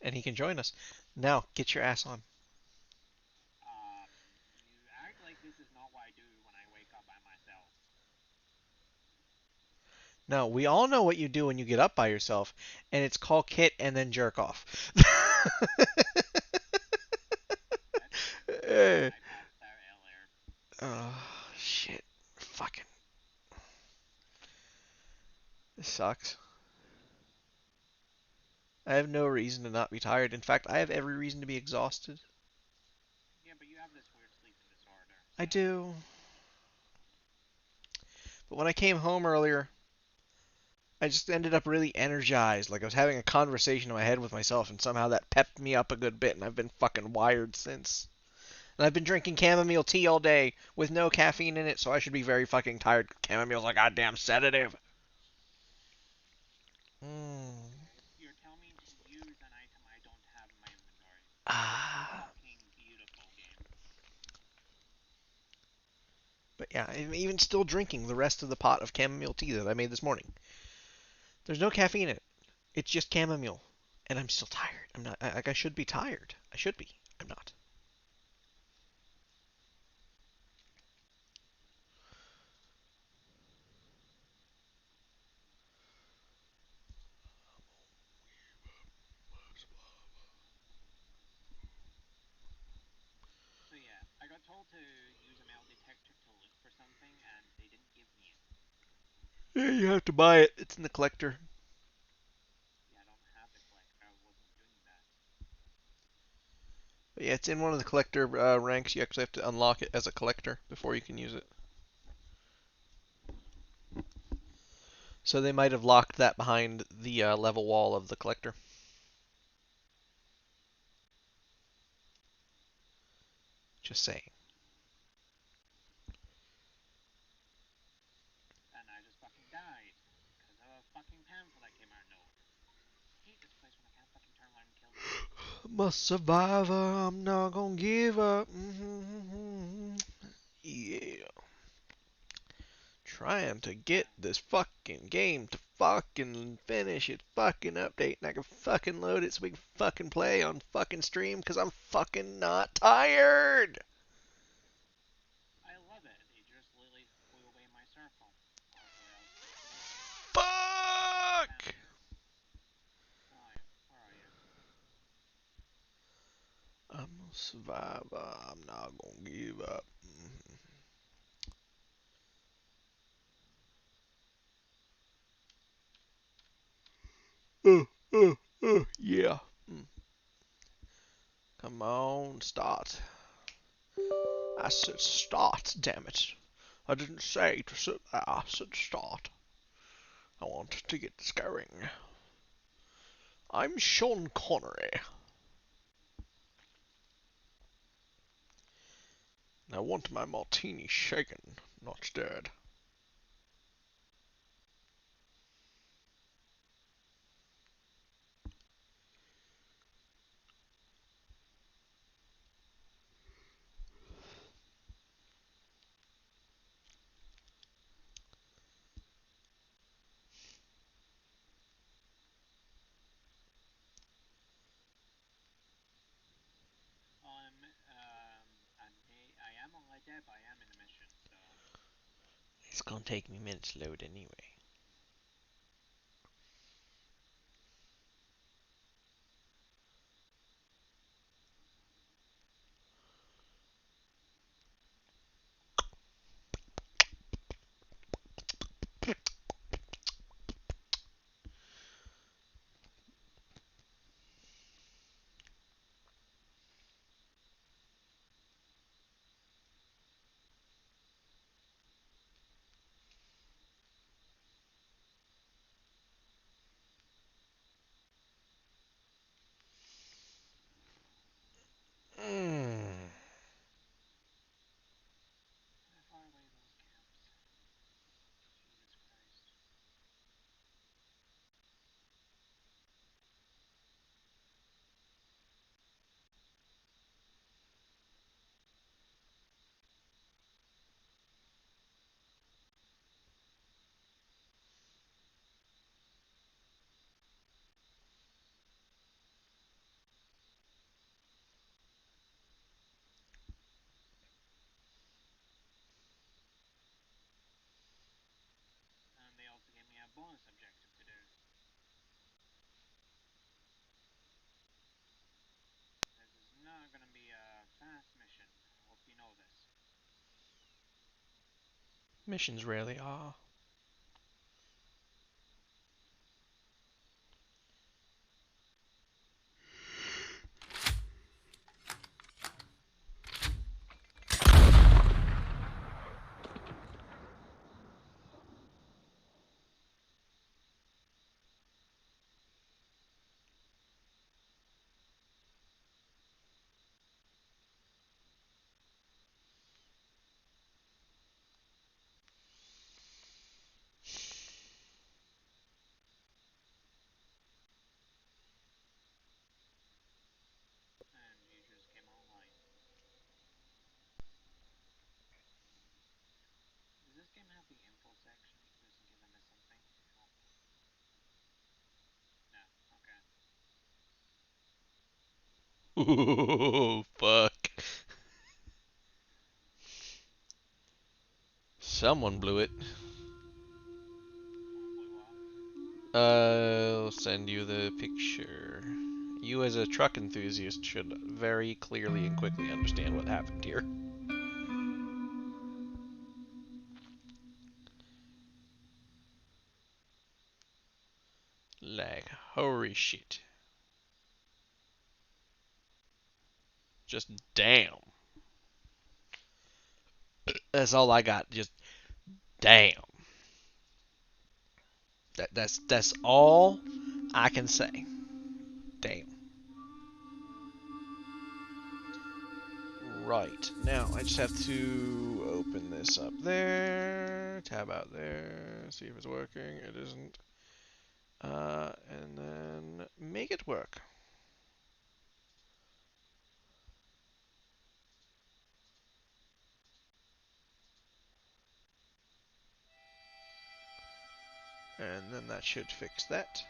and he can join us. Now, get your ass on. You act like this is not what I do when I wake up by myself. No, we all know what you do when you get up by yourself, and it's call Kit and then jerk off. That's true. Eh. I passed out earlier. Oh, shit. Fucking. This sucks. I have no reason to not be tired. In fact, I have every reason to be exhausted. Yeah, but you have this weird sleeping disorder, I so. do. But when I came home earlier, I just ended up really energized. Like I was having a conversation in my head with myself, and somehow that pepped me up a good bit, and I've been fucking wired since. And I've been drinking chamomile tea all day with no caffeine in it, so I should be very fucking tired. Chamomile's a goddamn sedative. Mm. You're telling me to use an item I don't have in my inventory. This is Ah. fucking beautiful game. But yeah, I'm even still drinking the rest of the pot of chamomile tea that I made this morning. There's no caffeine in it. It's just chamomile. And I'm still tired. I'm not, like, I should be tired. I should be. I'm not. So yeah, I got told to use a metal detector to look for something, and they didn't give me it. Yeah, you have to buy it. It's in the collector. Yeah, I don't have the collector. I wasn't doing that. But yeah, it's in one of the collector ranks. You actually have to unlock it as a collector before you can use it. So they might have locked that behind the level wall of the collector. Just saying. And I just fucking died because of a fucking panther that came out of nowhere. I hate this place when I can't fucking turn around and kill them. I'm a survivor. I'm not gonna give up. Mm-hmm. Yeah. Trying to get Um, this fucking game to fucking finish its fucking update and I can fucking load it so we can fucking play on fucking stream because I'm fucking not tired. I love it. They just literally flew away my circle. Also, I was looking for the Fuck! panther. Where are you? I'm a survivor. I'm not gonna give up. Yeah. Mm. Come on, start. I said start, damn it. I didn't say to sit there, I said start. I want to get this going. I'm Sean Connery. I want my martini shaken, not stirred. I am on Red Dead, but I am in a mission, so. It's gonna take me minutes to load anyway. Missions rarely are. And you just came online. Does this game have the info section, just in case I missed something? No. Okay. Ooh, fuck. Someone blew it. Someone blew up. I'll send you the picture. You, as a truck enthusiast, should very clearly and quickly understand what happened here. Like, holy shit. Just damn. That's all I got. Just damn. That's all I can say. Damn. Right. Now, I just have to open this up there, tab out there, see if it's working. It isn't. And then make it work. And then that should fix that.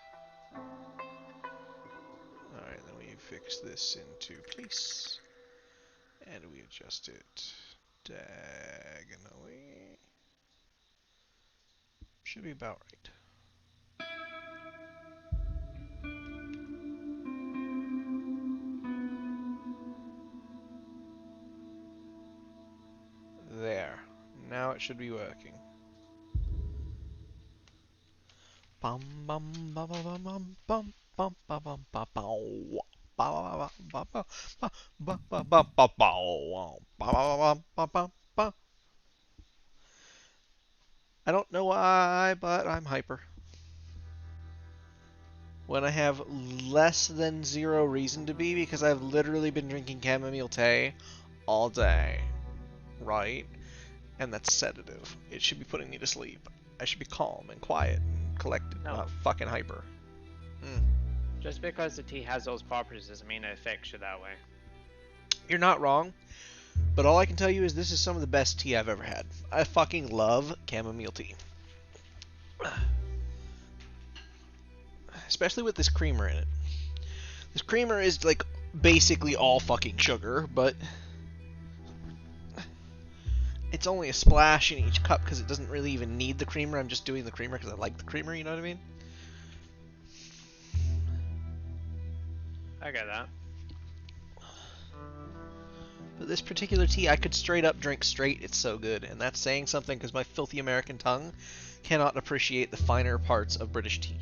Alright, then we fix this into place. And we adjust it diagonally. Should be about right. There. Now it should be working. Bum bum bum bum bum bum bum bum bum bum bum. I don't know why, but I'm hyper. When I have less than zero reason to be, because I've literally been drinking chamomile tea all day, right? And that's sedative. It should be putting me to sleep. I should be calm and quiet and collected, No. not fucking hyper. Just because the tea has those properties doesn't mean it affects you that way. You're not wrong, but all I can tell you is this is some of the best tea I've ever had. I fucking love chamomile tea. Especially with this creamer in it. This creamer is like basically all fucking sugar, but it's only a splash in each cup because it doesn't really even need the creamer. I'm just doing the creamer because I like the creamer, you know what I mean? I get that. But this particular tea I could straight up drink straight. It's so good. And that's saying something because my filthy American tongue cannot appreciate the finer parts of British tea.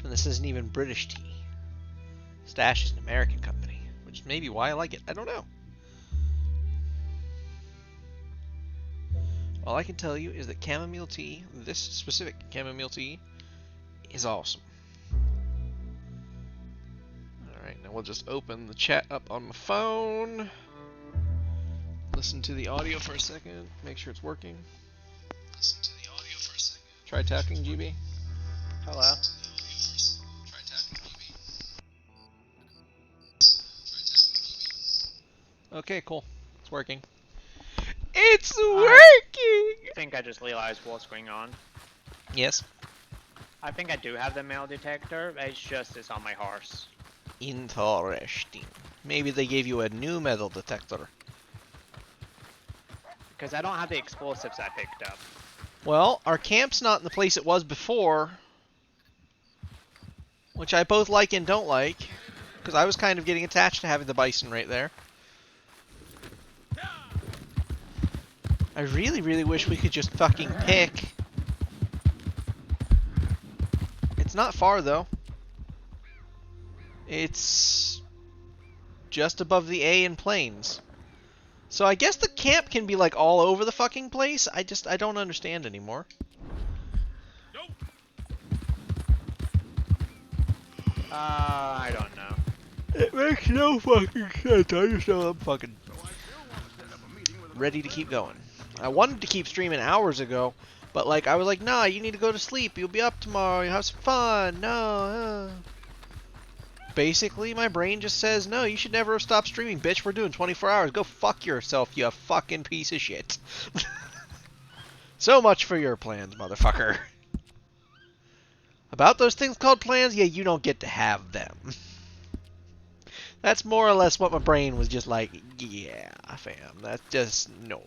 And this isn't even British tea. Stash is an American company, which is maybe why I like it. I don't know. All I can tell you is that chamomile tea, this specific chamomile tea, is awesome. Alright, now we'll just open the chat up on my phone. Listen to the audio for a second. Make sure it's working. Listen to the audio for a second. Try talking, GB. Hello. Try talking, GB. Okay, cool. It's working. It's working! I think I just realized what's going on. Yes. I think I do have the metal detector, it's just it's on my horse. Interesting. Maybe they gave you a new metal detector. Because I don't have the explosives I picked up. Well, our camp's not in the place it was before. Which I both like and don't like. Because I was kind of getting attached to having the bison right there. I really, really wish we could just fucking pick. It's not far, though. It's just above the A in Plains. So I guess the camp can be, like, all over the fucking place. I don't understand anymore. I don't know. It makes no fucking sense. I just know I'm fucking ready to keep going. I wanted to keep streaming hours ago, but like I was like, nah, you need to go to sleep. You'll be up tomorrow. You have some fun. No. Basically, my brain just says, no, you should never have stopped streaming, bitch. We're doing 24 hours. Go fuck yourself, you fucking piece of shit. So much for your plans, motherfucker. About those things called plans, yeah, you don't get to have them. That's more or less what my brain was just like, yeah, fam, that's just, no.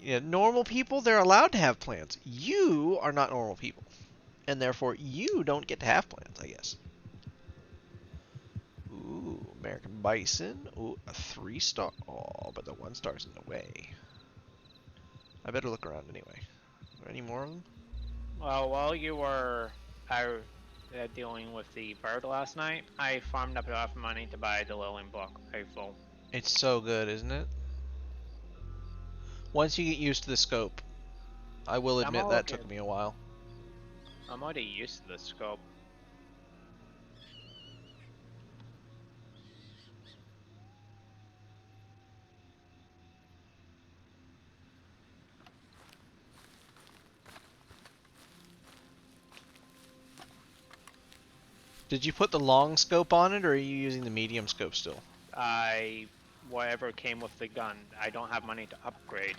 Yeah, normal people, they're allowed to have plans. You are not normal people. And therefore, you don't get to have plans, I guess. Ooh, American Bison. Ooh, a 3-star. Oh, but the 1-star's in the way. I better look around anyway. Are there any more of them? Well, while you were out dealing with the bird last night, I farmed up enough money to buy the Lillian block rifle. It's so good, isn't it? Once you get used to the scope, I will admit that took me a while. I'm already used to the scope. Did you put the long scope on it, or are you using the medium scope still? Whatever came with the gun. I don't have money to upgrade.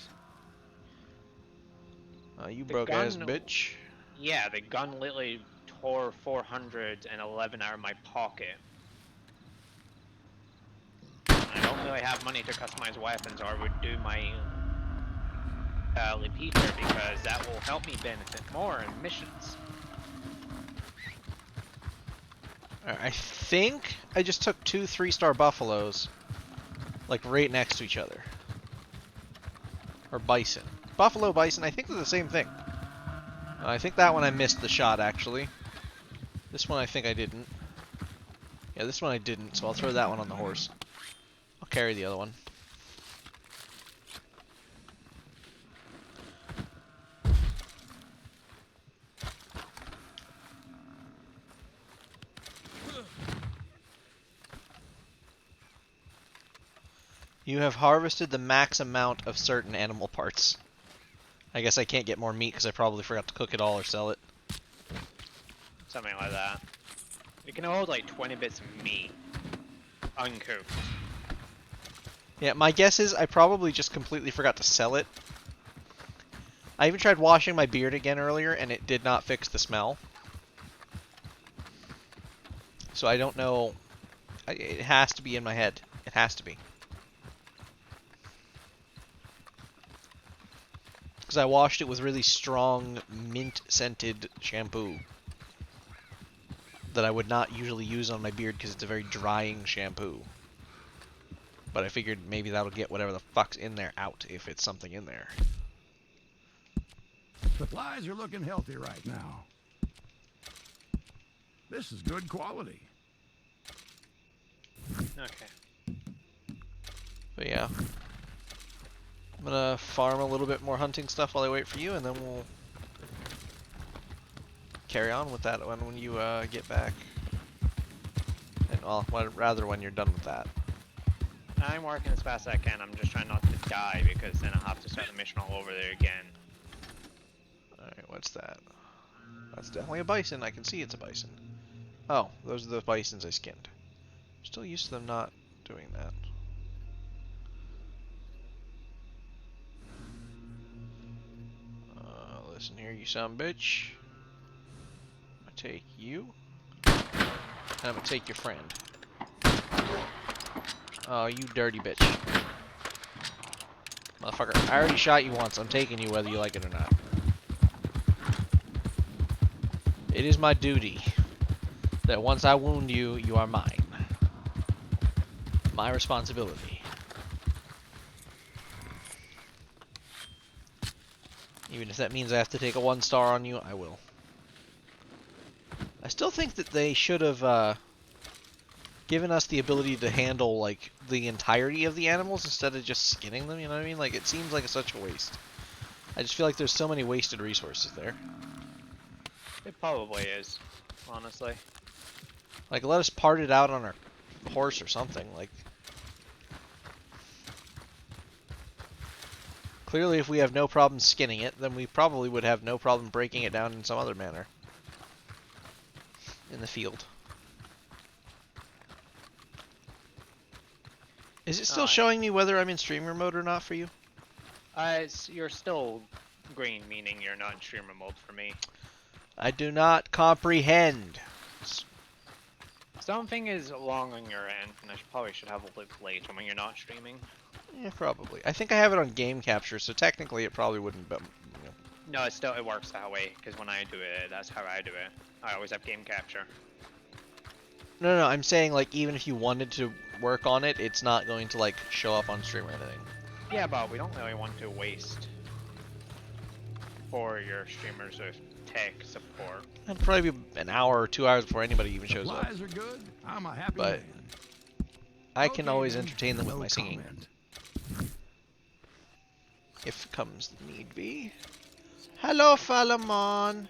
You The broke ass gun- bitch. Yeah, the gun literally tore 411 out of my pocket. I don't really have money to customize weapons, or I would do my repeater, because that will help me benefit more in missions. I think I just took 2 3-star buffaloes, like right next to each other. Or bison. Buffalo, bison, I think they're the same thing. I think that one I missed the shot, actually. This one I think I didn't. Yeah, this one I didn't, so I'll throw that one on the horse. I'll carry the other one. You have harvested the max amount of certain animal parts. I guess I can't get more meat because I probably forgot to cook it all or sell it. Something like that. You can hold like 20 bits of meat. Uncooked. Yeah, my guess is I probably just completely forgot to sell it. I even tried washing my beard again earlier, and it did not fix the smell. So I don't know. It has to be in my head. It has to be. Because I washed it with really strong, mint-scented shampoo that I would not usually use on my beard because it's a very drying shampoo. But I figured maybe that'll get whatever the fuck's in there out, if it's something in there. The flies are looking healthy right now. This is good quality. Okay. But yeah. I'm gonna farm a little bit more hunting stuff while I wait for you, and then we'll carry on with that when you get back. And well, rather when you're done with that. I'm working as fast as I can. I'm just trying not to die, because then I'll have to start the mission all over there again. Alright, what's that? That's definitely a bison. I can see it's a bison. Oh, those are the bisons I skinned. Still used to them not doing that. Listen here, you son of a bitch. I'm gonna take you. And I'm gonna take your friend. Oh, you dirty bitch. Motherfucker, I already shot you once. I'm taking you whether you like it or not. It is my duty that once I wound you, you are mine. My responsibility. Even if that means I have to take a 1-star on you, I will. I still think that they should have given us the ability to handle, like, the entirety of the animals instead of just skinning them, you know what I mean? Like, it seems like such a waste. I just feel like there's so many wasted resources there. It probably is, honestly. Like, let us part it out on our horse or something, like... Clearly, if we have no problem skinning it, then we probably would have no problem breaking it down in some other manner. In the field. Is it still showing me whether I'm in streamer mode or not for you? You're still green, meaning you're not in streamer mode for me. I do not comprehend. Something is wrong on your end, and I probably should have a look later when you're not streaming. Yeah, probably. I think I have it on game capture, so technically it probably wouldn't be... You know. No, it works that way, because when I do it, that's how I do it. I always have game capture. No, I'm saying, like, even if you wanted to work on it, it's not going to, like, show up on stream or anything. Yeah, but we don't really want to waste for your streamers with tech support. It'll probably be an hour or 2 hours before anybody even shows up. Supplies are good. I'm a happy But man. I can Okay, always then, entertain them with no my singing. comment. If comes need be. Hello, Falamon.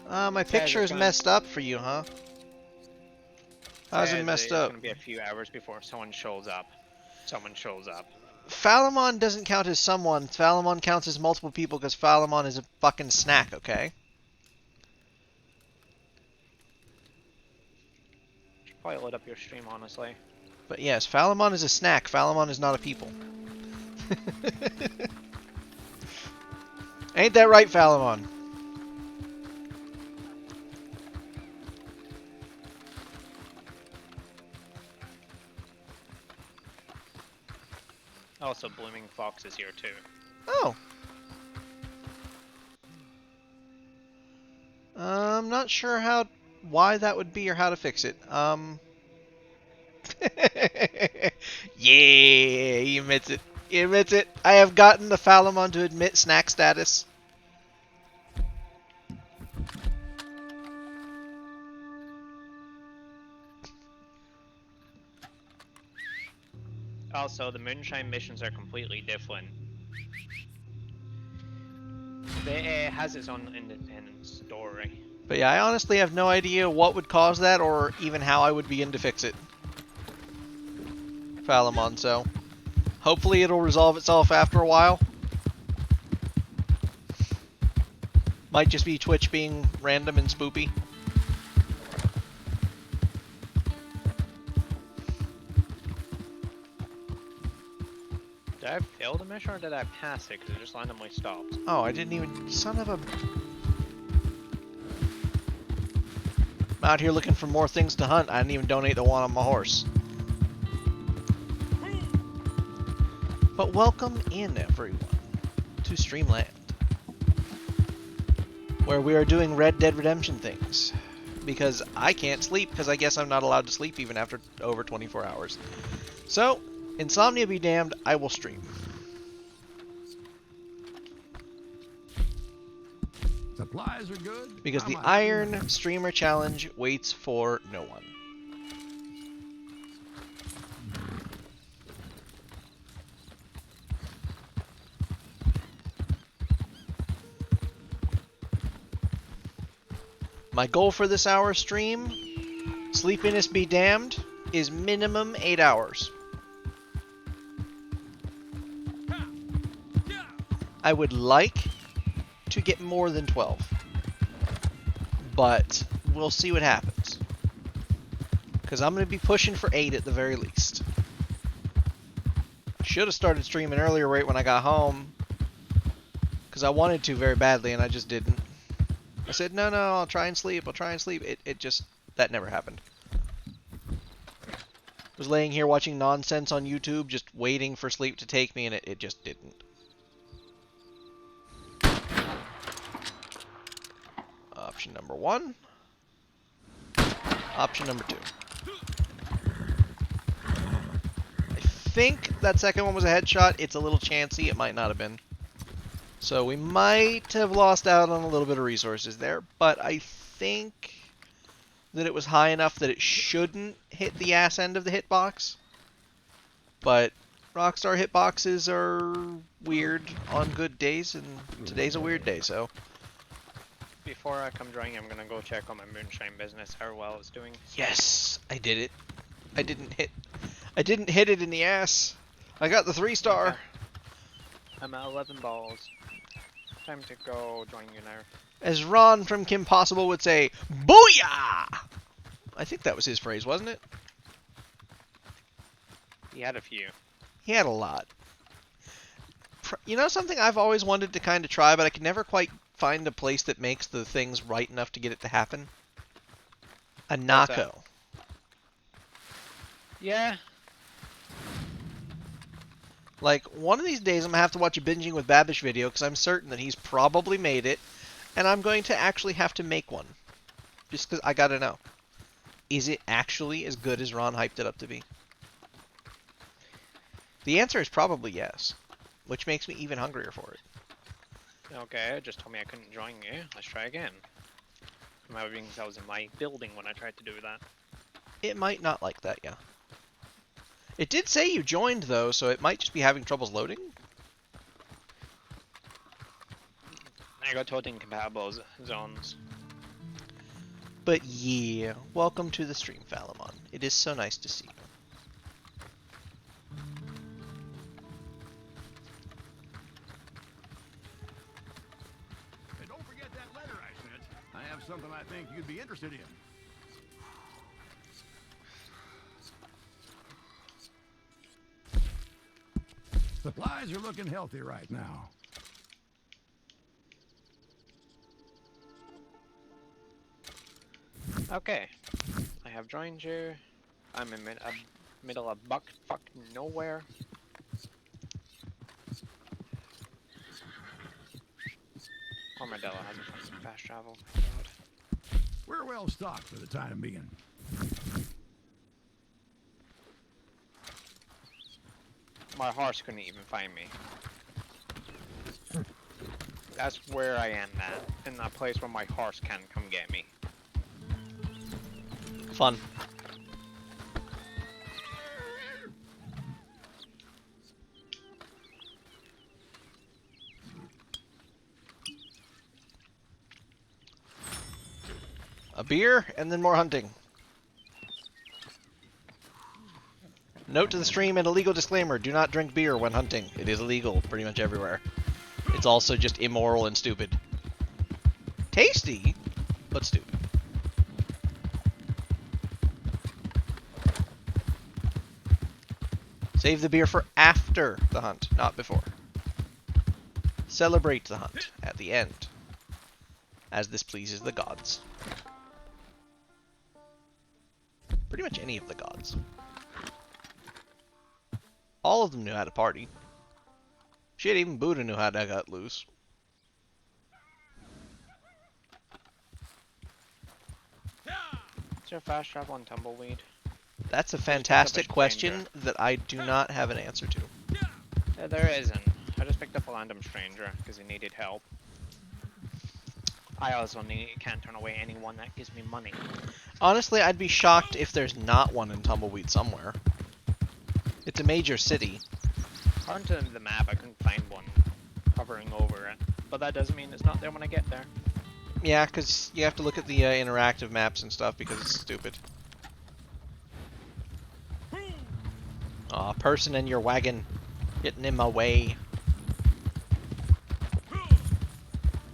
My picture is messed up for you, huh? How's it messed It's up? gonna be a few hours before someone shows up. Someone shows up. Falamon doesn't count as someone. Falamon counts as multiple people because Falamon is a fucking snack, okay? Should probably load up your stream, honestly. But yes, Falamon is a snack. Falamon is not a people. Ain't that right, Falamon? Also, Blooming Fox is here too. Oh. I'm not sure why that would be or how to fix it. Yeah, he admits it. He admits it. I have gotten the Falamon to admit snack status. Also, the Moonshine missions are completely different. It has its own independent story. But yeah, I honestly have no idea what would cause that or even how I would begin to fix it. Falamon, so hopefully it'll resolve itself after a while. Might just be Twitch being random and spoopy. Did I fail the mission or did I pass it because it just randomly stopped? Oh, I didn't even... Son of a... I'm out here looking for more things to hunt. I didn't even donate the one on my horse. But welcome in, everyone, to Streamland, where we are doing Red Dead Redemption things. Because I can't sleep, because I guess I'm not allowed to sleep even after over 24 hours. So, insomnia be damned, I will stream. Supplies are good. Because I'm the a happy man. Iron Streamer Challenge waits for no one. My goal for this hour stream, sleepiness be damned, is minimum 8 hours. I would like to get more than 12. But we'll see what happens. Because I'm going to be pushing for 8 at the very least. Should have started streaming earlier right when I got home. Because I wanted to very badly and I just didn't. I said, no, I'll try and sleep, It just, that never happened. Was laying here watching nonsense on YouTube, just waiting for sleep to take me, and it just didn't. Option number 1. Option number 2. I think that second one was a headshot. It's a little chancy. It might not have been. So we might have lost out on a little bit of resources there, but I think that it was high enough that it shouldn't hit the ass end of the hitbox. But Rockstar hitboxes are weird on good days, and today's a weird day, so... Before I come join you, I'm gonna go check on my moonshine business, how well it's doing. Yes! I did it. I didn't hit it in the ass. I got the 3-star. Okay. I'm at 11 balls. Time to go join you now. As Ron from Kim Possible would say, Booyah! I think that was his phrase, wasn't it? He had a few. He had a lot. You know something I've always wanted to kind of try, but I can never quite find a place that makes the things right enough to get it to happen? A Nako. Yeah. Like, one of these days I'm going to have to watch a Binging with Babish video, because I'm certain that he's probably made it, and I'm going to actually have to make one. Just because I gotta know. Is it actually as good as Ron hyped it up to be? The answer is probably yes, which makes me even hungrier for it. Okay, just told me I couldn't join you. Let's try again. My rings, I was in my building when I tried to do that. It might not like that, yeah. It did say you joined, though, so it might just be having troubles loading. I got told incompatible zones. But yeah, welcome to the stream, Falamon. It is so nice to see you. Hey, don't forget that letter I sent. I have something I think you'd be interested in. Supplies are looking healthy right now. Okay, I have joined you. I'm in middle of fuck nowhere. Armadillo has a fucking fast travel. My God. We're well stocked for the time being. My horse couldn't even find me. That's where I am at, in that place where my horse can come get me. Fun. A beer, and then more hunting. Note to the stream and a legal disclaimer, do not drink beer when hunting. It is illegal pretty much everywhere. It's also just immoral and stupid. Tasty, but stupid. Save the beer for after the hunt, not before. Celebrate the hunt at the end, as this pleases the gods. Pretty much any of the gods. All of them knew how to party. Shit, even Buddha knew how to get loose. Is there fast travel on Tumbleweed? That's a fantastic question that I do not have an answer to. There isn't. I just picked up a random stranger because he needed help. I also can't turn away anyone that gives me money. Honestly, I'd be shocked if there's not one in Tumbleweed somewhere. It's a major city. According to the map, I couldn't find one hovering over it. But that doesn't mean it's not there when I get there. Yeah, because you have to look at the interactive maps and stuff because it's stupid. Aw, person in your wagon getting in my way.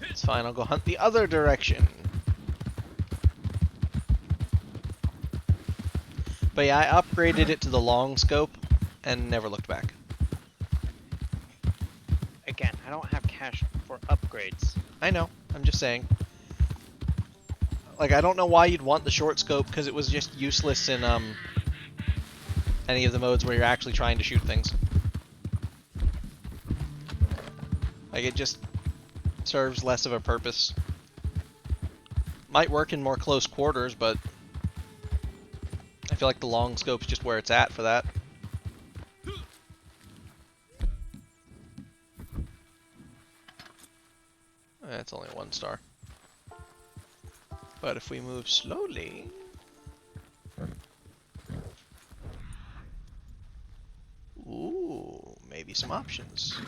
It's fine, I'll go hunt the other direction. But yeah, I upgraded it to the long scope and never looked back. Again, I don't have cash for upgrades. I know, I'm just saying. Like, I don't know why you'd want the short scope, because it was just useless in any of the modes where you're actually trying to shoot things. Like, it just serves less of a purpose. Might work in more close quarters, but I feel like the long scope's just where it's at for that. That's only 1 star. But if we move slowly... Ooh, maybe some options.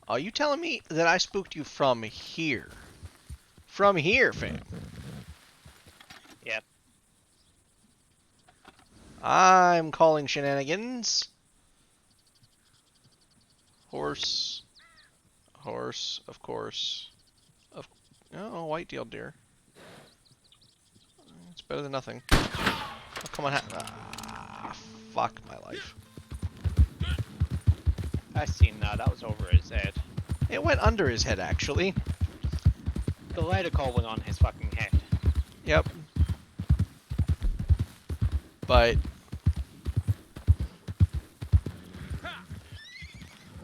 Are you telling me that I spooked you from here? From here, fam. Yep. I'm calling shenanigans. Horse. Horse, of course. Oh, white-tailed deer. It's better than nothing. Oh, come on. Fuck my life. I seen that. That was over his head. It went under his head, actually. The later call was on his fucking head. Yep. But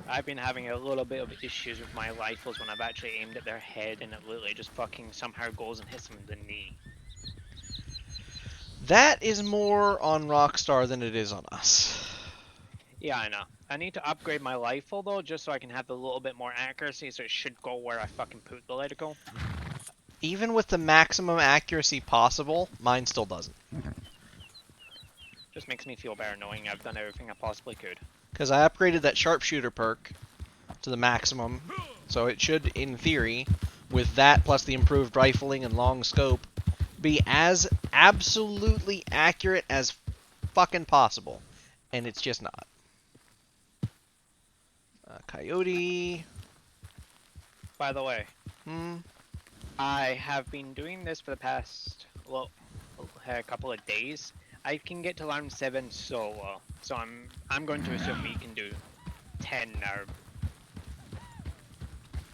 I've been having a little bit of issues with my rifles when I've actually aimed at their head and it literally just fucking somehow goes and hits them in the knee. that is more on Rockstar than it is on us. Yeah, I know. I need to upgrade my rifle though, just so I can have a little bit more accuracy, so it should go where I fucking put the reticle. Even with the maximum accuracy possible, mine still doesn't. Just makes me feel better knowing I've done everything I possibly could. Because I upgraded that sharpshooter perk to the maximum, so it should, in theory, with that plus the improved rifling and long scope, be as absolutely accurate as fucking possible. And it's just not. Coyote. By the way, Hmm. I have been doing this for the past, well, a couple of days. I can get to round 7 solo, so I'm going to assume we can do 10 now.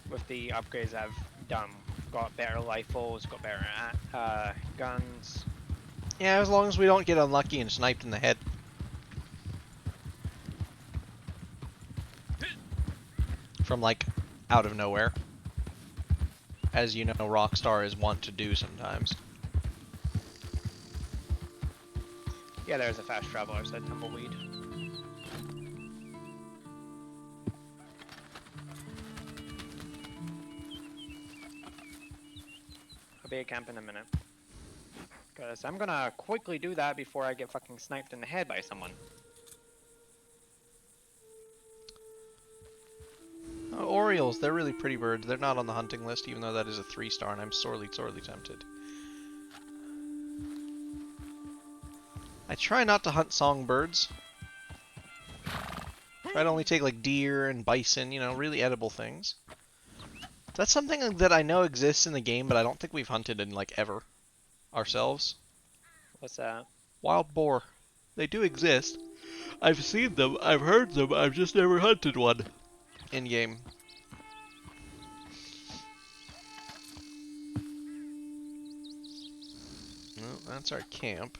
With the upgrades I've done, got better rifles, got better guns. Yeah, as long as we don't get unlucky and sniped in the head. From, like, out of nowhere. As you know, Rockstar is wont to do sometimes. Yeah, there's a fast traveler, said Tumbleweed. I'll be at camp in a minute. Because I'm gonna quickly do that before I get fucking sniped in the head by someone. Orioles, they're really pretty birds. They're not on the hunting list, even though that is a 3-star, and I'm sorely, sorely tempted. I try not to hunt songbirds. Try to only take, like, deer and bison, you know, really edible things. That's something that I know exists in the game, but I don't think we've hunted in, like, ever. Ourselves. What's that? Wild boar. They do exist. I've seen them, I've heard them, I've just never hunted one. In-game. Well, that's our camp.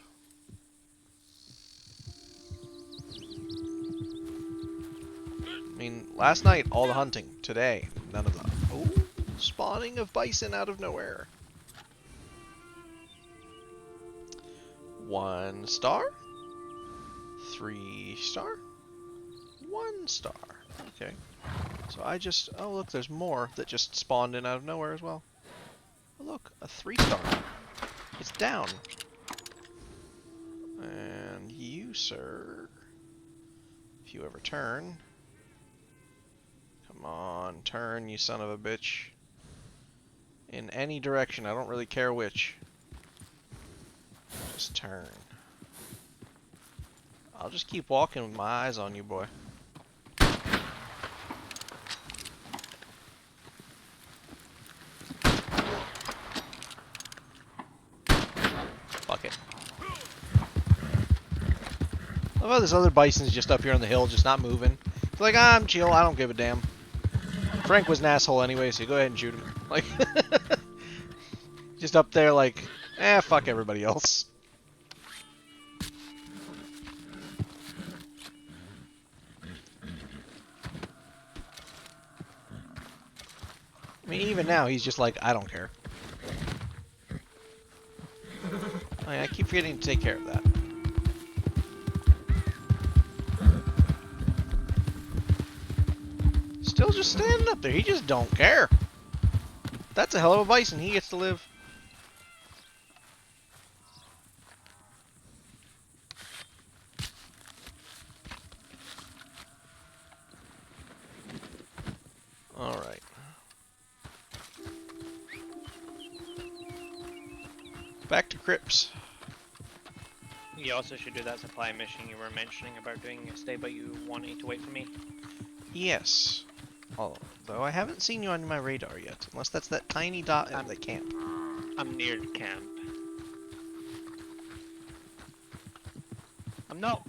I mean, last night, all the hunting. Today, none of that. Oh, spawning of bison out of nowhere. 1 star. 3 star. 1 star. Okay. So I just... Oh, look, there's more that just spawned in out of nowhere as well. Oh, look, a 3-star. It's down. And you, sir... If you ever turn... Come on, turn, you son of a bitch. In any direction, I don't really care which. Just turn. I'll just keep walking with my eyes on you, boy. Fuck it. I love how this other bison's just up here on the hill, just not moving. It's like, I'm chill, I don't give a damn. Frank was an asshole anyway, so go ahead and shoot him. Like, just up there like, fuck everybody else. I mean, even now, he's just like, I don't care. Oh, yeah, I keep forgetting to take care of that. Still just standing up there. He just don't care. That's a hell of a bison. He gets to live. Alright. Back to crypts. You also should do that supply mission you were mentioning about doing yesterday, but you wanting to wait for me. Yes. Although I haven't seen you on my radar yet. Unless that's that tiny dot at the camp. I'm near the camp. I'm not.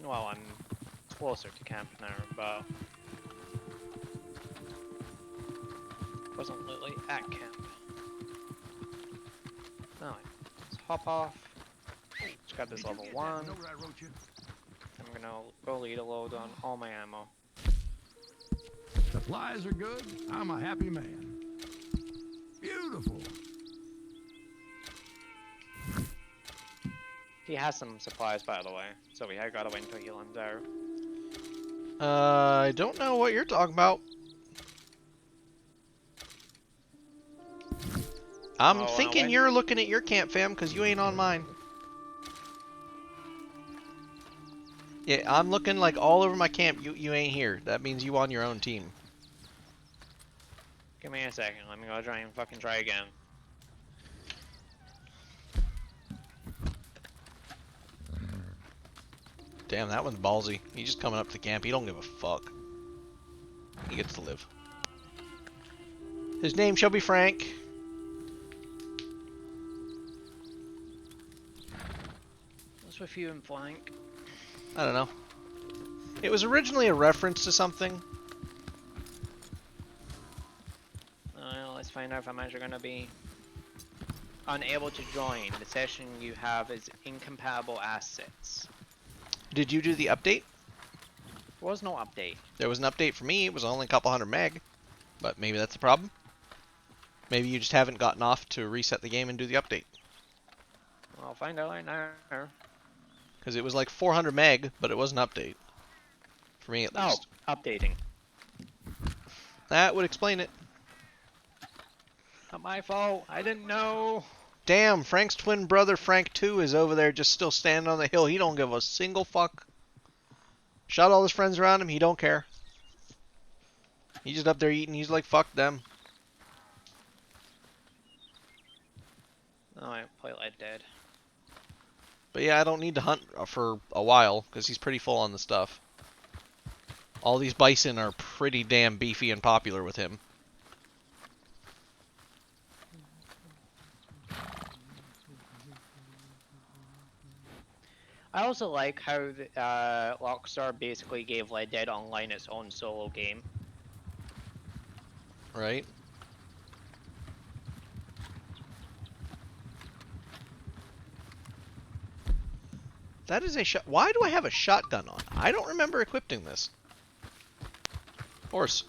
Well, I'm closer to camp now, but wasn't literally at camp. Now let's hop off. Just got this level 1. Know what I wrote you? I'm gonna go lead a load on all my ammo. Supplies are good. I'm a happy man. Beautiful. He has some supplies, by the way, so we have gotta wait until he runs out. I don't know what you're talking about. I'm thinking you're looking at your camp, fam, because you ain't on mine. Yeah, I'm looking like all over my camp. You ain't here. That means you on your own team. Give me a second. Let me go try again. Damn, that one's ballsy. He's just coming up to camp. He don't give a fuck. He gets to live. His name shall be Frank. What's with you and flank? I don't know. It was originally a reference to something. Well, let's find out if I'm actually gonna be unable to join. The session you have is incompatible assets. Did you do the update? There was no update. There was an update for me. It was only a couple hundred meg. But maybe that's the problem. Maybe you just haven't gotten off to reset the game and do the update. I'll find out right now. Because it was like 400 meg, but it was an update. For me at least. Oh, updating. That would explain it. Not my fault. I didn't know. Damn, Frank's twin brother Frank 2 is over there just still standing on the hill. He don't give a single fuck. Shot all his friends around him. He don't care. He's just up there eating. He's like, fuck them. Oh, I play like dead. But yeah, I don't need to hunt for a while because he's pretty full on the stuff. All these bison are pretty damn beefy and popular with him. I also like how Rockstar basically gave Red Dead Online its own solo game. Right? That is a shot. Why do I have a shotgun on? I don't remember equipping this. Horse,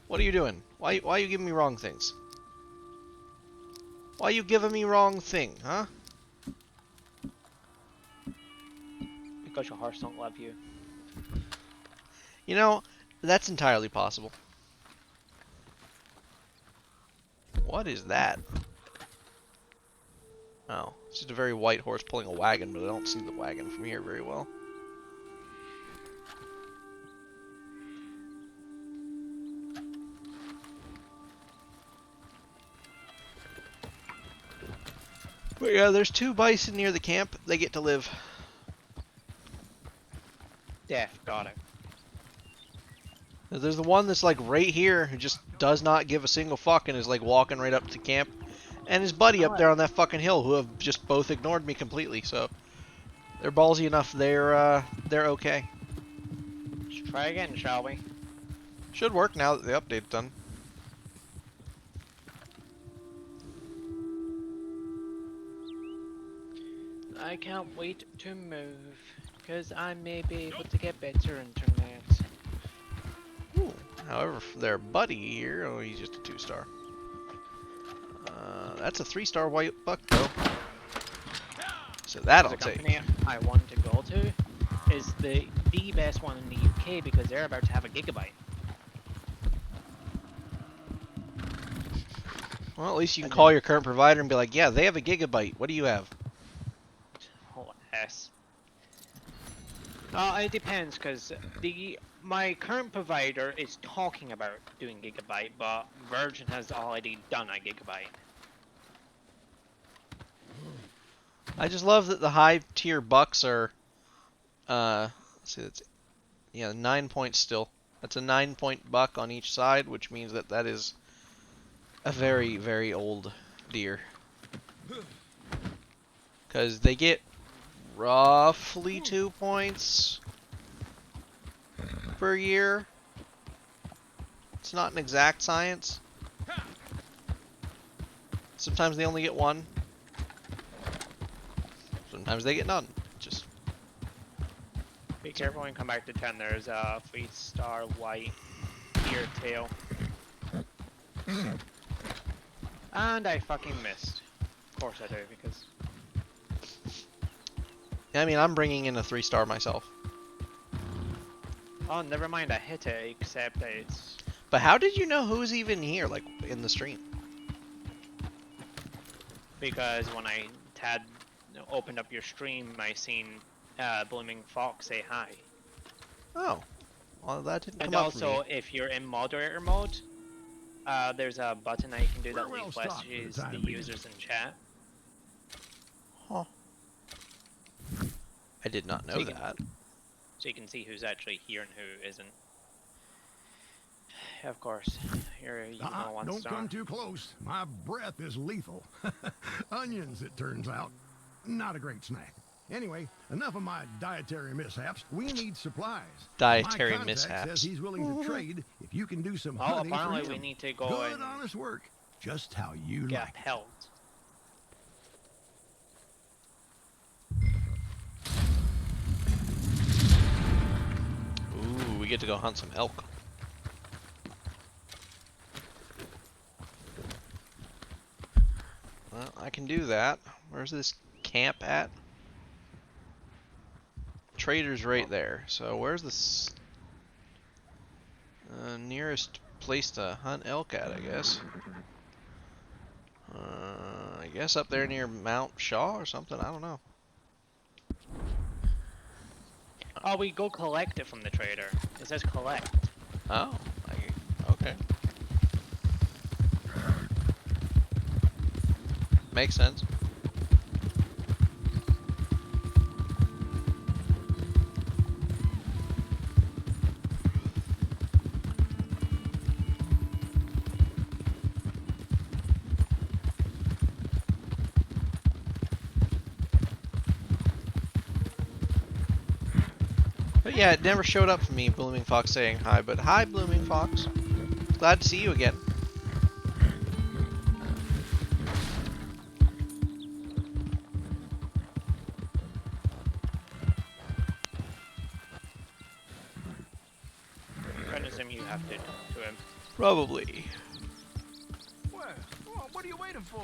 what are you doing? Why are you giving me wrong things? Why are you giving me wrong thing, huh? Because your horse don't love you. You know, that's entirely possible. What is that? Oh, it's just a very white horse pulling a wagon, but I don't see the wagon from here very well. But yeah, there's 2 bison near the camp. They get to live. Def, got it. There's the one that's like right here who just does not give a single fuck and is like walking right up to camp. And his buddy up there on that fucking hill who have just both ignored me completely, so they're ballsy enough, they're okay. Let's try again, shall we? Should work now that the update's done. I can't wait to move, because I may be able to get better internet. Ooh. However, for their buddy here, oh, he's just a 2-star. That's a 3-star white buck, though. So that I'll The take. company I want to go to is the best one in the UK because they're about to have a gigabyte. Well, at least you can And call then- your current provider and be like, yeah, they have a gigabyte. What do you have? Oh, S. It depends, cause my current provider is talking about doing gigabyte, but Virgin has already done a gigabyte. I just love that the high tier bucks are, let's see, that's, yeah, 9 points still. That's a 9-point buck on each side, which means that that is a very, very old deer. Because they get roughly 2 points per year. It's not an exact science. Sometimes they only get 1. Sometimes they get none. Just Be careful when you come back to 10. There's a 3-star white ear tail. And I fucking missed. Of course I do, because... I mean, I'm bringing in a 3-star myself. Oh, never mind, I hit it, except that it's... But how did you know who's even here, like, in the stream? Because when I had opened up your stream, I seen Blooming Fox say hi. Oh. Well, that didn't And come up for me. also, if you're in moderator mode, there's a button that you can do that We're well leaves stocked for the messages time the being. users in chat. Huh. I did not know So you can- that. So you can see who's actually here and who isn't. Of course, you're one Don't star. come too close. My breath is lethal. Onions, it turns out. Not a great snack. Anyway, enough of my dietary mishaps. We need supplies. Dietary my contact mishaps. says he's willing to trade if you can do some Oh, hunting for apparently we him. need to go Good, and honest work. Just how you get like a it. pelt. Ooh, we get to go hunt some elk. Well, I can do that. Where's this camp at? Trader's right there. So where's this nearest place to hunt elk at, I guess? I guess up there near Mount Shaw or something. I don't know. Oh, we go collect it from the trader. It says collect. Oh, okay. Makes sense. But yeah, it never showed up for me, Blooming Fox saying hi, but hi, Blooming Fox. Glad to see you again. I'm trying to assume you have to him. Probably. What are you waiting for?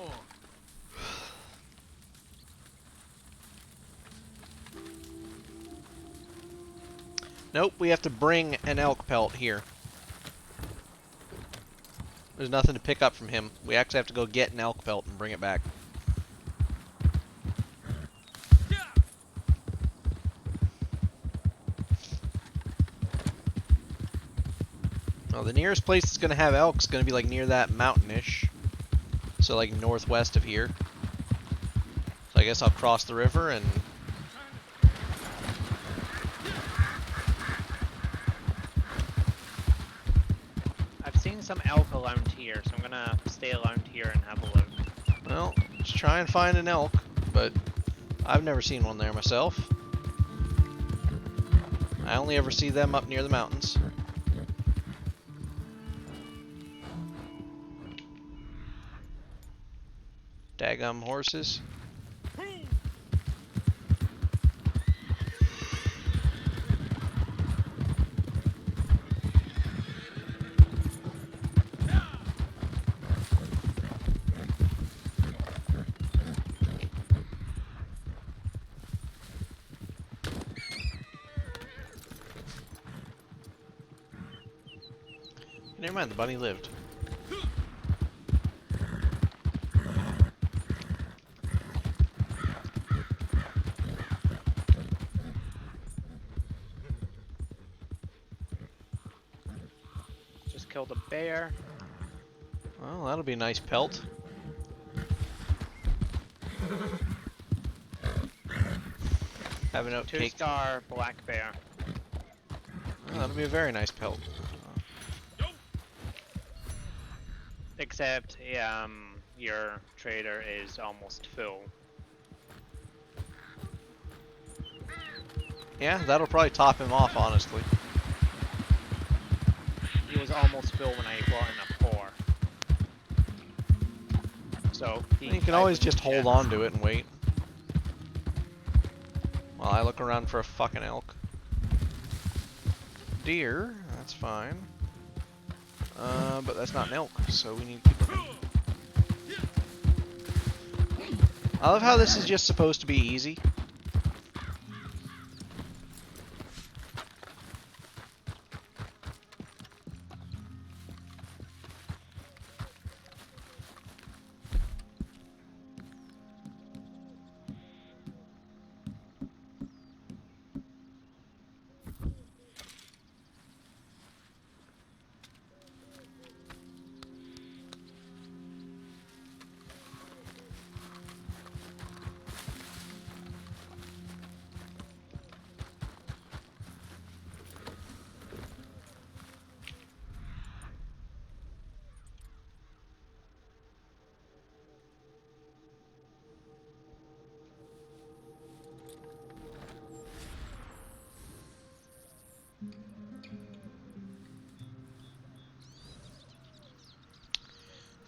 Nope, we have to bring an elk pelt here. There's nothing to pick up from him. We actually have to go get an elk pelt and bring it back. Well, the nearest place that's going to have elk is going to be like near that mountainish. So like northwest of here. So I guess I'll cross the river and... I've seen some elk around here, so I'm gonna stay around here and have a look. Well, just try and find an elk, but I've never seen one there myself. I only ever see them up near the mountains. Daggum horses. Never mind, the bunny lived. killed a bear. Well, that'll be a nice pelt. Have an oatcake. 2-star black bear. Oh, that'll be a very nice pelt. Except, your trader is almost full. Yeah, that'll probably top him off, honestly. He was almost full when I brought in a pour. So You can always just hold on to it and wait. While I look around for a fucking elk. Deer, that's fine. But that's not an elk, so we need to keep looking. I love how this is just supposed to be easy.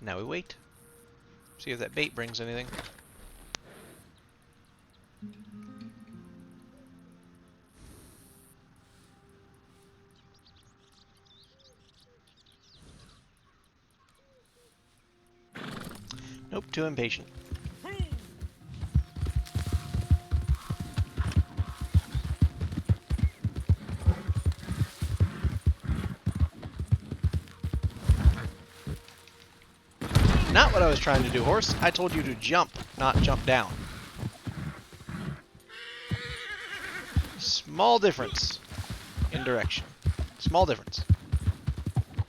Now we wait. See if that bait brings anything. Nope, too impatient. Not what I was trying to do, horse. I told you to jump, not jump down. Small difference in direction. Small difference.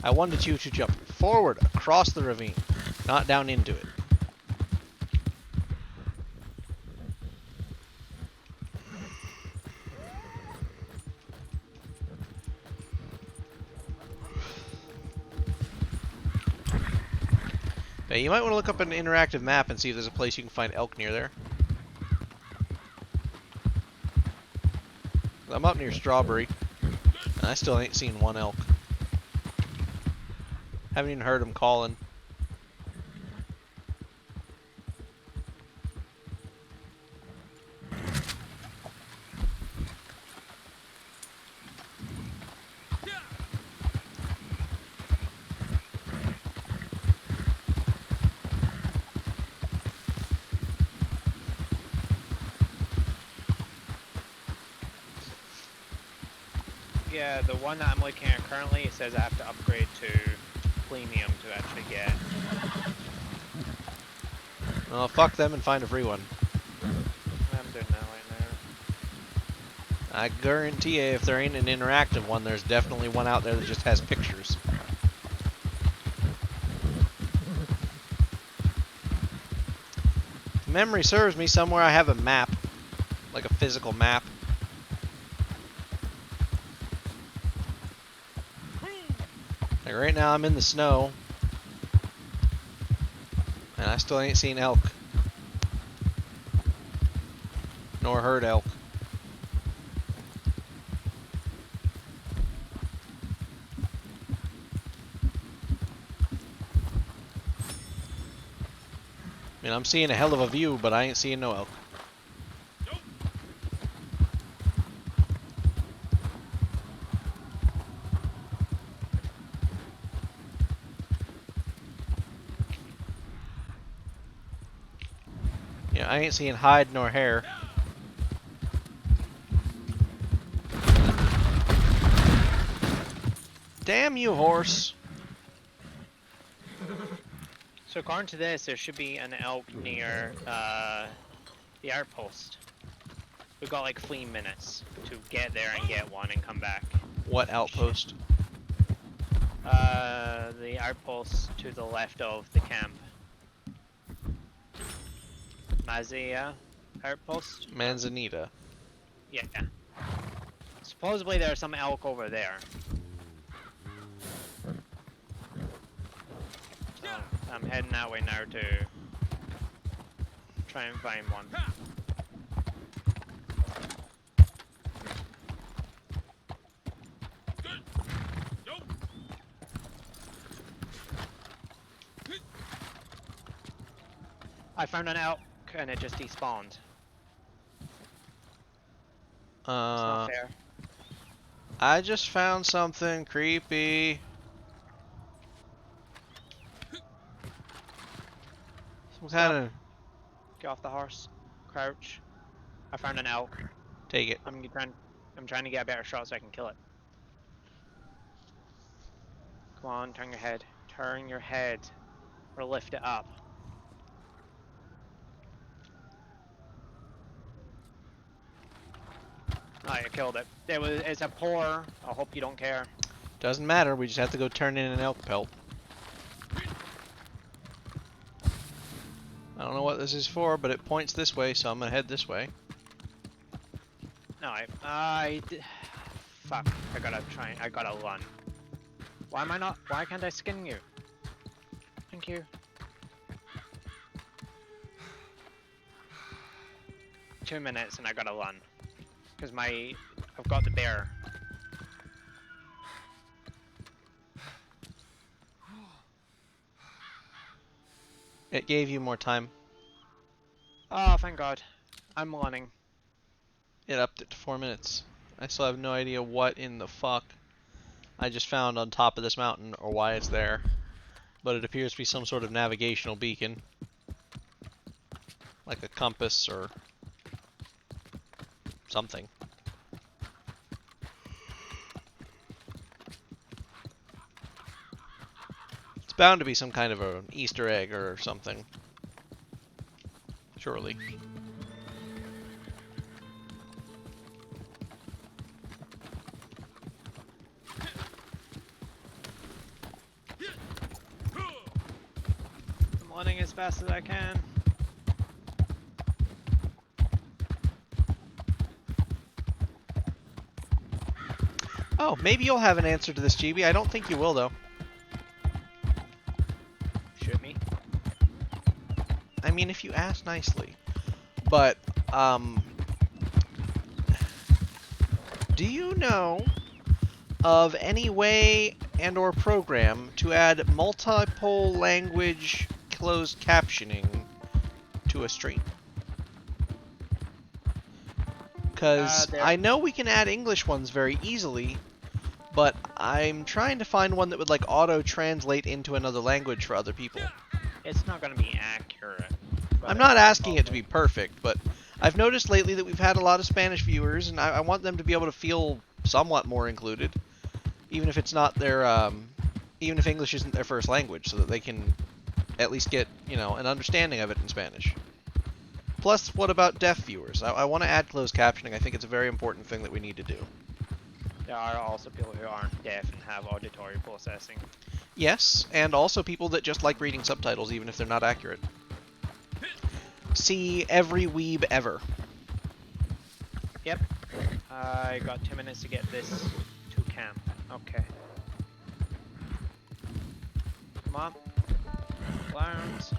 I wanted you to jump forward across the ravine, not down into it. Now, you might want to look up an interactive map and see if there's a place you can find elk near there. I'm up near Strawberry, and I still ain't seen one elk. Haven't even heard them calling. Yeah, the one that I'm looking at currently, it says I have to upgrade to premium to actually get. Well, fuck them and find a free one. I'm doing that right now. I guarantee you, if there ain't an interactive one, there's definitely one out there that just has pictures. If memory serves me, somewhere I have a map. Like a physical map. Like right now I'm in the snow. And I still ain't seen elk. Nor heard elk. I mean, I'm seeing a hell of a view, but I ain't seeing no elk. Yeah, I ain't seeing hide nor hair. Damn you, horse. So according to this, there should be an elk near the outpost. We've got like 3 minutes to get there and get one and come back. What outpost? The outpost to the left of the camp. Mazia outpost? Manzanita. Yeah. Supposedly there's some elk over there. So I'm heading that way now to try and find one. I found an elk and it just despawned. It's not fair. I just found something creepy. Some kind of... Get off the horse. Crouch. I found an elk. Take it. I'm trying to get a better shot so I can kill it. Come on, turn your head. Turn your head. Or lift it up. Oh, I killed it. It's a pour. I hope you don't care. Doesn't matter, we just have to go turn in an elk pelt. I don't know what this is for, but it points this way, so I'm gonna head this way. No, fuck. I gotta run. Why can't I skin you? Thank you. 2 minutes and I gotta run. Cause I've got the bear. It gave you more time. Oh, thank God. I'm running. It upped it to 4 minutes. I still have no idea what in the fuck I just found on top of this mountain or why it's there. But it appears to be some sort of navigational beacon. Like a compass or something. It's bound to be some kind of an Easter egg or something. Surely. I'm running as fast as I can. Oh, maybe you'll have an answer to this, GB. I don't think you will, though. Shoot me. I mean, if you ask nicely. But, do you know of any way and or program to add multiple language closed captioning to a stream? Because I know we can add English ones very easily, but I'm trying to find one that would like auto-translate into another language for other people. It's not gonna be accurate. I'm not asking it to be perfect, but I've noticed lately that we've had a lot of Spanish viewers, and I want them to be able to feel somewhat more included, even if it's not their, even if English isn't their first language, so that they can at least get, you know, an understanding of it in Spanish. Plus, what about deaf viewers? I want to add closed captioning. I think it's a very important thing that we need to do. There are also people who aren't deaf and have auditory processing. Yes, and also people that just like reading subtitles even if they're not accurate. See every weeb ever. Yep. I got 2 minutes to get this to camp. Okay. Come on. Alarms.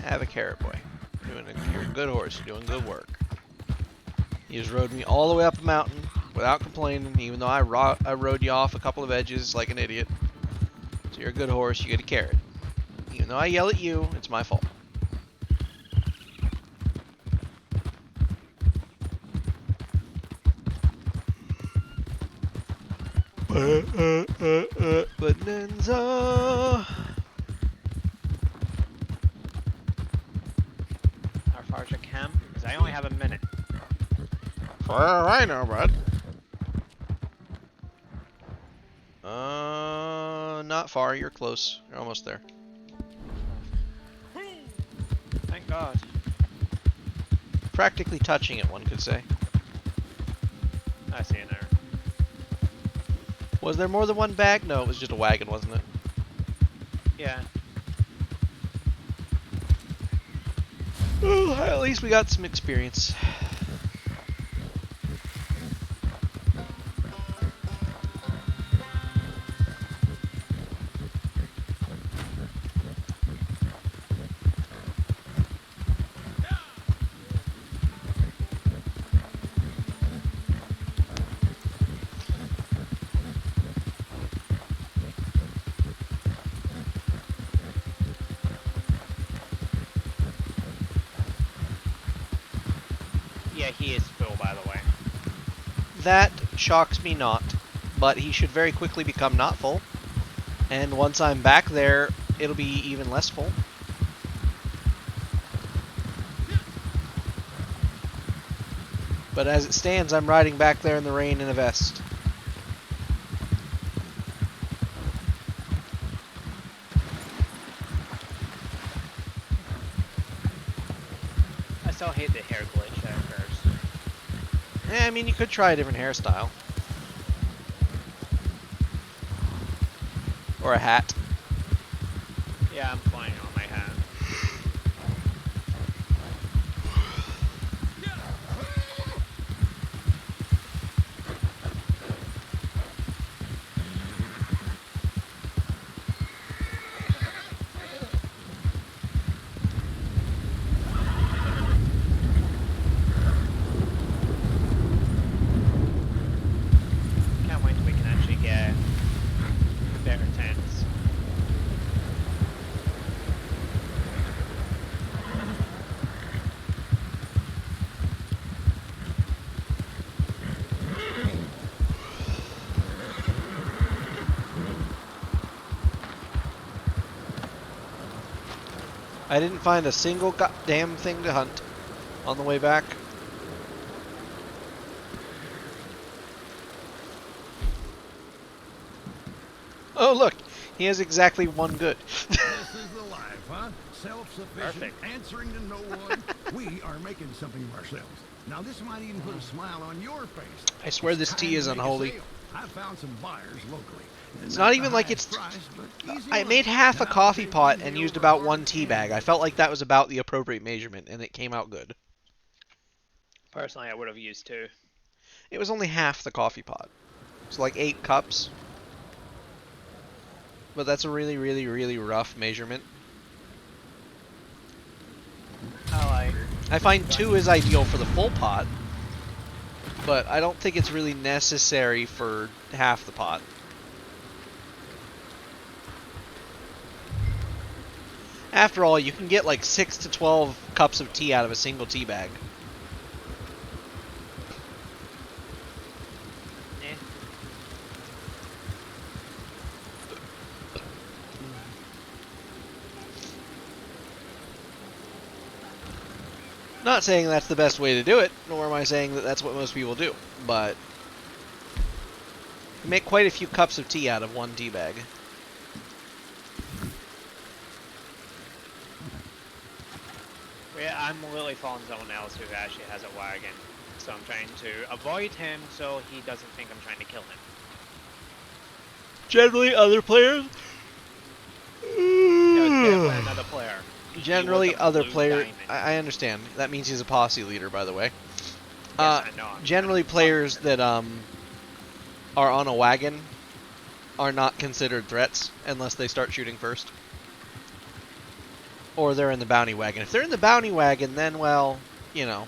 Have a carrot, boy. You're a good horse. You're doing good work. You just rode me all the way up the mountain without complaining, even though I rode you off a couple of edges like an idiot. So you're a good horse. You get a carrot. Even though I yell at you, it's my fault. Bonanza. How far is your camp? Because I only have a minute. Far I know, bud. Not far. You're close. You're almost there. Thank God. Practically touching it, one could say. I see an error. Was there more than one bag? No, it was just a wagon, wasn't it? Yeah. Well, at least we got some experience. Yeah, he is full, by the way. That shocks me not, but he should very quickly become not full. And once I'm back there, it'll be even less full. But as it stands, I'm riding back there in the rain in a vest. I still hate the hair glitch that occurs. I mean, you could try a different hairstyle. Or a hat. Yeah, I'm flying on my hat. Can't wait till we can actually get better tents. I didn't find a single goddamn thing to hunt on the way back. Oh, look! He has exactly one good. This is the life, huh? Self-sufficient, Perfect. answering to no one. We are making something of ourselves. Now this might even put a smile on your face. I swear this It's tea time is to make a unholy. sale. I've found some buyers locally. It's not even the like highest it's... price, but easy I money. made half a Now coffee take pot easy and used over about hard one tea bag. I candy. felt like that was about the appropriate measurement, and it came out good. Personally, I would have used two. It was only half the coffee pot. It's like 8 cups. But that's a really, really, really rough measurement. I find 2 is ideal for the full pot, but I don't think it's really necessary for half the pot. After all, you can get like 6 to 12 cups of tea out of a single tea bag. Eh. Not saying that's the best way to do it, nor am I saying that that's what most people do, but you make quite a few cups of tea out of one tea bag. Yeah, I'm literally following someone else who actually has a wagon. So I'm trying to avoid him so he doesn't think I'm trying to kill him. Generally, other players. No, it's definitely another player. He was Generally, a other blue players. diamond. I understand. That means he's a posse leader, by the way. Yes, I know. Generally, I'm players fucking- that are on a wagon are not considered threats unless they start shooting first, or they're in the bounty wagon. If they're in the bounty wagon, then well, you know,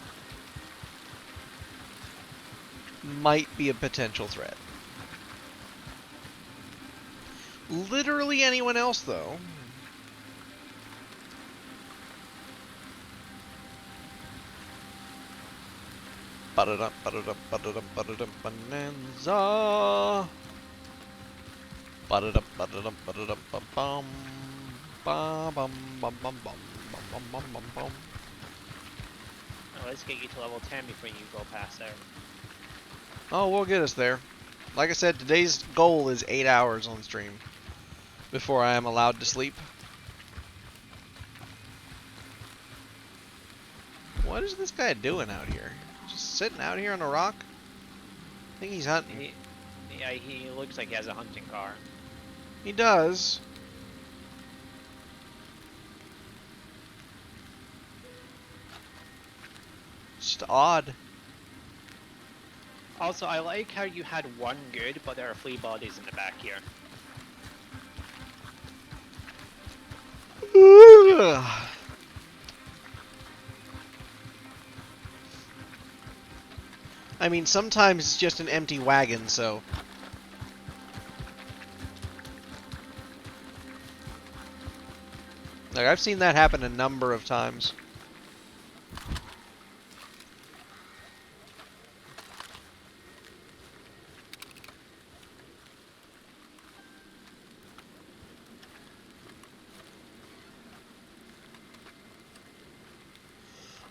might be a potential threat. Literally anyone else, though. Ba-da-dum, ba-da-dum, ba-da-dum, ba-da-dum, bonanza. Ba-da-dum, ba-da-dum, ba-da-dum, ba-bum. Ba-bum, bum-bum, bum, bum, bum, bum, bum. Oh, let's get you to level 10 before you go past there. Oh, we'll get us there. Like I said, today's goal is 8 hours on stream before I am allowed to sleep. What is this guy doing out here? Just sitting out here on a rock? I think he's hunting. Yeah, he looks like he has a hunting car. He does. Just odd. Also, I like how you had one good, but there are 3 bodies in the back here. I mean, sometimes it's just an empty wagon, so... Like, I've seen that happen a number of times.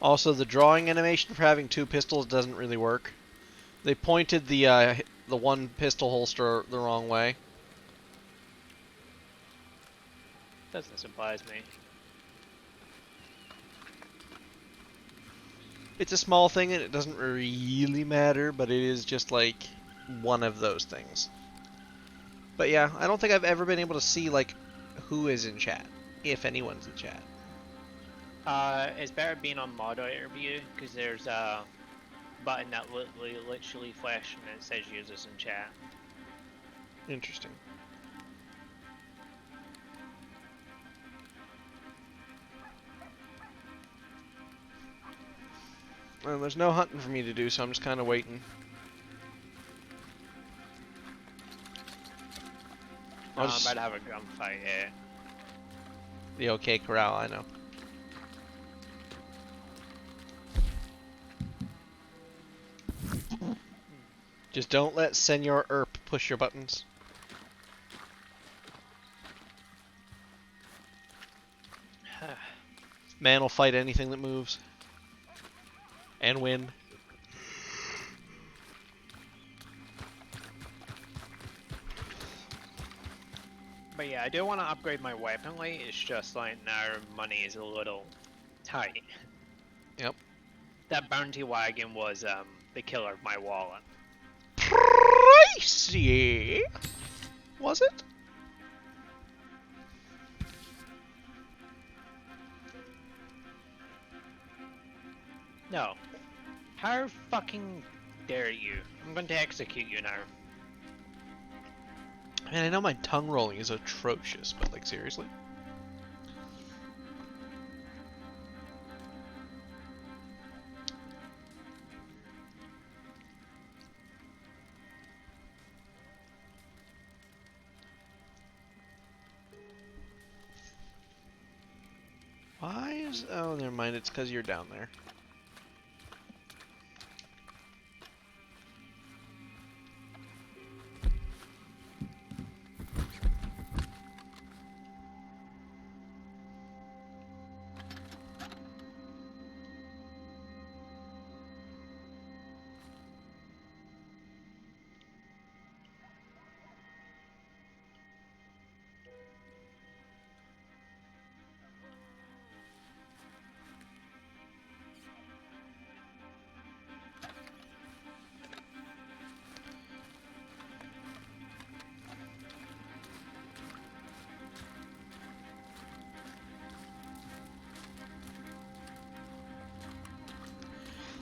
Also, the drawing animation for having 2 pistols doesn't really work. They pointed the one pistol holster the wrong way. Doesn't surprise me. It's a small thing and it doesn't really matter, but it is just like one of those things. But yeah, I don't think I've ever been able to see like who is in chat, if anyone's in chat. It's better being on moderator view, because there's a button that literally flashes and it says users in chat. Interesting. Well, there's no hunting for me to do, so I'm just kind of waiting. I'm about to have a gunfight here. The OK Corral, I know. Just don't let Senor Erp push your buttons. Man will fight anything that moves. And win. But yeah, I do want to upgrade my weaponry, it's just like now money is a little tight. Yep. That bounty wagon was the killer of my wallet. Pricey! Was it? No. How fucking dare you? I'm going to execute you now. Man, I know my tongue rolling is atrocious, but like seriously? Why is... Oh, never mind, it's because you're down there.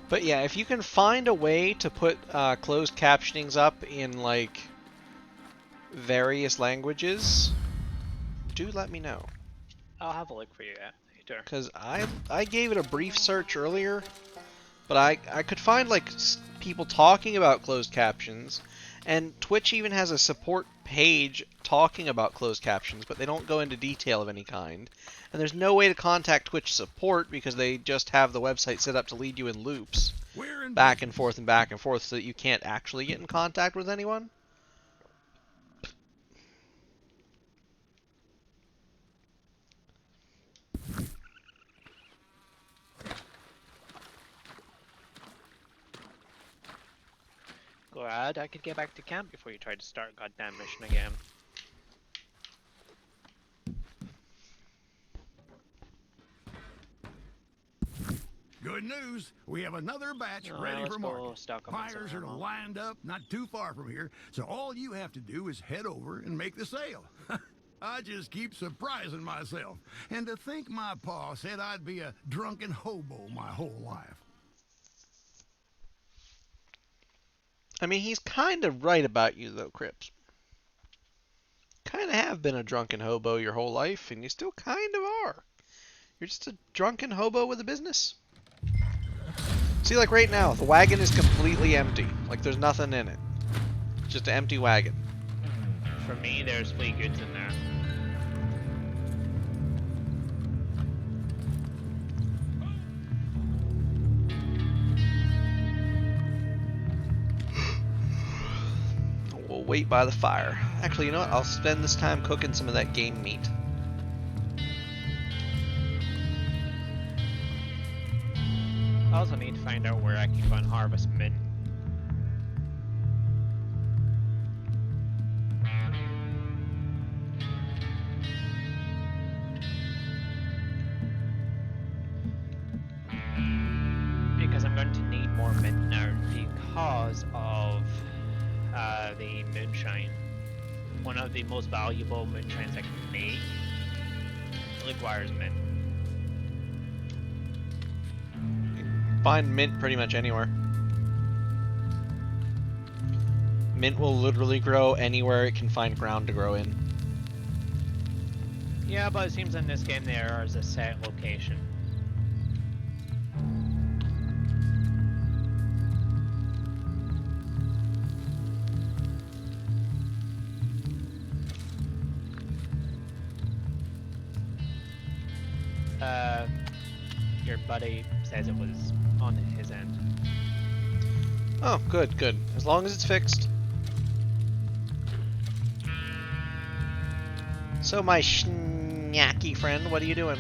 But yeah, if you can find a way to put closed captionings up in like various languages, do let me know. I'll have a look for you later. Because I gave it a brief search earlier, but I could find like people talking about closed captions, and Twitch even has a support page talking about closed captions, but they don't go into detail of any kind. And there's no way to contact Twitch support because they just have the website set up to lead you in loops, back and forth and back and forth, so that you can't actually get in contact with anyone. Glad I could get back to camp before you tried to start goddamn mission again. Good Good news. We have another batch ready let's for go market. stock up on some Buyers are ammo. lined up not too far from here, so all you have to do is head over and make the sale. I just keep surprising myself. And to think my pa said I'd be a drunken hobo my whole life. I mean, he's kind of right about you, though, Cripps. Kind of have been a drunken hobo your whole life, and you still kind of are. You're just a drunken hobo with a business. See, like right now, the wagon is completely empty. Like, there's nothing in it. Just an empty wagon. For me, there's fleet goods in there. We'll wait by the fire. Actually, you know what? I'll spend this time cooking some of that game meat. I also need to find out where I can go and harvest mint. Because I'm going to need more mint now because of the moonshine. One of the most valuable moonshines I can make requires mint. Find mint pretty much anywhere. Mint will literally grow anywhere it can find ground to grow in. Yeah, but it seems in this game there is a set location. Your buddy says it was on his end. Oh, good, good. As long as it's fixed. So, my schnacky friend, what are you doing?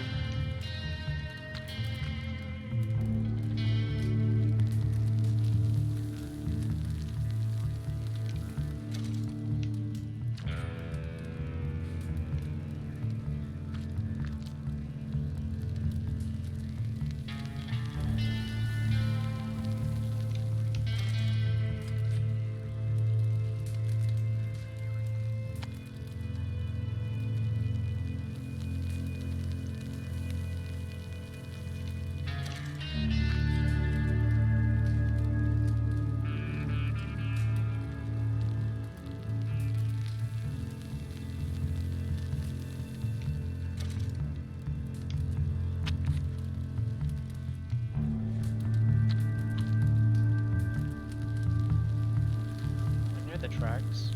Near the tracks.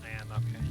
I am okay.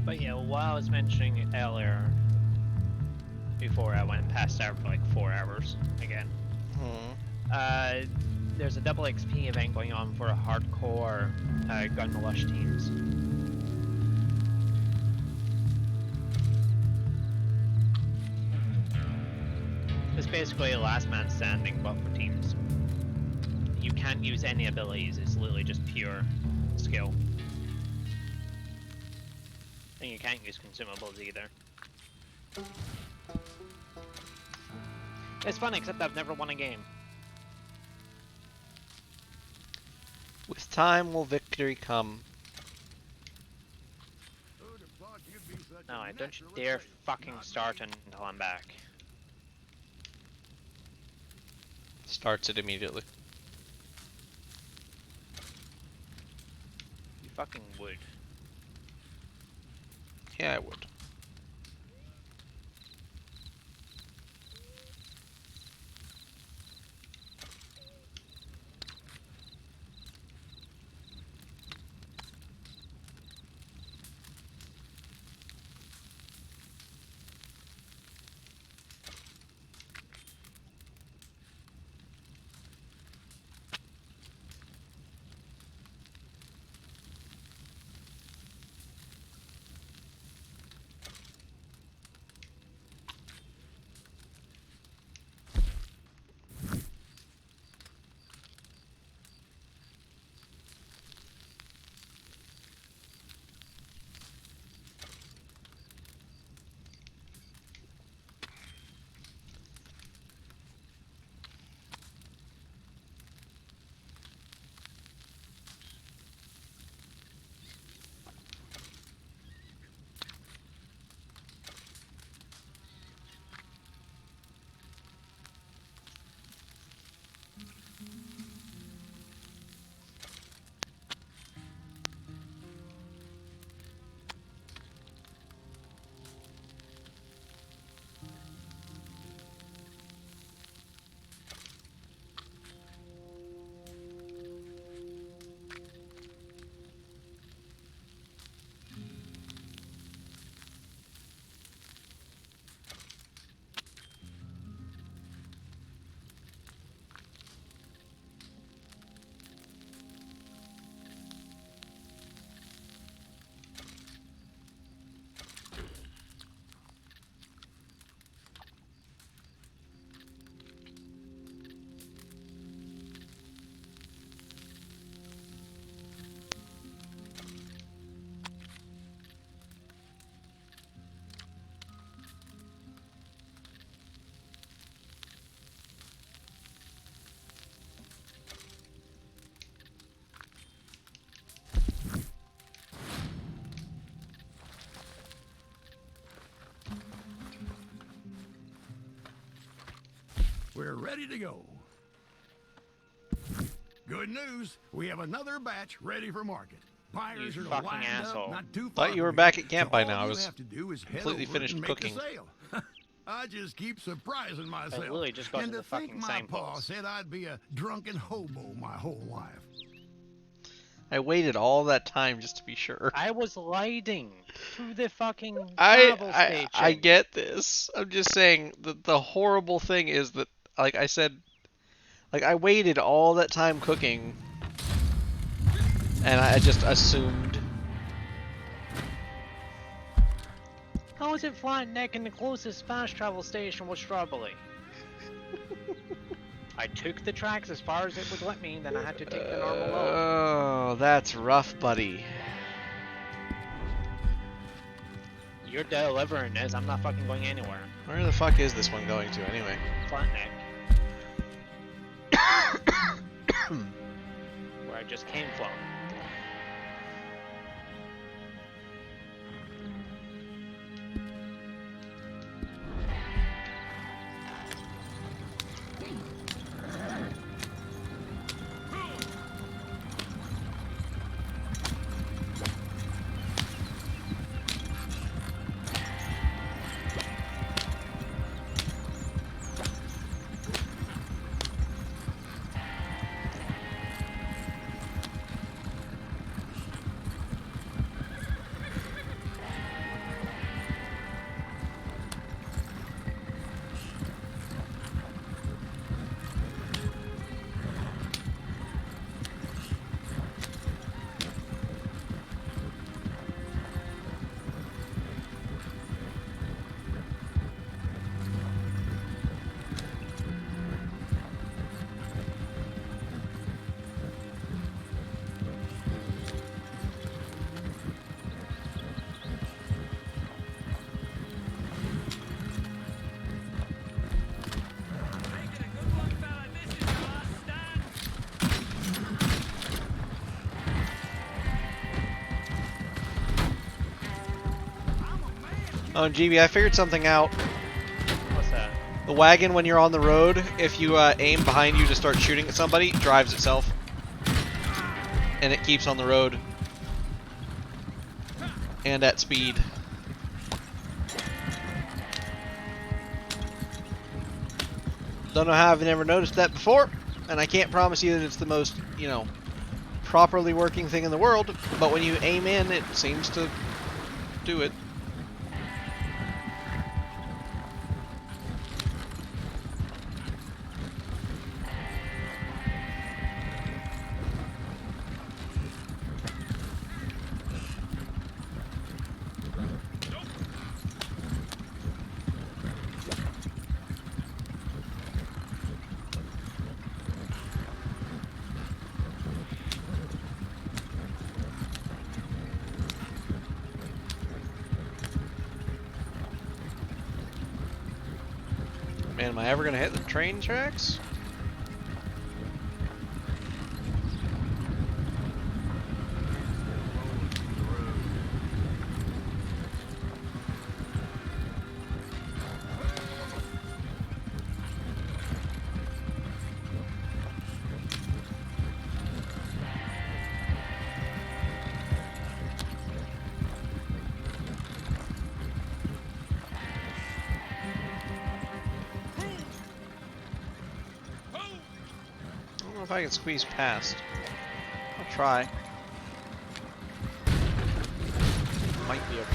But yeah, what I was mentioning earlier, before I went past out for like 4 hours again, there's a double XP event going on for hardcore gun lush teams. It's basically a last man standing, but for teams. You can't use any abilities, it's literally just pure skill. And you can't use consumables either. It's fun, except I've never won a game. With time will victory come. Who'd have thought you'd be such a No, don't you natural dare assassin? fucking Not start me. until I'm back. Starts it immediately. You fucking would. Yeah, I would. We're ready to go. Good news, we have another batch ready for market. Buyers You are fucking lined asshole. up, not too far Thought you were from back here, at camp so by all now. I you was have to do is head completely over finished and make cooking. the sale. I just keep surprising myself. literally just got and to to the think fucking my sign pa post. said I'd be a drunken hobo my whole life. I waited all that time just to be sure. I was lighting to the fucking I travel station. I get this. I'm just saying the horrible thing is that, like I said, like I waited all that time cooking, and I just assumed. How is it flat neck and the closest fast travel station was Strawberry? I took the tracks as far as it would let me, then I had to take the normal road. Oh, that's rough, buddy. You're delivering this, I'm not fucking going anywhere. Where the fuck is this one going to anyway? Flat neck. Where I just came from. Oh, GB, I figured something out. What's that? The wagon, when you're on the road, if you aim behind you to start shooting at somebody, it drives itself. And it keeps on the road. And at speed. Don't know how I've never noticed that before. And I can't promise you that it's the most, you know, properly working thing in the world. But when you aim in, it seems to do it. Man, am I ever gonna hit the train tracks? I don't know if I can squeeze past. I'll try. Might be okay.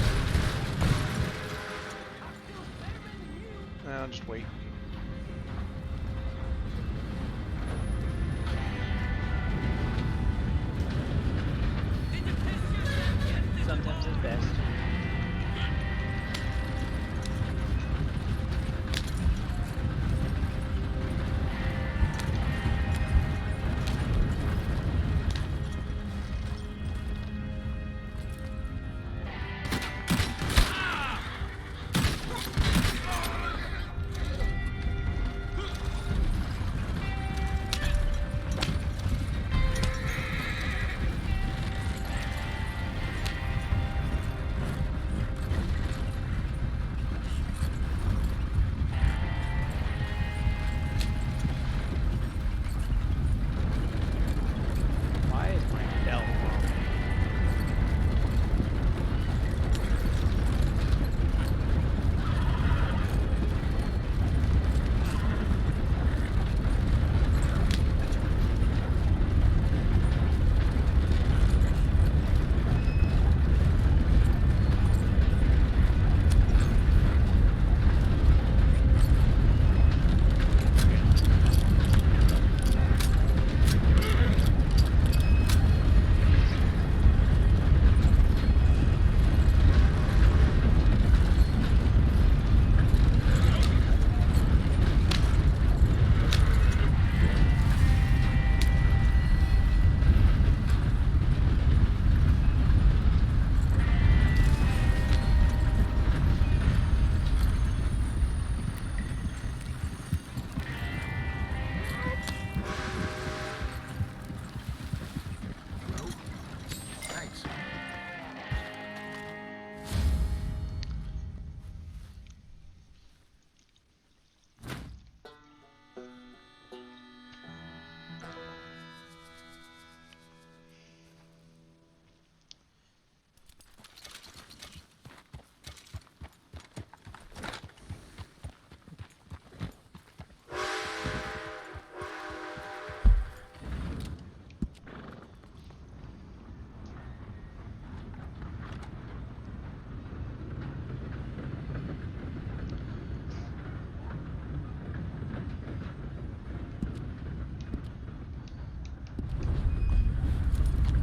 I'll just wait. Sometimes it's best. Why is my bell wrong? Thanks.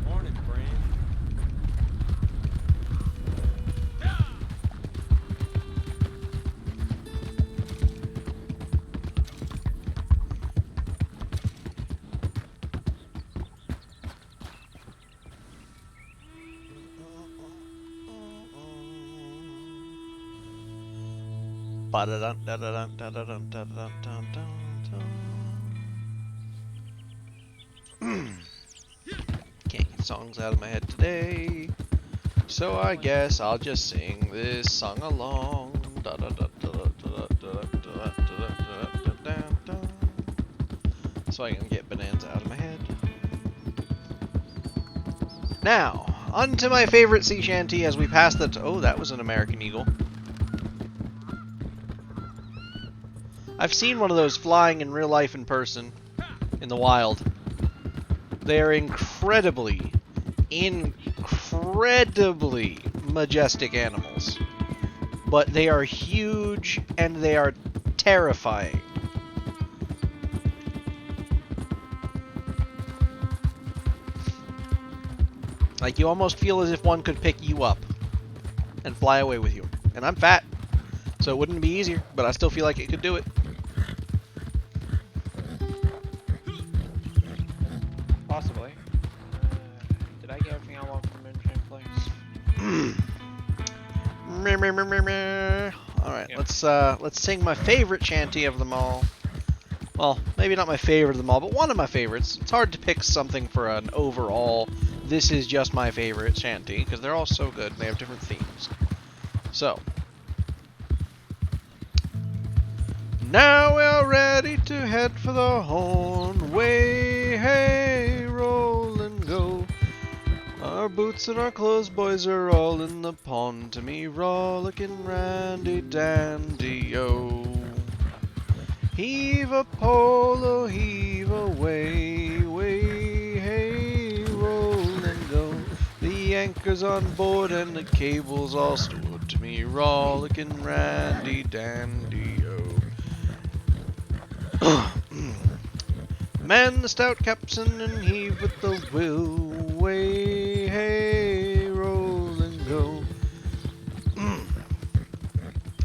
Morning, friend. Can't get songs out of my head today. So I guess I'll just sing this song along. So I can get Bonanza out of my head. Now, on to my favorite sea shanty as we pass the... oh, that was an American eagle. I've seen one of those flying in real life in person, in the wild. They are incredibly majestic animals. But they are huge and they are terrifying. Like, you almost feel as if one could pick you up and fly away with you. And I'm fat, so it wouldn't be easier, but I still feel like it could do it. Possibly. Did I get everything I want from Engine Place? Alright, Yep. let's sing my favorite shanty of them all. Well, maybe not my favorite of them all, but one of my favorites. It's hard to pick something for an overall, this is just my favorite shanty, because they're all so good and they have different themes. So, now we're ready to head for the horn. Way, hey, roll and go. Our boots and our clothes, boys, are all in the pond. To me, rollicking randy dandy, oh. Heave a polo, heave away, way, hey, roll and go. The anchor's on board and the cable's all stored. To me, rollicking randy dandy, oh. Man the stout capstan and heave with the will, way, hey, roll and go.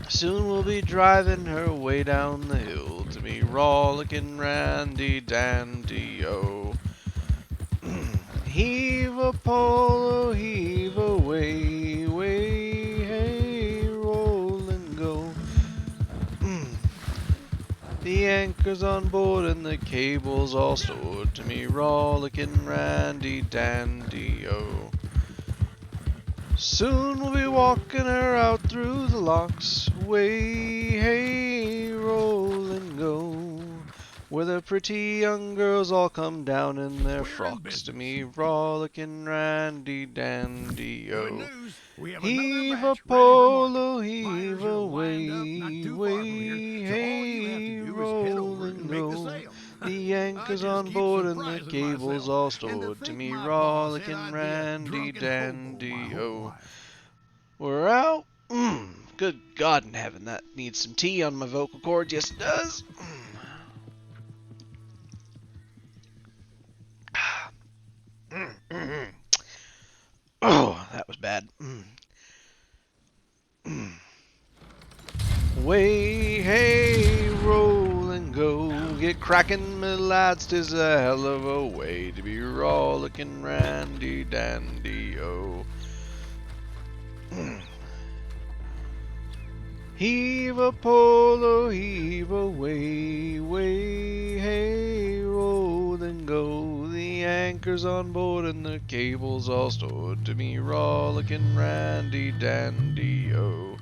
Soon we'll be driving her way down the hill. To me, rollicking randy dandy, oh. Heave a polo, heave away, way, hey, roll and go. The anchor's on board and the cable's all stored. To me, rollicking randy dandy, oh. Soon we'll be walking her out through the locks. Way, hey, roll and go. Where the pretty young girls all come down in their frocks. To me, rollicking randy dandy, Good oh. news. We have Heave another a batch ready for polo, market. heave Buyers are lined up not away, too far from here, way, so all you have to hey, do is head roll over and and make the go. sale. The I anchor's just on keep board and the surprising cable's myself. all And to stored. To think me, my pa said rollicking I'd be a randy drunken hobo dandy, my whole oh. life. We're out. Good God in heaven, that needs some tea on my vocal cords. Yes, it does. Oh, that was bad. Way, hey, roll and go. Get cracking, my lads, 'tis a hell of a way to be rollicking randy dandy, oh. Heave a polo, heave away, way, hey, roll and go. The anchor's on board and the cable's all stored. To me, rollicking randy dandy, oh.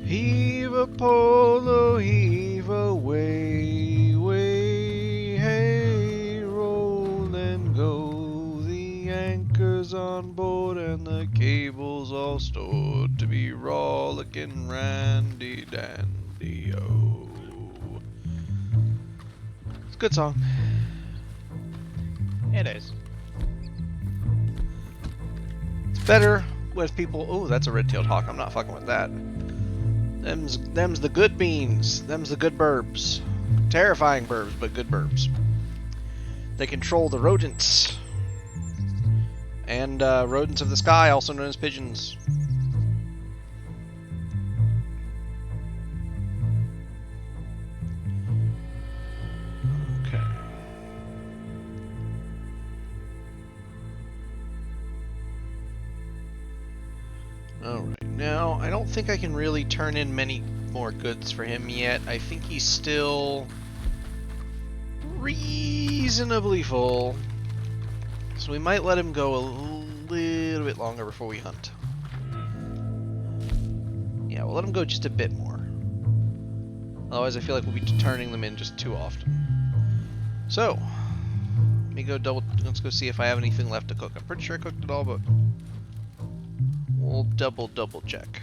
Heave a polo, heave away, way, hey, roll and go. The anchor's on board and the cable's all stored. To be rollicking randy dandy, oh. It's a good song. It is. It's better with people. Oh, that's a red-tailed hawk. I'm not fucking with that. Them's the good beans. Them's the good burbs. Terrifying burbs, but good burbs. They control the rodents. And rodents of the sky, also known as pigeons. Okay. Alright, now I don't think I can really turn in many more goods for him yet. I think he's still reasonably full. So we might let him go a little bit longer before we hunt. Yeah, we'll let them go just a bit more. Otherwise, I feel like we'll be turning them in just too often. So, let me go let's go see if I have anything left to cook. I'm pretty sure I cooked it all, but we'll double check.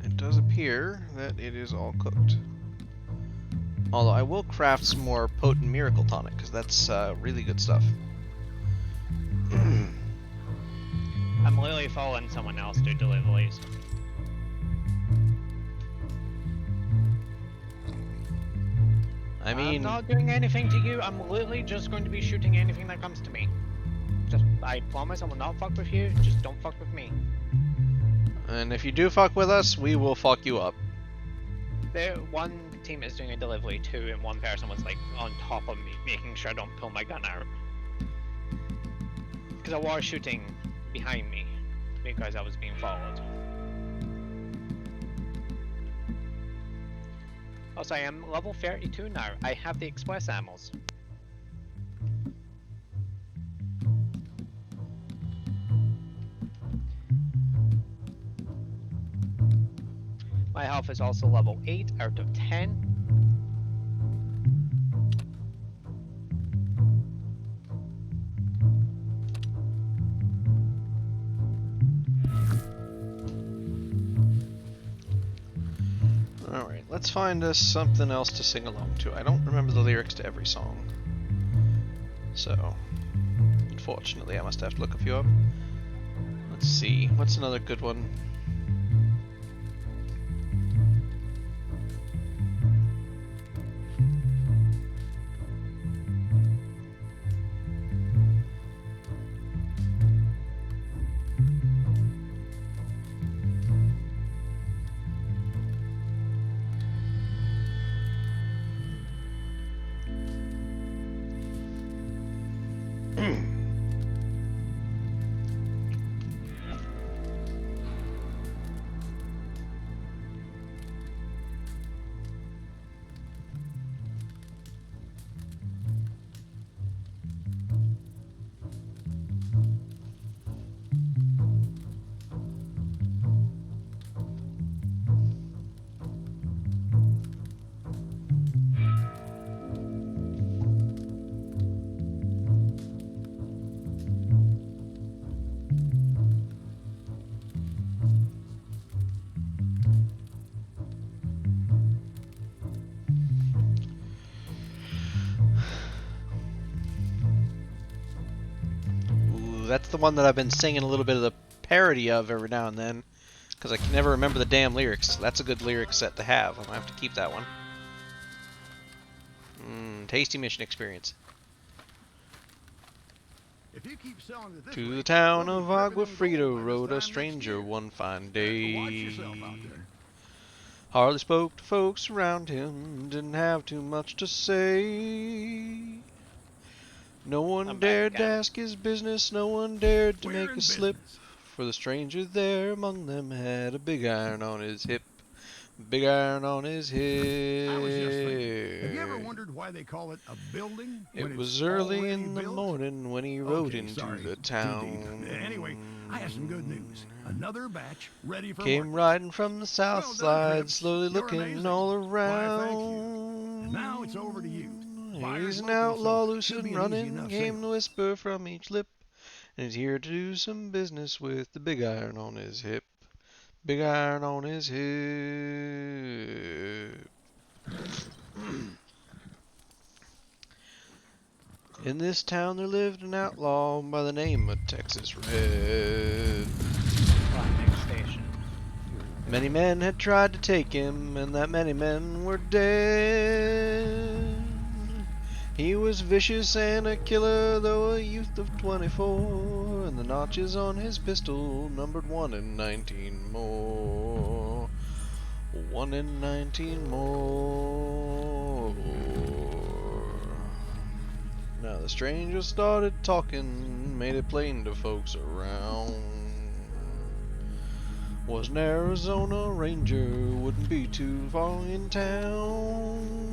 It does appear that it is all cooked. Although I will craft some more potent miracle tonic, because that's really good stuff. I'm literally following someone else do deliveries. I mean, I'm not doing anything to you. I'm literally just going to be shooting anything that comes to me. I promise I will not fuck with you. Just don't fuck with me. and if you do fuck with us, we will fuck you up. One team is doing a delivery too, and one person was like on top of me, making sure I don't pull my gun out. Because I was shooting behind me, because I was being followed. Also, I am level 32 now. I have the express ammos. My health is also level 8 out of 10. Alright, let's find us something else to sing along to. I don't remember the lyrics to every song. So, unfortunately, I must have to look a few up. Let's see, what's another good one? That's the one that I've been singing a little bit of the parody of every now and then, because I can never remember the damn lyrics. That's a good lyric set to have. I'm gonna have to keep that one. Tasty mission experience. If you keep selling it this To way, the town we'll be of dripping in Aguafrito gold by this rode time a next stranger year. one fine Watch day. yourself out there. Hardly spoke to folks around him, didn't have too much to say. No one I'm back dared to again. ask his business, no one dared to We're make in a slip. business. For the stranger there among them had a big iron on his hip. Big iron on his hip. I was just thinking, have you ever wondered why they call it a building when It it's was early already in the built? morning when he rode Okay, into sorry, the too town. deep. Anyway, I have some good news. Another batch ready for Came market. riding from the south Well done, side, Cripps. slowly You're looking amazing. all Why, thank you. around. And now it's over to you. Buyer's He's an local, outlaw, so loose should be and an easy running, enough came sale. the whisper from each lip. And he's here to do some business with the big iron on his hip. Big iron on his hip. In this town there lived an outlaw by the name of Texas Red. Next station. Many men had tried to take him, and that many men were dead. He was vicious and a killer, though a youth of 24, and the notches on his pistol numbered 1 in 19 more. 1 in 19 more. Now the stranger started talking, made it plain to folks around. Was an Arizona Ranger, wouldn't be too far in town.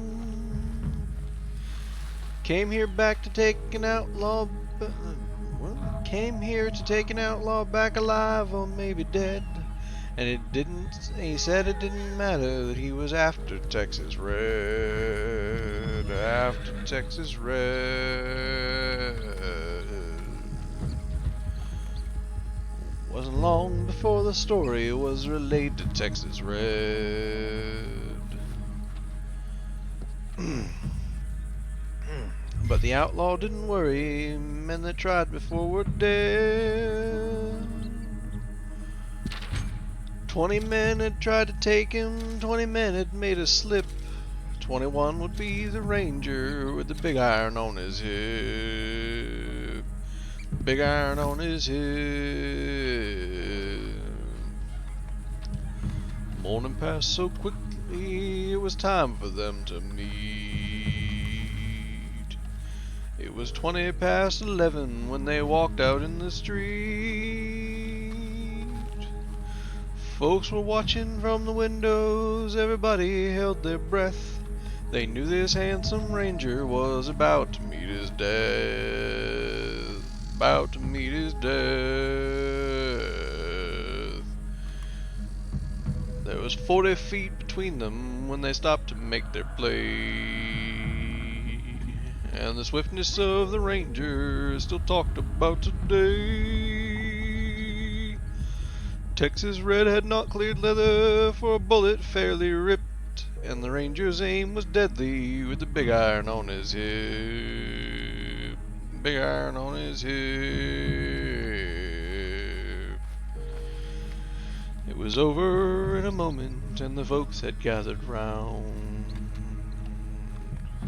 Came here back to take an outlaw. What? Came here to take an outlaw back alive or maybe dead. And it didn't. He said it didn't matter that he was after Texas Red. After Texas Red. Wasn't long before the story was relayed to Texas Red. But the outlaw didn't worry. Men that tried before were dead. 20 men had tried to take him. 20 men had made a slip. 21 would be the ranger with the big iron on his hip. Big iron on his hip. Morning passed so quickly, it was time for them to meet. It was 20 past 11 when they walked out in the street. Folks were watching from the windows, everybody held their breath. They knew this handsome ranger was about to meet his death. About to meet his death. There was 40 feet between them when they stopped to make their play. And the swiftness of the ranger is still talked about today. Texas Red had not cleared leather for a bullet fairly ripped, and the ranger's aim was deadly with the big iron on his hip. Big iron on his hip. It was over in a moment, and the folks had gathered round.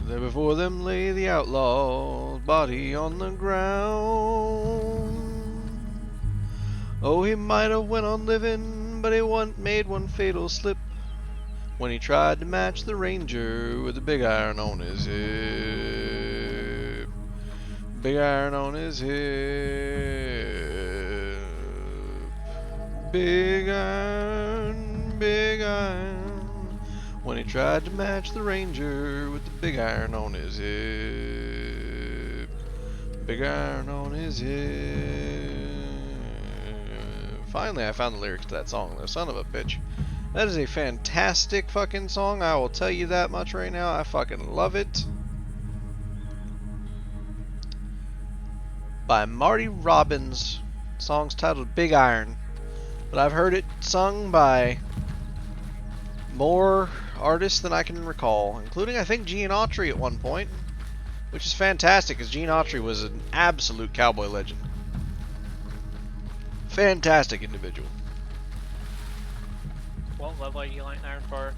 There before them lay the outlaw's body on the ground. Oh, he might have went on living, but he made one fatal slip when he tried to match the ranger with the big iron on his hip. Big iron on his hip. Big iron, big iron. When he tried to match the ranger with the big iron on his hip. Big iron on his hip. Finally, I found the lyrics to that song, though. Son of a bitch. That is a fantastic fucking song. I will tell you that much right now. I fucking love it. By Marty Robbins. The song's titled Big Iron. But I've heard it sung by more artists than I can recall, including, I think, Gene Autry at one point. Which is fantastic, because Gene Autry was an absolute cowboy legend. Fantastic individual. What level are you lighting iron for?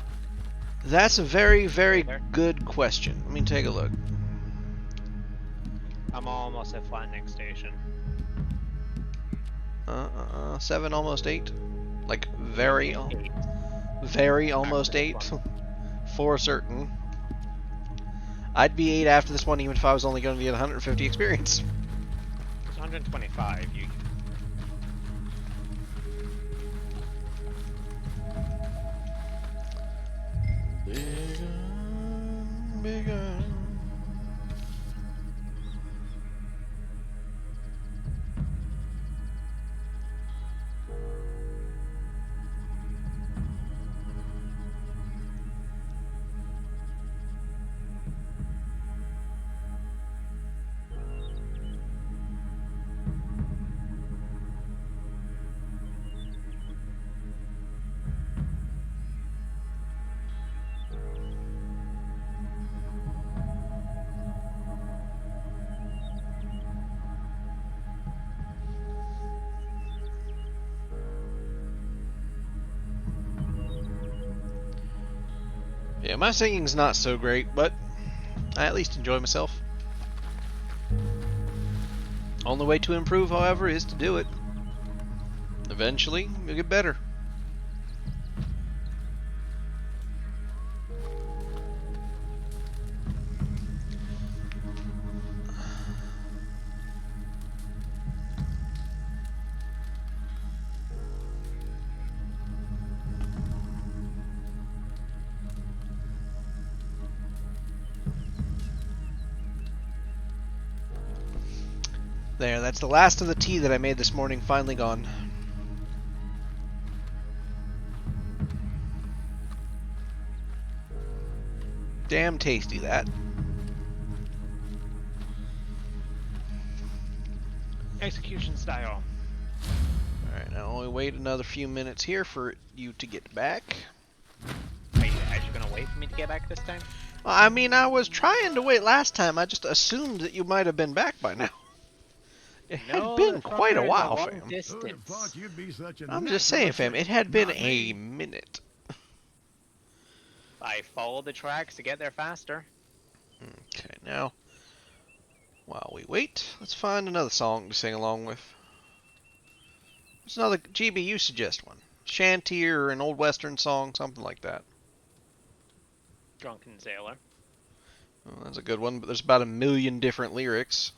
That's a very, very good question. Let me take a look. I'm almost at flattening station. 7, almost 8. Like, very almost 8. For certain. I'd be 8 after this one, even if I was only going to get 150 experience. It's 125. You. Bigger. Yeah, my singing's not so great, but I at least enjoy myself. Only way to improve, however, is to do it. Eventually, you'll get better. There, that's the last of the tea that I made this morning, finally gone. Damn tasty, that. Execution style. Alright, now we wait another few minutes here for you to get back. Are you actually gonna wait for me to get back this time? Well, I mean, I was trying to wait last time. I just assumed that you might have been back by now. It had been quite a while, fam. Who'd have thought you'd be such a I'm just natural saying, fam, shape? it had been Not a me. minute. I followed the tracks to get there faster. Okay, now, while we wait, let's find another song to sing along with. What's another, GB, you suggest one. Shanty or an old western song, something like that. Drunken Sailor. Well, that's a good one, but there's about 1,000,000 different lyrics.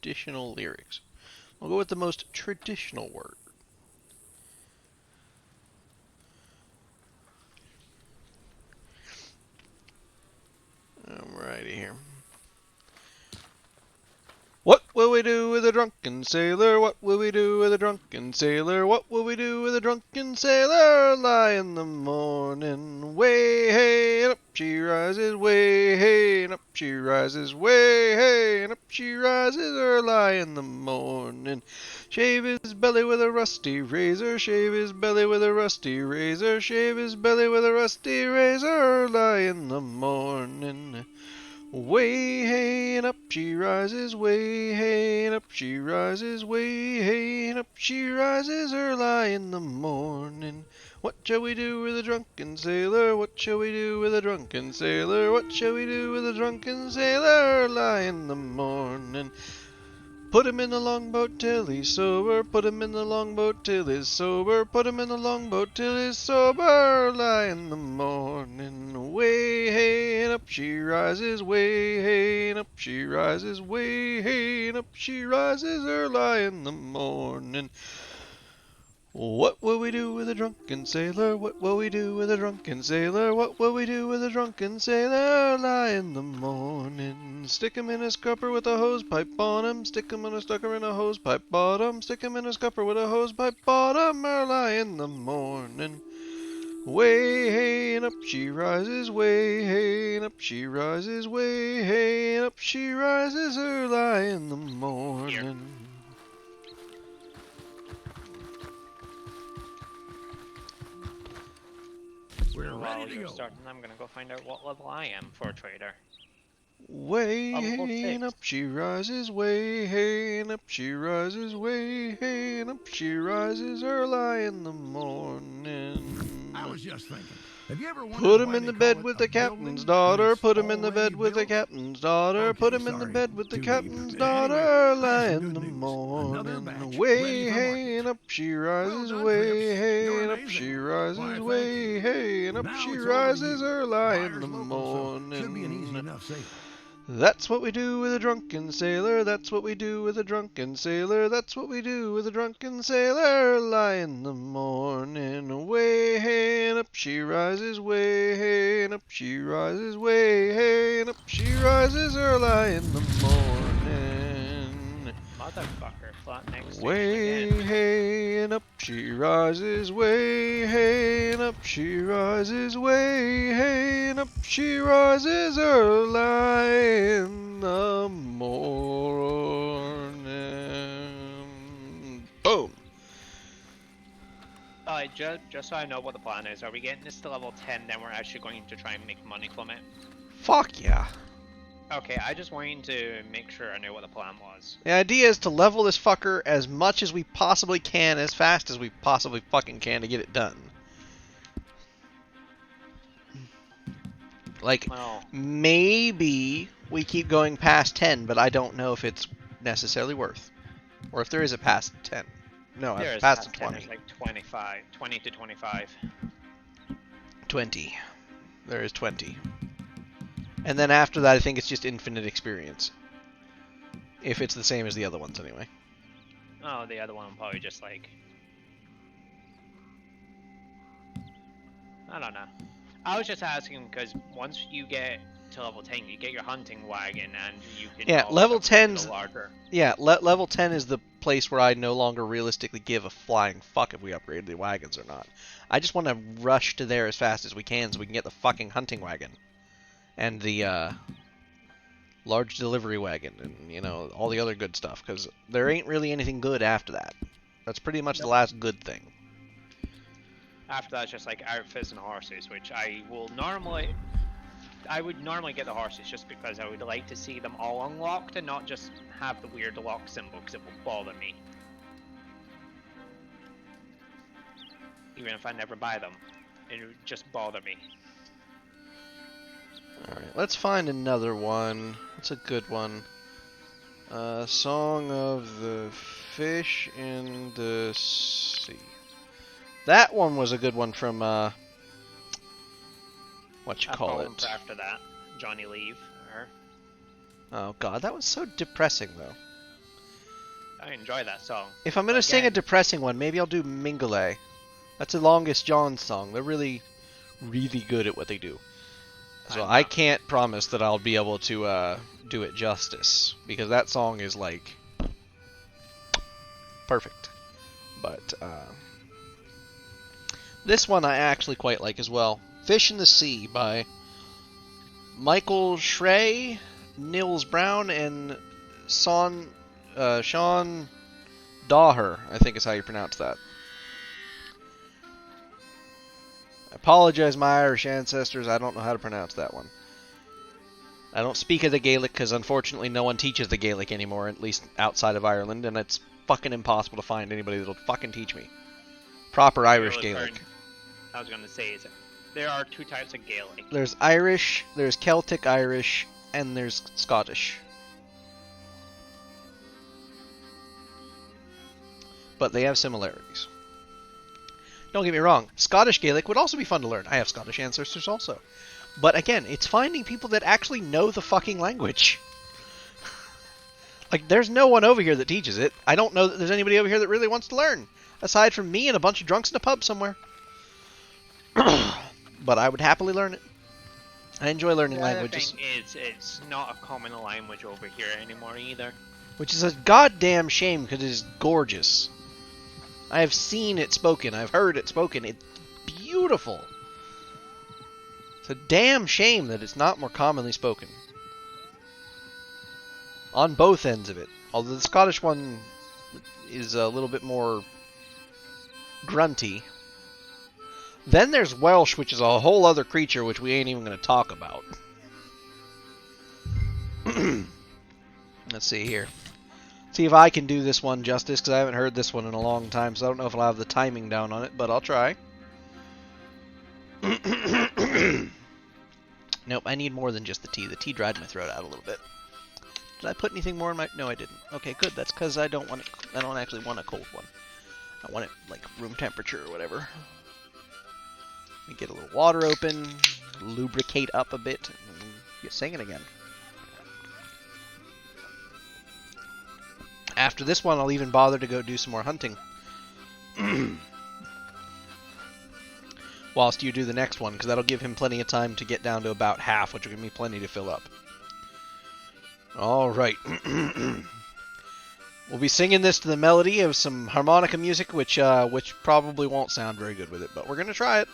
Traditional lyrics. We'll go with the most traditional word. Alrighty here. What will we do with a drunken sailor? What will we do with a drunken sailor? What will we do with a drunken sailor? Lie in the morning, way hey, and up she rises, way hey, and up she rises, way hey, and up she rises, or lie in the morning. Shave his belly with a rusty razor, shave his belly with a rusty razor, shave his belly with a rusty razor, lie in the morning. Way hey and up she rises, way hey and up she rises, way hey and up she rises, early in the morning. What shall we do with a drunken sailor? What shall we do with a drunken sailor? What shall we do with a drunken sailor? Early in the morning. Put him in the longboat till he's sober, put him in the longboat till he's sober, put him in the longboat till he's sober, lie in the morning. Way hey and up she rises, way hey and up she rises, way hey and up she rises, early in the morning. What will we do with a drunken sailor? What will we do with a drunken sailor? What will we do with a drunken sailor? Lie in the morning. Stick him in his scupper with a hose pipe on him. Stick him in a stucker in a hose pipe bottom. Stick him in his scupper with a hose pipe bottom. Lie in the morning. Way hey and up she rises, way hey and up she rises, way hey and up she rises, early in the morning. We're While ready to you're go. starting, I'm gonna go find out what level I am for a trader. Way Level hey and 6. up she rises, way hey and up she rises, way hey and up she rises, early in the morning. I was just thinking. Have you ever wondered Put him why in they the call bed it with a the building captain's when daughter. it's Put him in the already bed with the built? captain's daughter. Put Okay, him in the sorry. bed with the Too captain's deep. daughter. Anyway, I have Early some in good the news. Another morning. batch ready Way for hey market. and up she Well rises, done, way Trips. hey You're and up amazing. she Why, rises, thank way you. hey and up Now she it's over to rises, you. early in Buyer's the local, so should be an easy morning. enough sale. That's what we do with a drunken sailor. That's what we do with a drunken sailor. That's what we do with a drunken sailor. Lie in the morning. Way hey and up she rises. Way hey and up she rises. Way hey and up she rises. Early in the morning. Motherfucker, flat next station Way again. hey and up she rises, way hey and up she rises, way hey and up she rises, early in the morning. Boom. Just so I know what the plan is, are we getting this to level 10, then we're actually going to try and make money from it? Fuck yeah. Okay, I just wanted to make sure I knew what the plan was. The idea is to level this fucker as much as we possibly can, as fast as we possibly fucking can to get it done. Like, Well, maybe we keep going past 10, but I don't know if it's necessarily worth. Or if there is a past 10. No, there is past past 20. 10, it's like 25, 20 to 25. 20. There is 20. And then after that, I think it's just infinite experience. If it's the same as the other ones, anyway. Oh, the other one probably just like... I don't know. I was just asking because once you get to level 10, you get your hunting wagon, and you can Yeah, always level upgrade to 10's the larger. Yeah, level 10 is the place where I no longer realistically give a flying fuck if we upgrade the wagons or not. I just want to rush to there as fast as we can so we can get the fucking hunting wagon and the large delivery wagon and, you know, all the other good stuff, because there ain't really anything good after that. That's pretty much the Nope. last good thing. After that, it's just like outfits and horses, which I would normally get the horses just because I would like to see them all unlocked and not just have the weird lock symbol because it will bother me. Even if I never buy them, it would just bother me. Alright, let's find another one. What's a good one? Song of the Fish in the Sea. That one was a good one from, what you I've call got one it? for after that, Johnny Leave. Or, Oh god, that was so depressing though. I enjoy that song. If I'm gonna But sing a again, depressing one, maybe I'll do Mingale. That's the Longest John song. They're really, really good at what they do. So I can't promise that I'll be able to do it justice, because that song is like perfect. But this one I actually quite like as well. Fish in the Sea by Michael Schrey, Nils Brown, and Sean Daher, I think is how you pronounce that. I apologize, my Irish ancestors, I don't know how to pronounce that one. I don't speak of the Gaelic because unfortunately no one teaches the Gaelic anymore, at least outside of Ireland, and it's fucking impossible to find anybody that'll fucking teach me. Proper Irish Gaelic. I was gonna say is there are two types of Gaelic. There's Irish, there's Celtic Irish, and there's Scottish. But they have similarities. Don't get me wrong, Scottish Gaelic would also be fun to learn. I have Scottish ancestors also. But again, it's finding people that actually know the fucking language. Like, there's no one over here that teaches it. I don't know that there's anybody over here that really wants to learn. Aside from me and a bunch of drunks in a pub somewhere. But I would happily learn it. I enjoy learning languages. The thing is, it's not a common language over here anymore either. Which is a goddamn shame because it is gorgeous. I have seen it spoken. I've heard it spoken. It's beautiful. It's a damn shame that it's not more commonly spoken. On both ends of it. Although the Scottish one is a little bit more grunty. Then there's Welsh, which is a whole other creature which we ain't even going to talk about. Let's see here. See if I can do this one justice, because I haven't heard this one in a long time, so I don't know if I'll have the timing down on it, but I'll try. Nope, I need more than just the tea. The tea dried my throat out a little bit. Did I put anything more in my... No, I didn't. Okay, good. That's because I don't actually want a cold one. I want it, like, room temperature or whatever. Let me get a little water open, lubricate up a bit, and get singing again. After this one, I'll even bother to go do some more hunting. Whilst you do the next one, because that'll give him plenty of time to get down to about half, which will give me plenty to fill up. Alright. We'll be singing this to the melody of some harmonica music, which probably won't sound very good with it, but we're going to try it.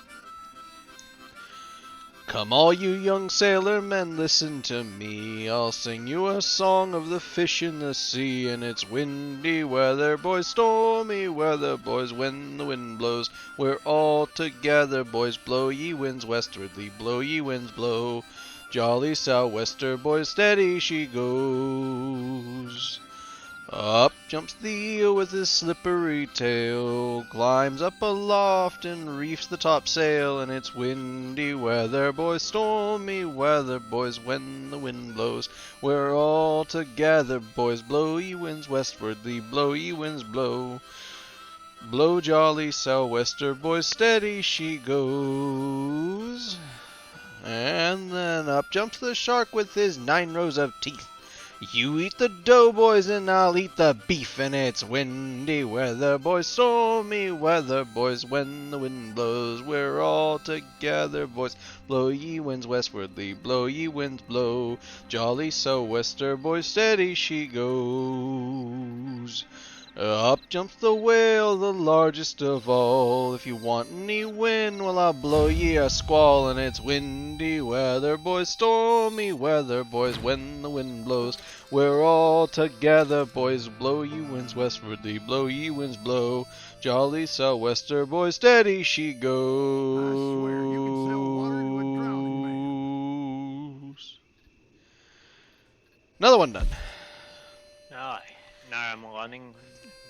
Come all you young sailor men, listen to me. I'll sing you a song of the fish in the sea. And it's windy weather, boys, stormy weather, boys, when the wind blows. We're all together, boys, blow ye winds westwardly, blow ye winds blow. Jolly sou'wester, boys, steady she goes. Up jumps the eel with his slippery tail, climbs up aloft and reefs the topsail, and it's windy weather, boys, stormy weather, boys, when the wind blows. We're all together, boys, blow ye winds westwardly, blow ye winds blow. Blow jolly sou'wester, boys, steady she goes. And then up jumps the shark with his 9 rows of teeth. You eat the dough, boys, and I'll eat the beef, and it's windy weather, boys, stormy weather, boys, when the wind blows, we're all together, boys, blow ye winds westwardly, blow ye winds blow, jolly sou'wester, boys, steady she goes. Up jumps the whale, the largest of all. If you want any wind, well, I'll blow ye a squall. And it's windy weather, boys, stormy weather, boys, when the wind blows. We're all together, boys, blow ye winds westwardly, blow ye winds blow. Jolly sou'wester, boys, steady she goes. I swear, you can sell water to a drowning man. Another one done. Aye. Now I'm running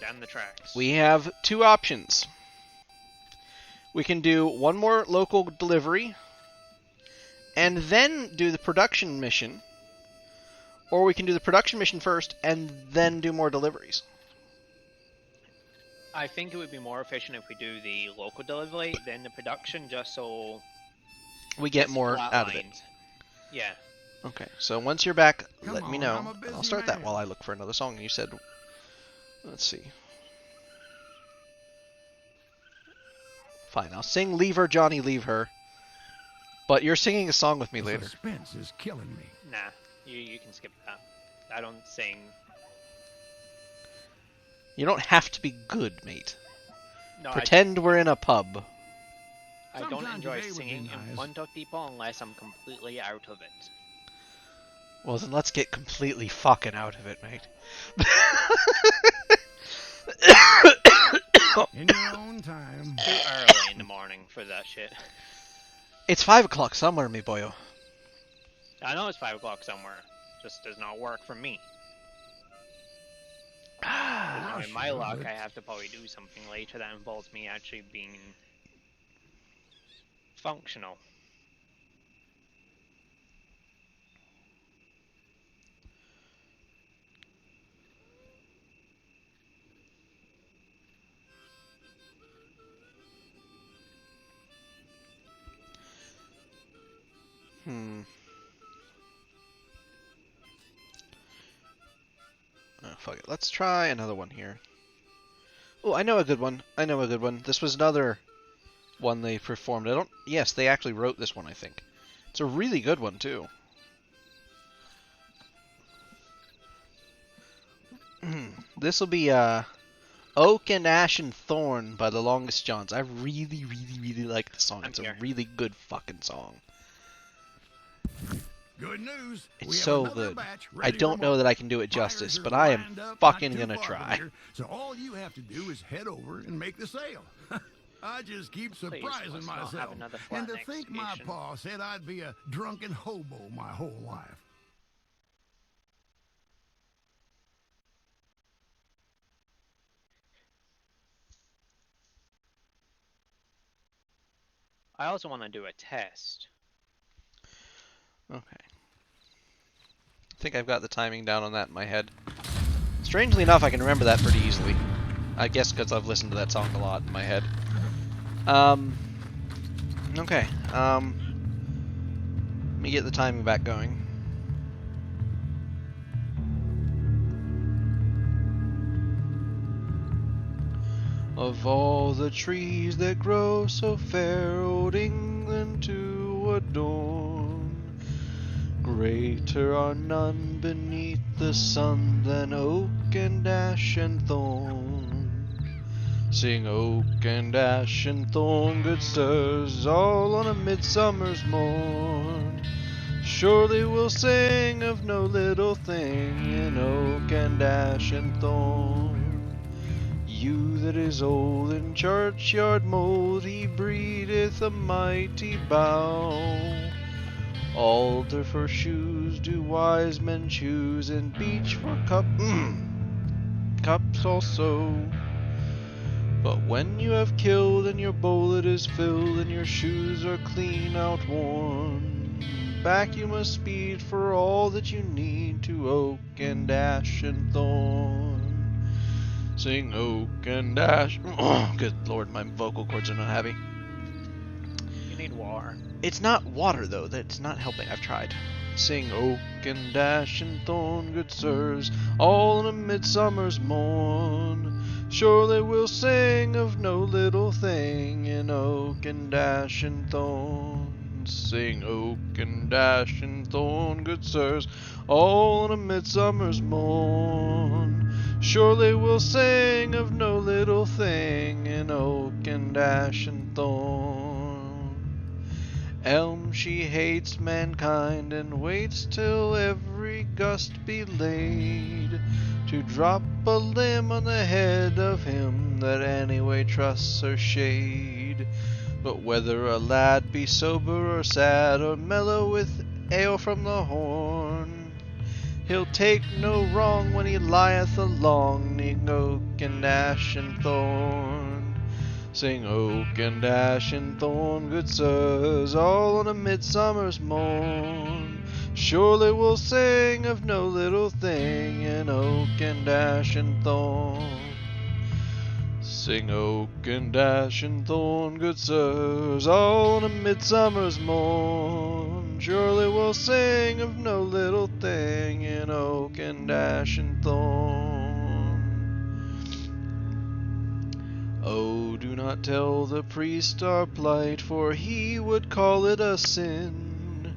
down the tracks. We have two options. We can do one more local delivery and then do the production mission, or we can do the production mission first and then do more deliveries. I think it would be more efficient if we do the local delivery, then the production, just so We get it's more out of it. flatlined. Yeah. Okay, so once you're back, Come let me on, know. I'm a busy I'll start that man. while I look for another song. And you said, let's see. Fine, I'll sing Leave Her, Johnny, Leave Her. But you're singing a song with me The later. suspense is killing me. Nah, you can skip that. I don't sing. You don't have to be good, mate. No, Pretend we're in a pub. I don't Sometimes enjoy today would be singing in nice. front of people unless I'm completely out of it. Well, then let's get completely fucking out of it, mate. In your own time. Too early in the morning for that shit. It's 5 o'clock somewhere, me boyo. I know it's 5 o'clock somewhere. Just does not work for me. Now, in my luck, I have to probably do something later that involves me actually being functional. Oh, fuck it. Let's try another one here. Oh, I know a good one. I know a good one. This was another one they performed. Yes, they actually wrote this one, I think. It's a really good one, too. This will be, Oak and Ash and Thorn by the Longest Johns. I really, really, really like this song. It's a really good fucking song. Good news. It's We have so another good. batch I ready don't for know that more. I can do it Buyers justice, are but I am lined up fucking not too gonna far from try. here, so all you have to do is head over and make the sale. I just keep surprising let's not have myself. another And to flat think my execution. pa said I'd be a drunken hobo my whole life. I also want to do a test. Okay. I think I've got the timing down on that in my head. Strangely enough, I can remember that pretty easily. I guess because I've listened to that song a lot in my head. Okay. Let me get the timing back going. Of all the trees that grow so fair, old England to adorn, greater are none beneath the sun than oak and ash and thorn. Sing oak and ash and thorn, good sirs, all on a midsummer's morn. Surely we'll sing of no little thing in oak and ash and thorn. You that is old in churchyard mold, he breedeth a mighty bough. Alder for shoes do wise men choose, and beech for cups also. But when you have killed, and your bowlet is filled, and your shoes are clean outworn, back you must speed for all that you need to oak and ash and thorn. Sing oak and ash. Oh, good lord, my vocal cords are not happy. You need water. It's not water, though. That's not helping. I've tried. Sing oak and ash and thorn, good sirs, all in a midsummer's morn. Surely we'll sing of no little thing in oak and ash and thorn. Sing oak and ash and thorn, good sirs, all in a midsummer's morn. Surely we'll sing of no little thing in oak and ash and thorn. Elm she hates mankind and waits till every gust be laid to drop a limb on the head of him that anyway trusts her shade. But whether a lad be sober or sad or mellow with ale from the horn, he'll take no wrong when he lieth along 'neath oak and ash and thorn. Sing oak and ash and thorn, good sirs, all on a midsummer's morn. Surely we'll sing of no little thing in oak and ash and thorn. Sing oak and ash and thorn, good sirs, all on a midsummer's morn. Surely we'll sing of no little thing in oak and ash and thorn. Oh, do not tell the priest our plight, for he would call it a sin.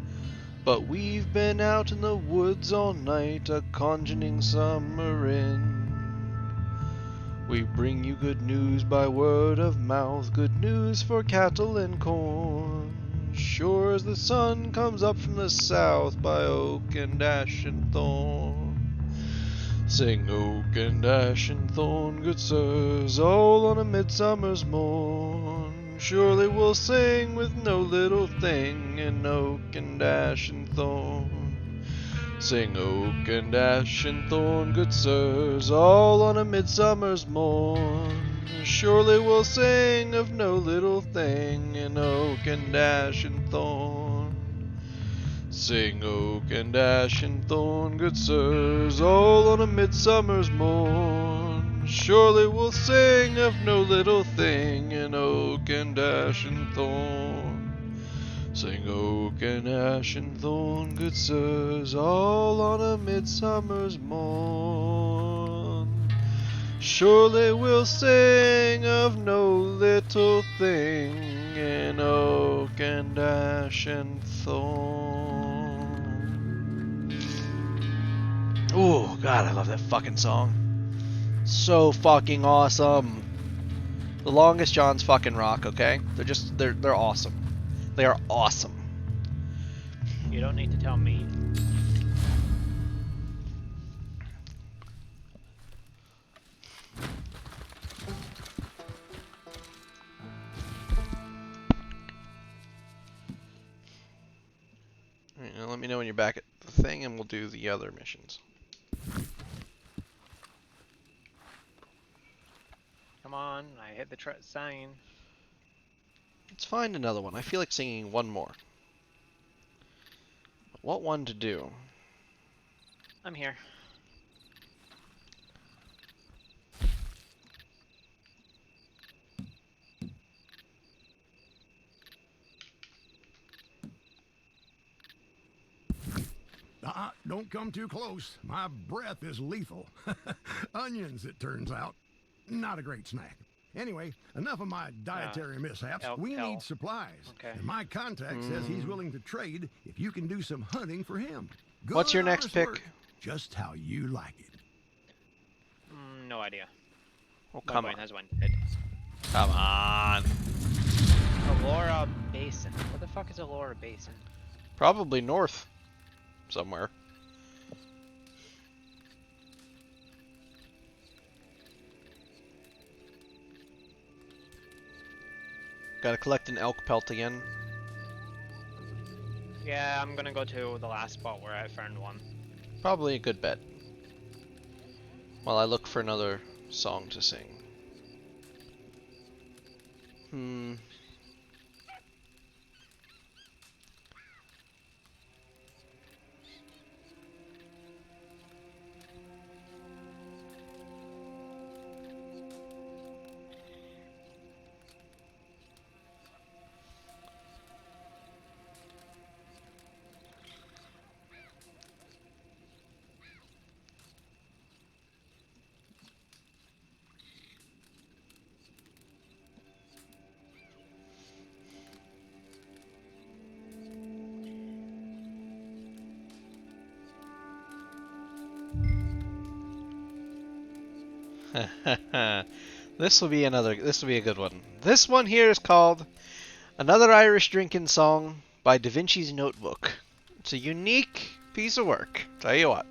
But we've been out in the woods all night, a conjuring summer in. We bring you good news by word of mouth, good news for cattle and corn. Sure as the sun comes up from the south by oak and ash and thorn. Sing oak and ash and thorn, good sirs, all on a midsummer's morn. Surely we'll sing with no little thing in oak and ash and thorn. Sing oak and ash and thorn, good sirs, all on a midsummer's morn. Surely we'll sing of no little thing in oak and ash and thorn. Sing oak and ash and thorn, good sirs, all on a midsummer's morn. Surely we'll sing of no little thing in oak and ash and thorn. Sing oak and ash and thorn, good sirs, all on a midsummer's morn. Surely we'll sing of no little thing in oak and ash and thorn. Oh, God, I love that fucking song. So fucking awesome. The Longest Johns fucking rock, okay? They're awesome. They are awesome. You don't need to tell me. Alright, now let me know when you're back at the thing and we'll do the other missions. Come on, I hit the sign. Let's find another one. I feel like singing one more. What one to do? I'm here. Don't come too close. My breath is lethal. Onions, it turns out. Not a great snack. Anyway, enough of my dietary mishaps. We need supplies. Okay. And my contact says he's willing to trade if you can do some hunting for him. Good, What's your next honest pick? work, just how you like it. No idea. Oh, My come brain on. has one head. Come on. Aurora Basin. What the fuck is Aurora Basin? Probably north. Somewhere. Gotta collect an elk pelt again. Yeah, I'm gonna go to the last spot where I found one. Probably a good bet. While I look for another song to sing. This will be another. This will be a good one. This one here is called "Another Irish Drinking Song" by Da Vinci's Notebook. It's a unique piece of work. Tell you what.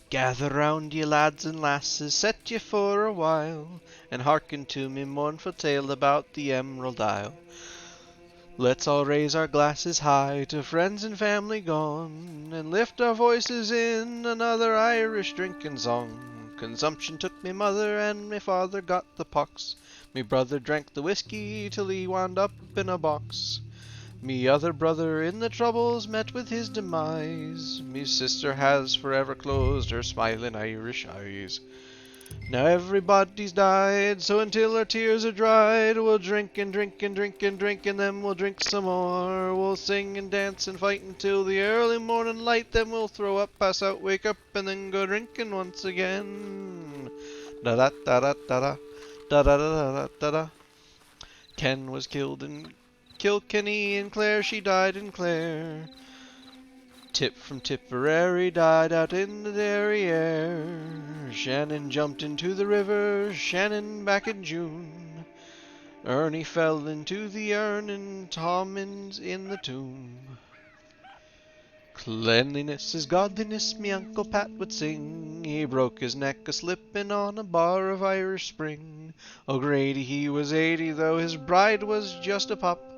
Gather round ye lads and lasses, set ye for a while, and hearken to me mournful tale about the Emerald Isle. Let's all raise our glasses high to friends and family gone, and lift our voices in another Irish drinking song. Consumption took me mother, and me father got the pox. Me brother drank the whiskey till he wound up in a box. Me other brother in the troubles met with his demise. Me sister has forever closed her smiling Irish eyes. Now everybody's died, so until our tears are dried, we'll drink and drink and drink and drink, and then we'll drink some more. We'll sing and dance and fight until the early morning light, then we'll throw up, pass out, wake up, and then go drinking once again. Da da da da da da da da da da da da. Ken was killed in Kilkenny, and Claire she died in Clare. Tip from Tipperary died out in the derriere. Shannon jumped into the river, Shannon back in June. Ernie fell into the urn, and Tommen's in the tomb. Cleanliness is godliness, me Uncle Pat would sing. He broke his neck a-slippin' on a bar of Irish Spring. O'Grady he was 80, though his bride was just a pup.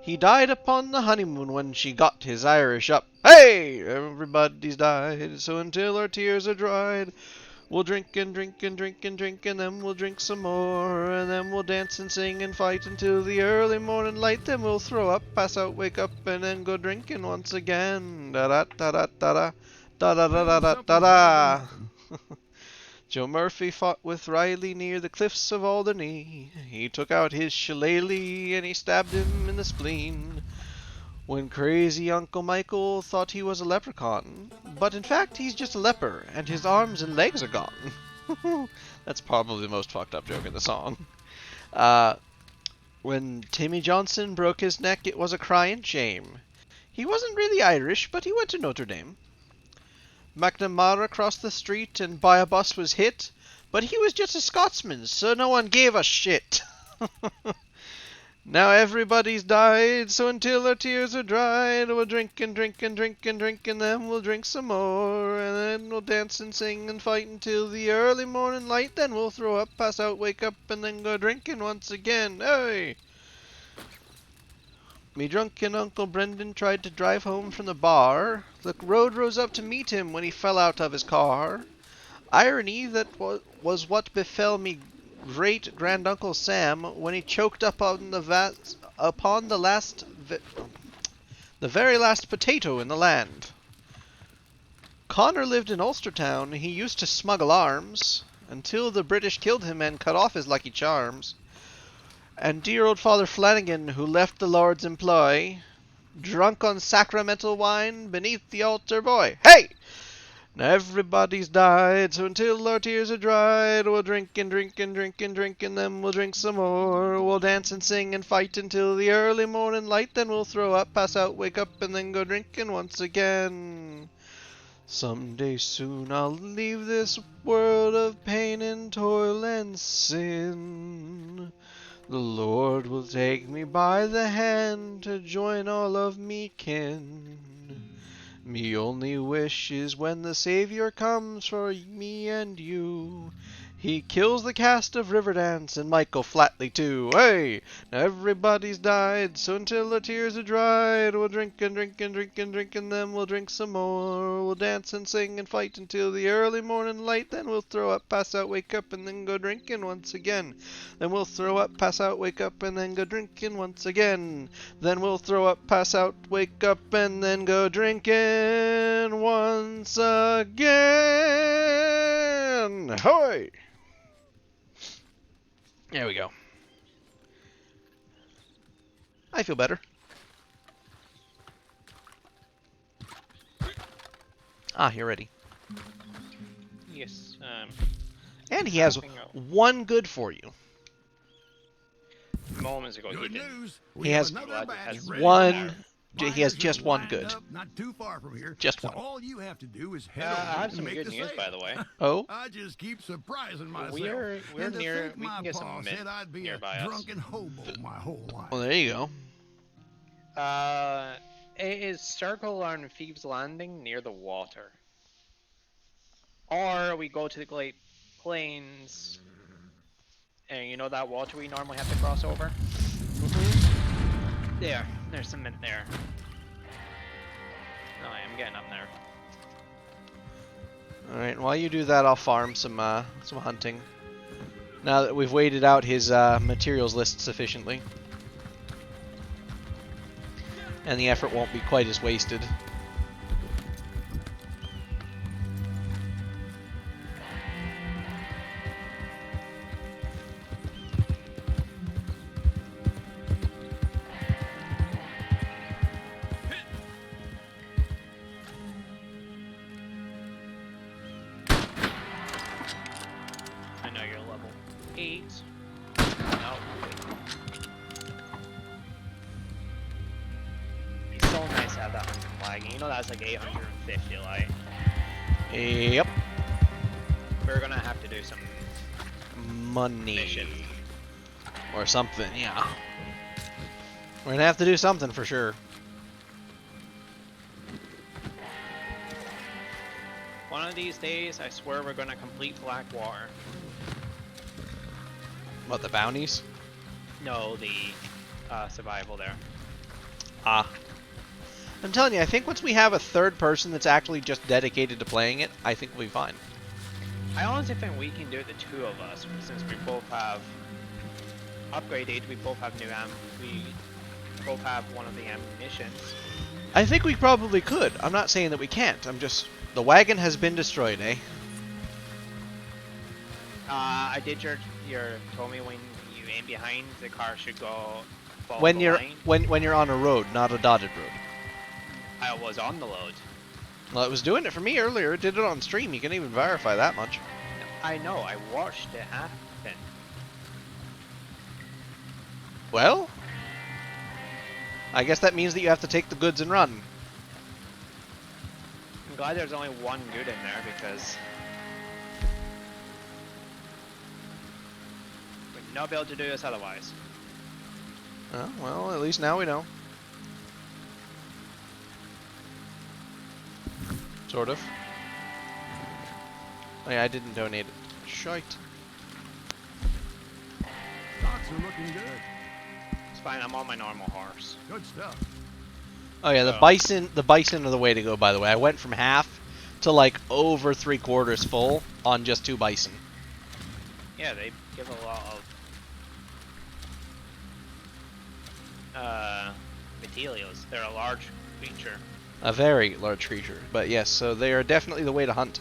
He died upon the honeymoon when she got his Irish up. Hey! Everybody's died, so until our tears are dried, we'll drink and drink and drink and drink, and then we'll drink some more, and then we'll dance and sing and fight until the early morning light, then we'll throw up, pass out, wake up, and then go drinking once again. Da da da da da da da da da da da da. Joe Murphy fought with Riley near the cliffs of Alderney. He took out his shillelagh and he stabbed him in the spleen. When crazy Uncle Michael thought he was a leprechaun, but in fact he's just a leper and his arms and legs are gone. That's probably the most fucked up joke in the song. When Timmy Johnson broke his neck, it was a crying shame. He wasn't really Irish, but he went to Notre Dame. McNamara crossed the street and by a bus was hit, but he was just a Scotsman, so no one gave a shit. Now everybody's died, so until our tears are dried, we'll drink and drink and drink and drink, and then we'll drink some more, and then we'll dance and sing and fight until the early morning light, then we'll throw up, pass out, wake up, and then go drinking once again. Hey! Me drunken Uncle Brendan tried to drive home from the bar. The road rose up to meet him when he fell out of his car. Irony that was what befell me great granduncle Sam when he choked up on the very last potato in the land. Connor lived in Ulstertown. He used to smuggle arms until the British killed him and cut off his lucky charms. And dear old Father Flanagan, who left the Lord's employ, drunk on sacramental wine beneath the altar boy. Hey! Now everybody's died, so until our tears are dried, we'll drink and drink and drink and drink, and then we'll drink some more. We'll dance and sing and fight until the early morning light, then we'll throw up, pass out, wake up, and then go drinking once again. Someday soon I'll leave this world of pain and toil and sin. The Lord will take me by the hand to join all of me kin. Me only wish is when the Savior comes for me and you, he kills the cast of Riverdance and Michael Flatley too. Hey! Now everybody's died, so until our tears are dried, we'll drink and drink and drink and drink, and then we'll drink some more. We'll dance and sing and fight until the early morning light, then we'll throw up, pass out, wake up, and then go drinking once again. Then we'll throw up, pass out, wake up, and then go drinking once again. Then we'll throw up, pass out, wake up, and then go drinking once again. Hoy! There we go. I feel better. Ah, you're ready. Yes. And he has Something else. one good for you. Moments ago, he Good didn't. news. He We have has another Blood batch has ready one to He has Miners are just one lined good. up not too far from here. Just so one. all you have to do is head I over have and some make good the news, sale. by the way. Oh? I just keep surprising myself. We're and to near. think We my can get pa some said I'd be a nearby us. drunken hobo my whole life. Well, there you go. It is circle on Thieves Landing near the water. Or we go to the Great Plains, and you know that water we normally have to cross over? There's some in there. Oh, I'm getting up there. Alright, while you do that, I'll farm some hunting. Now that we've waited out his materials list sufficiently. And the effort won't be quite as wasted. I know you're level 8. No. It's so nice to have that hunting flag. You know that's like 850 light. Yep. We're gonna have to do some Money. mission. Or something, yeah. We're gonna have to do something for sure. One of these days, I swear we're gonna complete Blackwater. What, the bounties? No, the survival there. Ah. I'm telling you, I think once we have a third person that's actually just dedicated to playing it, I think we'll be fine. I honestly think we can do it, the two of us, since we both have upgraded, we both have new we both have one of the ammunitions. I think we probably could. I'm not saying that we can't. I'm just... The wagon has been destroyed, eh? I did your told me when you aim behind, the car should go follow When the you're line. when you're on a road, not a dotted road. I was on the load. Well, it was doing it for me earlier. It did it on stream. You can even verify that much. I know, I watched it happen. Well, I guess that means that you have to take the goods and run. I'm glad there's only one good in there because we'd not be able to do this otherwise. Oh, well, at least now we know. Sort of. Oh yeah, I didn't donate it. Shite. Stocks are looking good. It's fine, I'm on my normal horse. Good stuff. Oh yeah, the Oh. bison are the way to go, by the way. I went from half to like over 3/4 full on just 2 bison. Yeah, they give a lot of Metelios. They're a large creature. A very large creature. But yes, so they are definitely the way to hunt.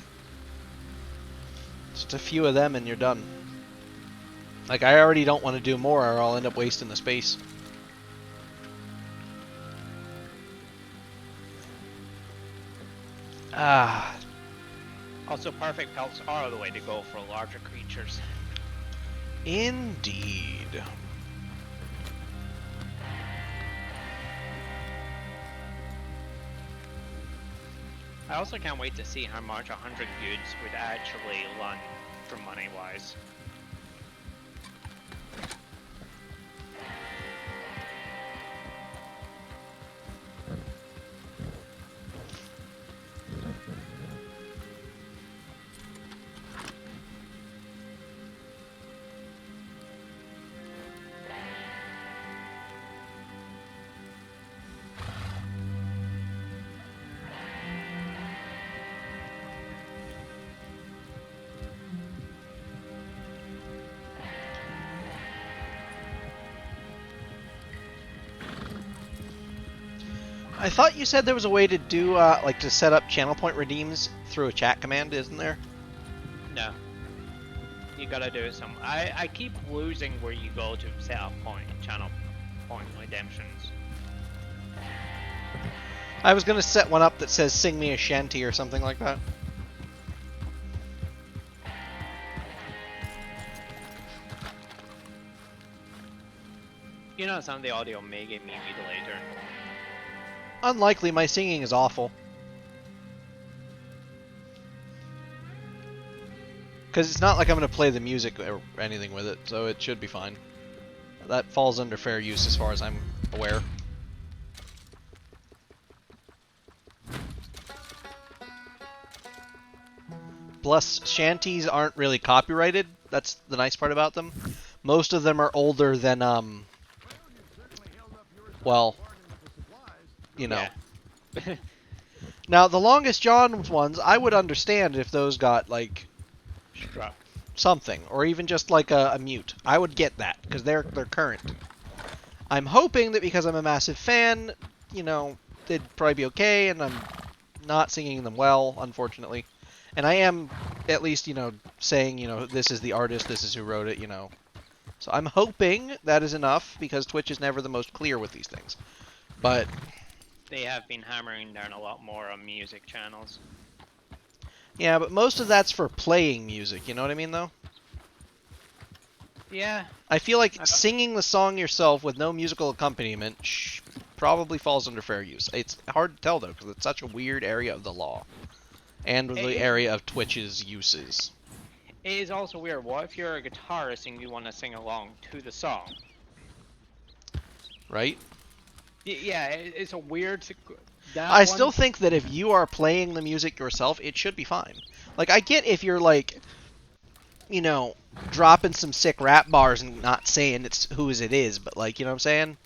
Just a few of them and you're done. Like, I already don't want to do more or I'll end up wasting the space. Ah, Also, perfect pelts are the way to go for larger creatures. indeed. I also can't wait to see how much 100 goods would actually run for money-wise. I thought you said there was a way to do, like, to set up channel point redeems through a chat command, isn't there? No. You gotta do it some. I keep losing where you go to set up channel point redemptions. I was gonna set one up that says "Sing me a shanty" or something like that. You know, some of the audio may get me later. Unlikely. My singing is awful. Because it's not like I'm going to play the music or anything with it, so it should be fine. That falls under fair use as far as I'm aware. Plus, shanties aren't really copyrighted. That's the nice part about them. Most of them are older than, well, you know. Yeah. Now, the Longest John's ones, I would understand if those got, like, Struck. something, or even just like a mute. I would get that, because they're current. I'm hoping that because I'm a massive fan, you know, they'd probably be okay, and I'm not singing them well, unfortunately. And I am, at least, you know, saying, you know, this is the artist, this is who wrote it, you know. So I'm hoping that is enough, because Twitch is never the most clear with these things. But They have been hammering down a lot more on music channels. yeah, but most of that's for playing music, you know what I mean, though? Yeah. I feel like singing the song yourself with no musical accompaniment probably falls under fair use. It's hard to tell, though, because it's such a weird area of the law. And the area of Twitch's uses. It is also weird. What if you're a guitarist and you want to sing along to the song? Right? Yeah, it's a weird... I still think that if you are playing the music yourself, it should be fine. Like, I get if you're, like, you know, dropping some sick rap bars and not saying it's whose it is, but, like, you know what I'm saying?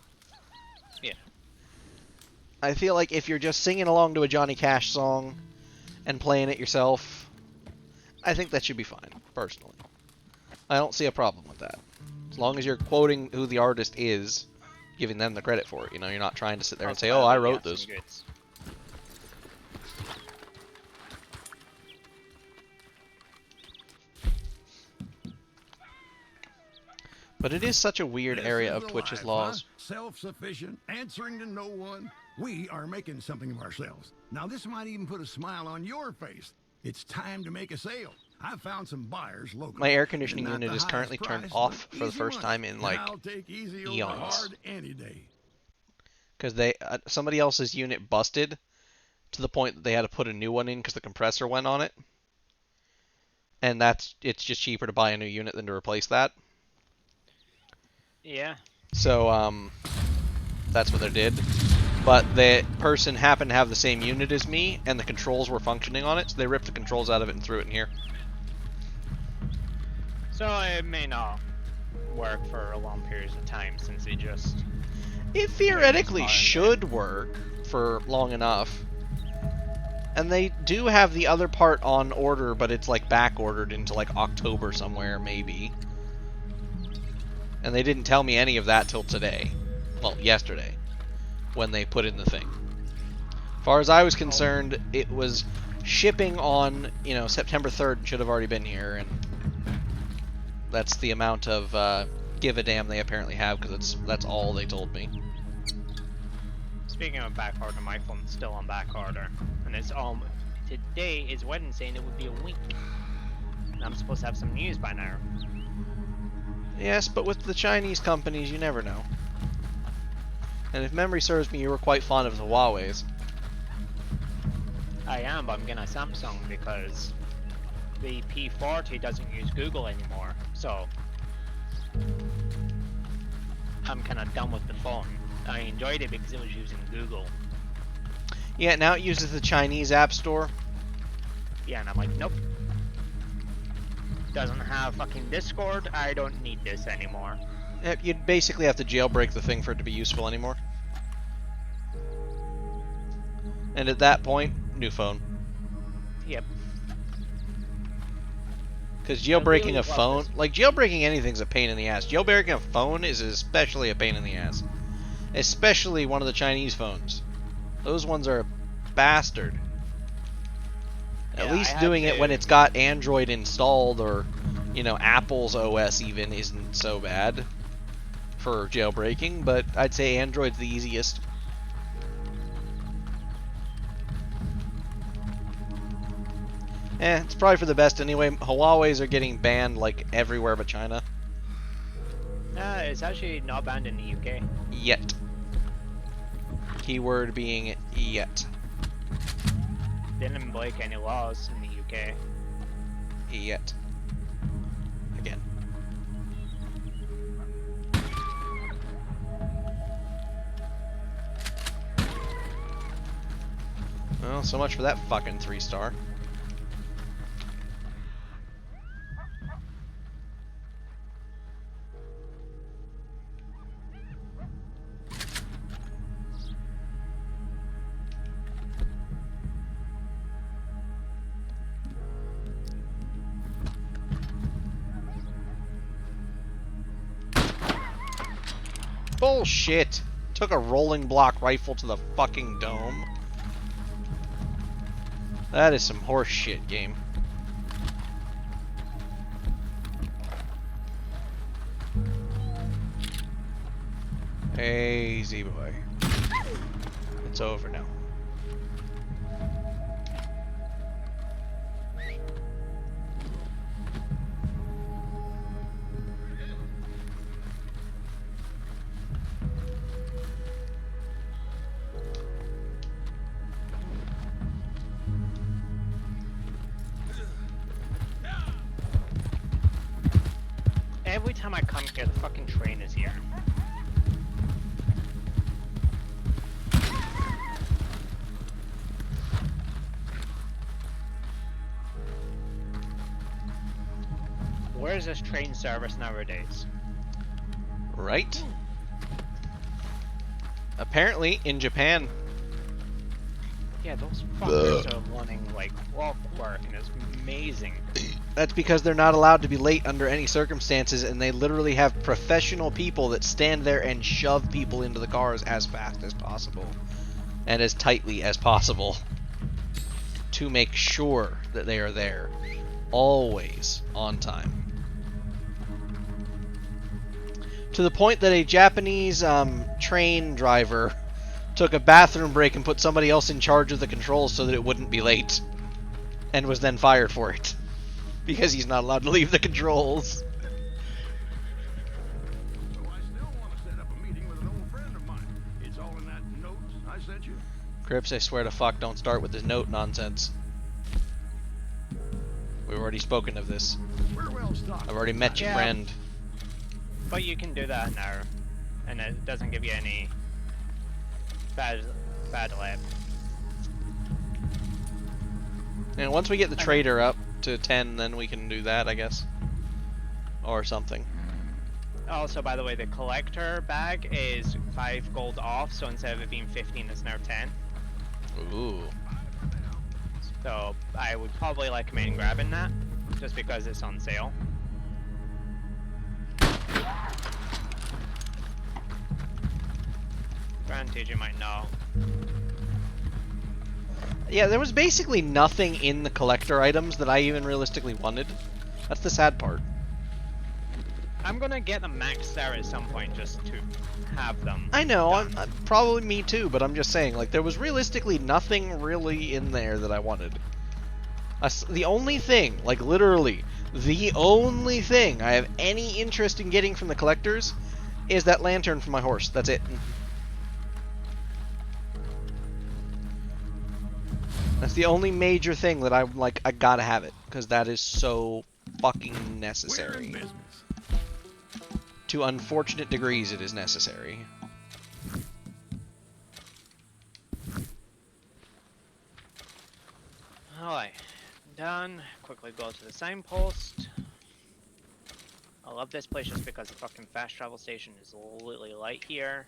Yeah. I feel like if you're just singing along to a Johnny Cash song and playing it yourself, I think that should be fine, personally. I don't see a problem with that. As long as you're quoting who the artist is, giving them the credit for it. You know, you're not trying to sit there and say, oh, I wrote this. But it is such a weird area of Twitch's laws. Huh? Self-sufficient, answering to no one. We are making something of ourselves. Now this might even put a smile on your face. It's time to make a sale. I've found some buyers locally. My air conditioning unit is currently turned off for the first time in, like, eons. Because they somebody else's unit busted to the point that they had to put a new one in because the compressor went on it. And it's just cheaper to buy a new unit than to replace that. Yeah. So, that's what they did. But the person happened to have the same unit as me, and the controls were functioning on it, so they ripped the controls out of it and threw it in here. So it may not work for a long period of time since they just... It theoretically should work for long enough. And they do have the other part on order, but it's like back ordered into like October somewhere, maybe. And they didn't tell me any of that till today. Well, yesterday, when they put in the thing. As far as I was concerned, it was shipping on, you know, September 3rd and should have already been here, and that's the amount of give a damn they apparently have, because that's all they told me. Speaking of back order, my phone's still on back order, and it's today is Wednesday, and it would be a week. And I'm supposed to have some news by now. Yes, but with the Chinese companies, you never know. And if memory serves me, you were quite fond of the Huawei's. I am, but I'm getting a Samsung because the P40 doesn't use Google anymore, so I'm kind of done with the phone. I enjoyed it because it was using Google. Yeah, now it uses the Chinese App Store. Yeah, and I'm like, nope. Doesn't have fucking Discord. I don't need this anymore. You'd basically have to jailbreak the thing for it to be useful anymore. And at that point, new phone. Yep. Because jailbreaking a phone, like jailbreaking anything's a pain in the ass. Jailbreaking a phone is especially a pain in the ass. Especially one of the Chinese phones. Those ones are a bastard. At least doing it when it's got Android installed, or, you know, Apple's OS even isn't so bad for jailbreaking, but I'd say Android's the easiest. It's probably for the best anyway. Huawei's are getting banned like everywhere but China. It's actually not banned in the UK. Yet. Keyword being yet. Didn't break any laws in the UK. Yet. Again. Well, so much for that fucking 3-star. Bullshit! Took a rolling block rifle to the fucking dome. That is some horse shit, game. Easy boy. It's over now. Every time I come here, the fucking train is here. Where is this train service nowadays? Right? Apparently in Japan. Yeah, those fuckers are running like clockwork, and it's amazing. That's because they're not allowed to be late under any circumstances, and they literally have professional people that stand there and shove people into the cars as fast as possible and as tightly as possible to make sure that they are there, always on time. To the point that a Japanese train driver took a bathroom break and put somebody else in charge of the controls so that it wouldn't be late, and was then fired for it. Because he's not allowed to leave the controls. So I still want to set up a meeting with an old friend of mine. It's all in that note I sent you. Crips, I swear to fuck, don't start with this note nonsense. We've already spoken of this. We're well stocked. I've already met your Yeah. friend. But you can do that now, and it doesn't give you any bad lab. And once we get the trader up to 10, then we can do that, I guess. Or something. Also, by the way, the collector bag is 5 gold off, so instead of it being 15, it's now 10. Ooh. So I would probably recommend grabbing that, just because it's on sale. Granted, you might know. Yeah, there was basically nothing in the collector items that I even realistically wanted. That's the sad part. I'm gonna get them maxed out at some point just to have them. I know, done. I'm probably me too, but I'm just saying, like, there was realistically nothing really in there that I wanted. The only thing, like, literally, the only thing I have any interest in getting from the collectors is that lantern for my horse. That's it. That's the only major thing that I'm like, I gotta have it, because that is so fucking We're in necessary. business. To unfortunate degrees, it is necessary. Alright, done. Quickly go to the signpost. I love this place just because the fucking fast travel station is literally light here.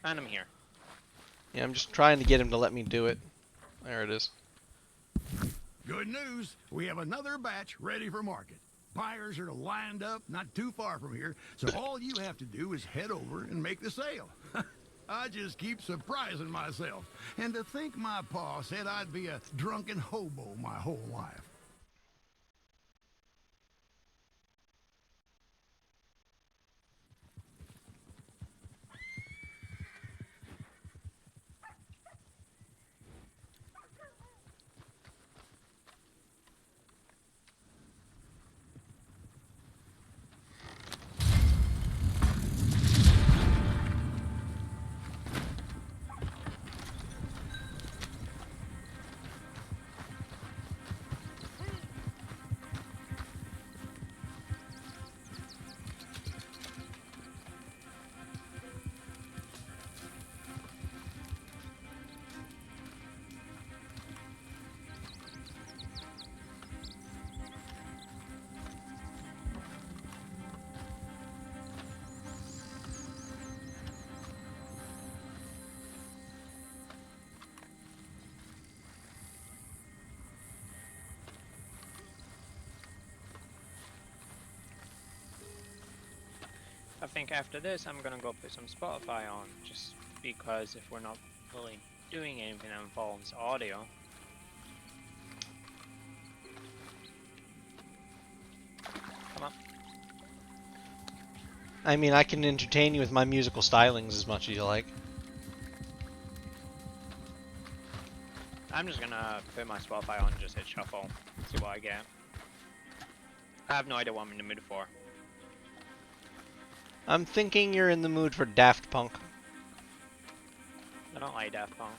And I'm here. Yeah, I'm just trying to get him to let me do it. There it is. Good news. We have another batch ready for market. Buyers are lined up not too far from here, so all you have to do is head over and make the sale. I just keep surprising myself. And to think my pa said I'd be a drunken hobo my whole life. I think after this, I'm gonna go put some Spotify on, just because if we're not really doing anything that involves audio. Come on. I mean, I can entertain you with my musical stylings as much as you like. I'm just gonna put my Spotify on and just hit shuffle, see what I get. I have no idea what I'm in the mood for. I'm thinking you're in the mood for Daft Punk. I don't like Daft Punk.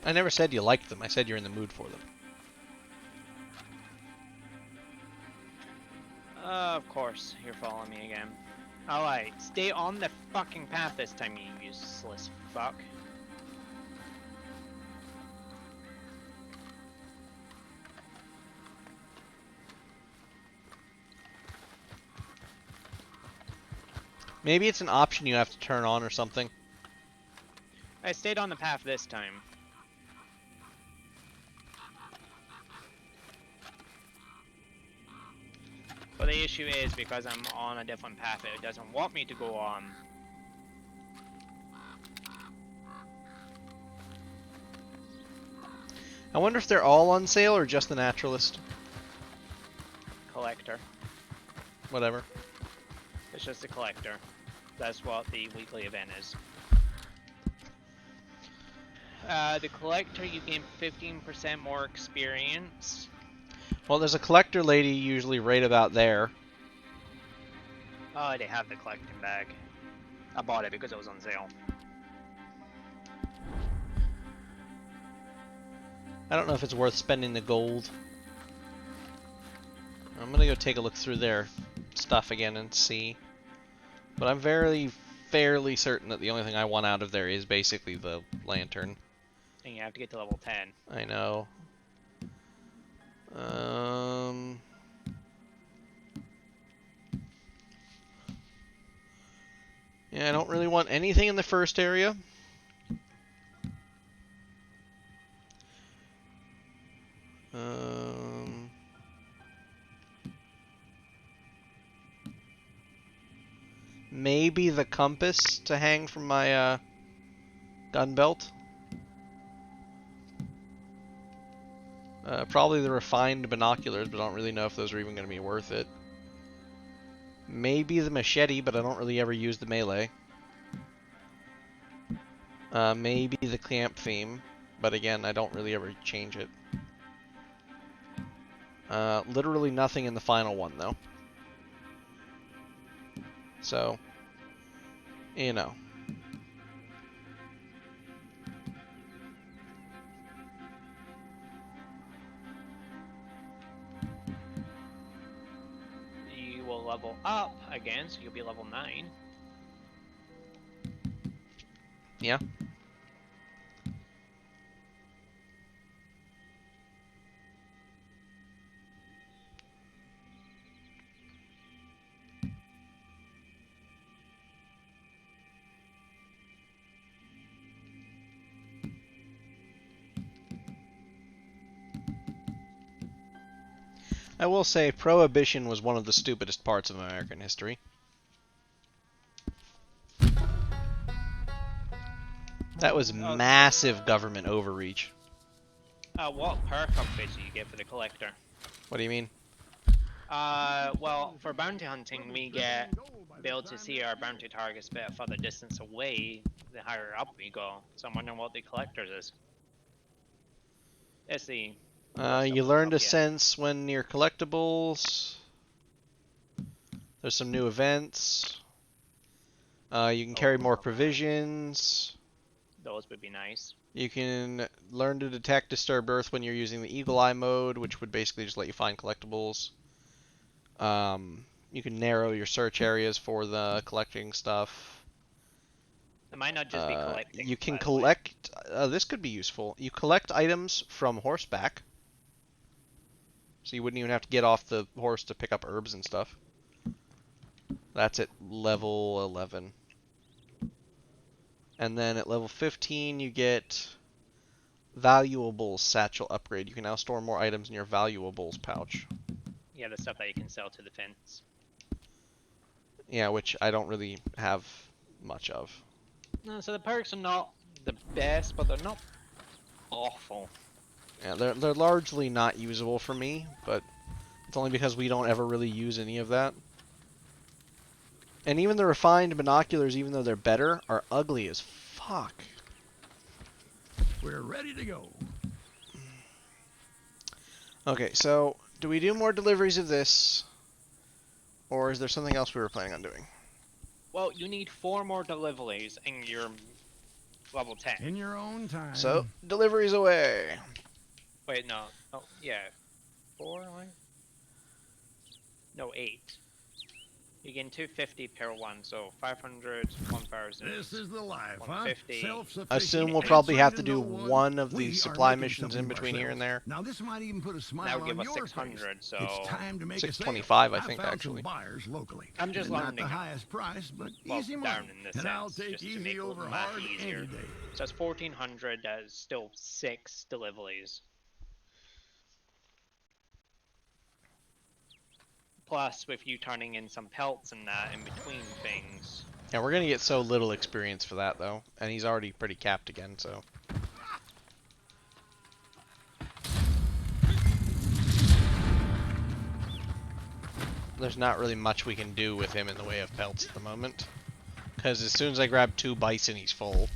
I never said you liked them. I said you're in the mood for them. Of course, you're following me again. Alright, stay on the fucking path this time, you useless fuck. Maybe it's an option you have to turn on or something. I stayed on the path this time. But the issue is because I'm on a different path, it doesn't want me to go on. I wonder if they're all on sale or just the Naturalist. Collector. Whatever. It's just a collector. That's what the weekly event is. The collector, you gain 15% more experience. Well, there's a collector lady usually right about there. Oh, they have the collecting bag. I bought it because it was on sale. I don't know if it's worth spending the gold. I'm gonna go take a look through their stuff again and see. But I'm fairly certain that the only thing I want out of there is basically the lantern. And you have to get to level 10. I know. Yeah, I don't really want anything in the first area. Maybe the compass to hang from my gun belt. Probably the refined binoculars, but I don't really know if those are even going to be worth it. Maybe the machete, but I don't really ever use the melee. Maybe the clamp theme, but again, I don't really ever change it. Literally nothing in the final one, though. So, you know. You will level up again, so you'll be level 9. Yeah. I will say, Prohibition was one of the stupidest parts of American history. That was massive government overreach. What perk upgrades do you get for the collector? What do you mean? Well, for bounty hunting, we get be able to see our bounty targets a bit further distance away the higher up we go. So I'm wondering what the collectors is. Let's see. You learn to sense when near collectibles. There's some new events. You can carry more provisions. Those would be nice. You can learn to detect disturbed earth when you're using the eagle eye mode, which would basically just let you find collectibles. You can narrow your search areas for the collecting stuff. It might not just be collecting. You can collect. This could be useful. You collect items from horseback, so you wouldn't even have to get off the horse to pick up herbs and stuff. That's at level 11. And then at level 15, you get Valuables Satchel Upgrade. You can now store more items in your Valuables pouch. Yeah, the stuff that you can sell to the fence. Yeah, which I don't really have much of. No, so the perks are not the best, but they're not awful. Yeah, they're largely not usable for me, but it's only because we don't ever really use any of that. And even the refined binoculars, even though they're better, are ugly as fuck. We're ready to go. Okay, so do we do more deliveries of this, or is there something else we were planning on doing? Well, you need 4 more deliveries and you're level 10. In your own time. So, deliveries away. Wait, no. Oh, yeah. 4, like? No, 8. You gain 250 per one, so 500, 1,000. This is the life, huh? 150. Self-sufficient. Assume we'll probably have to answering do no one of We these are supply making missions in something of between here and ourselves. there. Now this might even put a smile That would give on us your 600, face. so... It's time to make a sale. 625, I think, found actually. some buyers locally. I'm just Not rounding the up. highest price, but Well, easy down money. in this And I'll sense, take just to easy make over math hard easier. any day. So that's 1,400, that's still 6 deliveries. Plus, with you turning in some pelts and that in between things. Yeah, we're gonna get so little experience for that, though. And he's already pretty capped again, so... There's not really much we can do with him in the way of pelts at the moment. Because as soon as I grab 2 bison, he's full.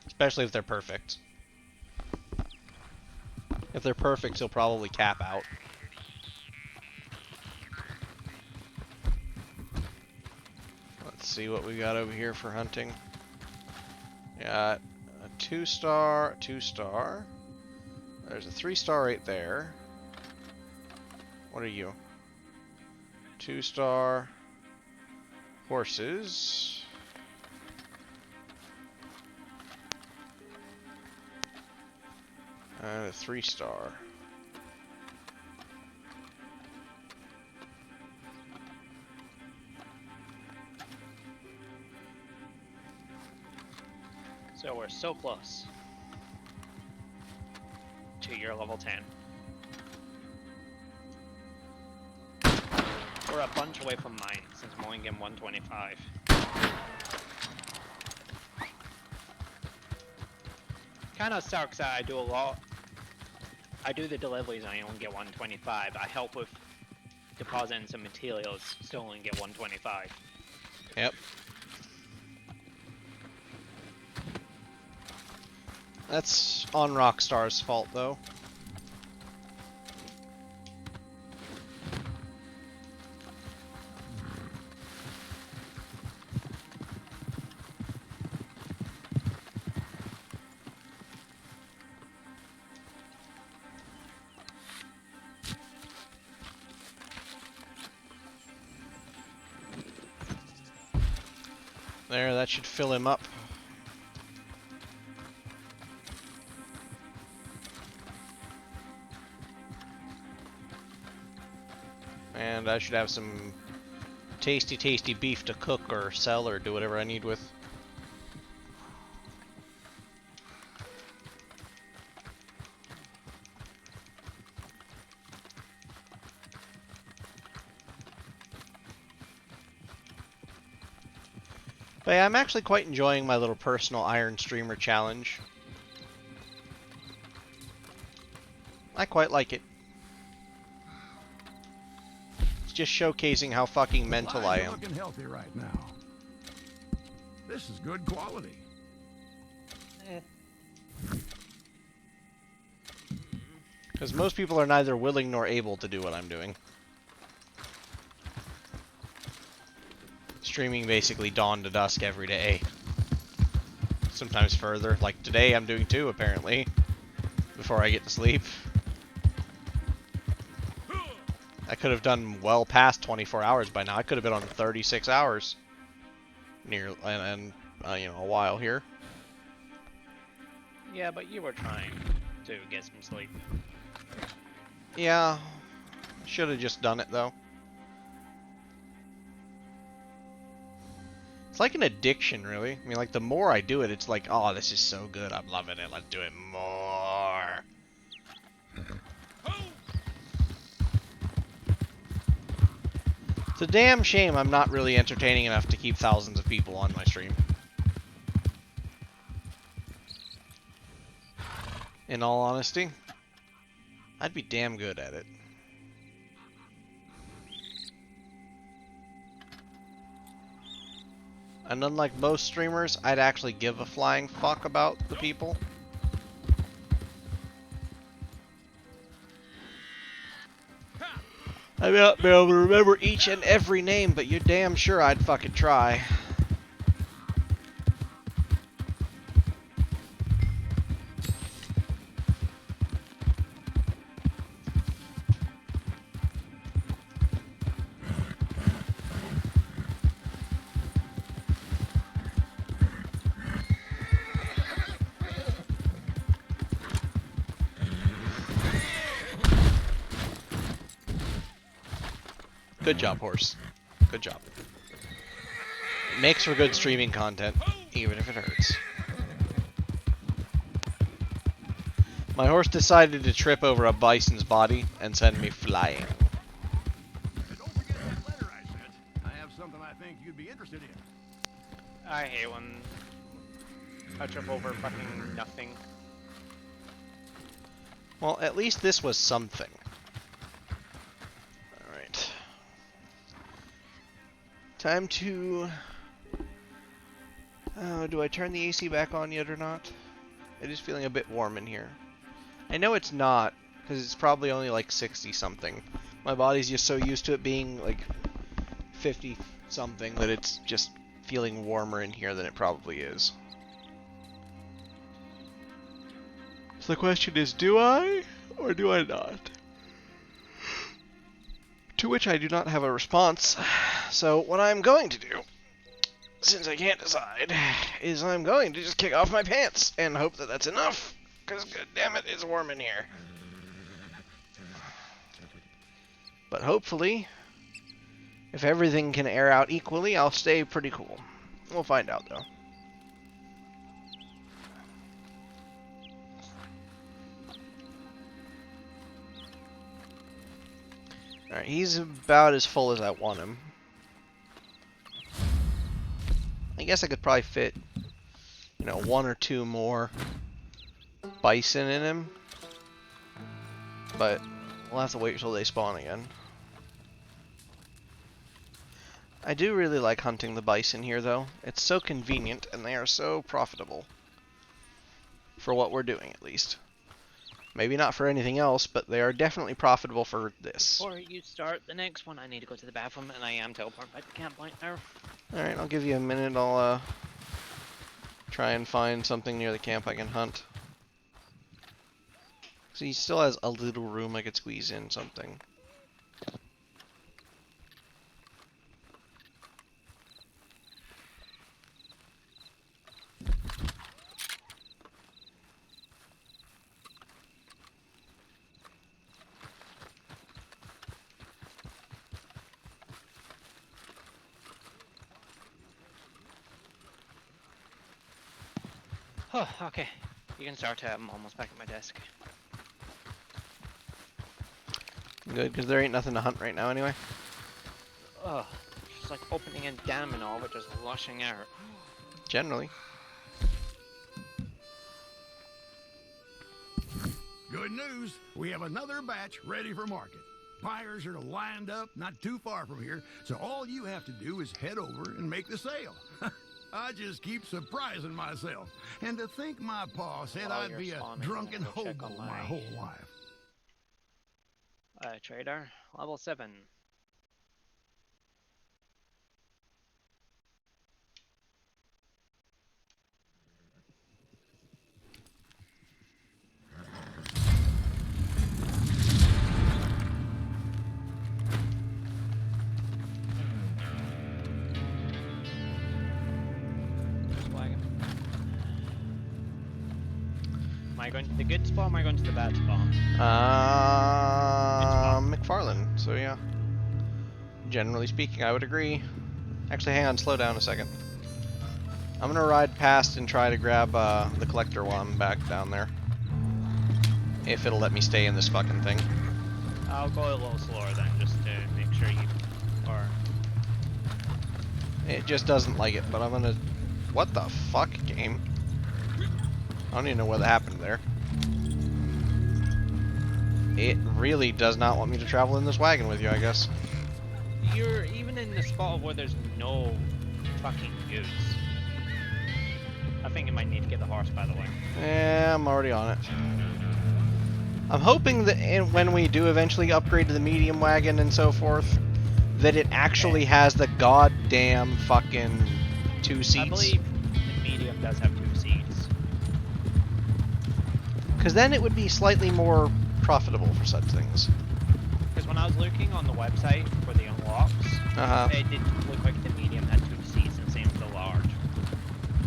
Especially if they're perfect. If they're perfect, he'll probably cap out. Let's see what we got over here for hunting. Got a 2-star, 2-star. There's a 3-star right there. What are you? 2-star. Horses. And a 3-star. So we're so close to your level 10. We're a bunch away from mine, since I'm only getting 125. Kinda sucks that I do a lot. I do the deliveries and I only get 125. I help with depositing some materials, still only get 125. Yep. That's on Rockstar's fault, though. There, that should fill him up. And I should have some tasty, tasty beef to cook or sell or do whatever I need with. But yeah, I'm actually quite enjoying my little personal Iron Streamer challenge. I quite like it. It's just showcasing how fucking mental I Supplies are am. looking healthy right now. This is good quality. Because most people are neither willing nor able to do what I'm doing. Streaming basically dawn to dusk every day. Sometimes further. Like today I'm doing 2 apparently. Before I get to sleep. I could have done well past 24 hours by now. I could have been on 36 hours. Near and you know, a while here. Yeah, but you were trying to get some sleep. Yeah. Should have just done it though. It's like an addiction, really. I mean, like, the more I do it, it's like, oh, this is so good. I'm loving it. Let's do it more. It's a damn shame I'm not really entertaining enough to keep thousands of people on my stream. In all honesty, I'd be damn good at it. And unlike most streamers, I'd actually give a flying fuck about the people. I may not be able to remember each and every name, but you're damn sure I'd fucking try. Good job, horse. Good job. It makes for good streaming content, even if it hurts. My horse decided to trip over a bison's body and send me flying. And don't forget that letter I sent. I have something I think you'd be interested in. I hate when I trip over fucking nothing. Well, at least this was something. Alright. Time to... Oh, do I turn the AC back on yet or not? It is feeling a bit warm in here. I know it's not, because it's probably only like 60 something. My body's just so used to it being like 50 something that it's just feeling warmer in here than it probably is. So the question is, do I or do I not? To which I do not have a response. So what I'm going to do, since I can't decide, is I'm going to just kick off my pants and hope that that's enough. Because, goddammit, it's warm in here. But hopefully, if everything can air out equally, I'll stay pretty cool. We'll find out, though. Alright, he's about as full as I want him. I guess I could probably fit, you know, 1 or 2 more bison in him. But we'll have to wait until they spawn again. I do really like hunting the bison here, though. It's so convenient, and they are so profitable. For what we're doing, at least. Maybe not for anything else, but they are definitely profitable for this. Before you start the next one, I need to go to the bathroom, and I am teleporting back to camp point now. Alright, I'll give you a minute. I'll try and find something near the camp I can hunt. So he still has a little room I could squeeze in something. Oh, okay. You can start. I'm almost back at my desk. Good, because there ain't nothing to hunt right now anyway. Oh, it's like opening a dam and all, but just washing out. Generally. Good news, we have another batch ready for market. Buyers are lined up not too far from here, so all you have to do is head over and make the sale. I just keep surprising myself. And to think my pa said While I'd you're be a spawning, drunken I'm gonna go check hobo on my my- whole life. Trader, level 7. Wagon. Am I going to the good spawn or am I going to the bad spawn? McFarlane, so yeah. Generally speaking, I would agree. Actually, hang on, slow down a second. I'm gonna ride past and try to grab the collector while I'm back down there. If it'll let me stay in this fucking thing. I'll go a little slower then, just to make sure you... Or... It just doesn't like it, but I'm gonna... What the fuck, game? I don't even know what happened there. It really does not want me to travel in this wagon with you, I guess. You're even in the spot where there's no fucking goods. I think you might need to get the horse, by the way. Yeah, I'm already on it. I'm hoping that when we do eventually upgrade to the medium wagon and so forth, that it actually has the goddamn fucking 2 seats. I believe the medium does have 2 seats. Because then it would be slightly more profitable for such things. Because when I was looking on the website for the unlocks, it didn't look like the medium had 2 seats, and same with the large.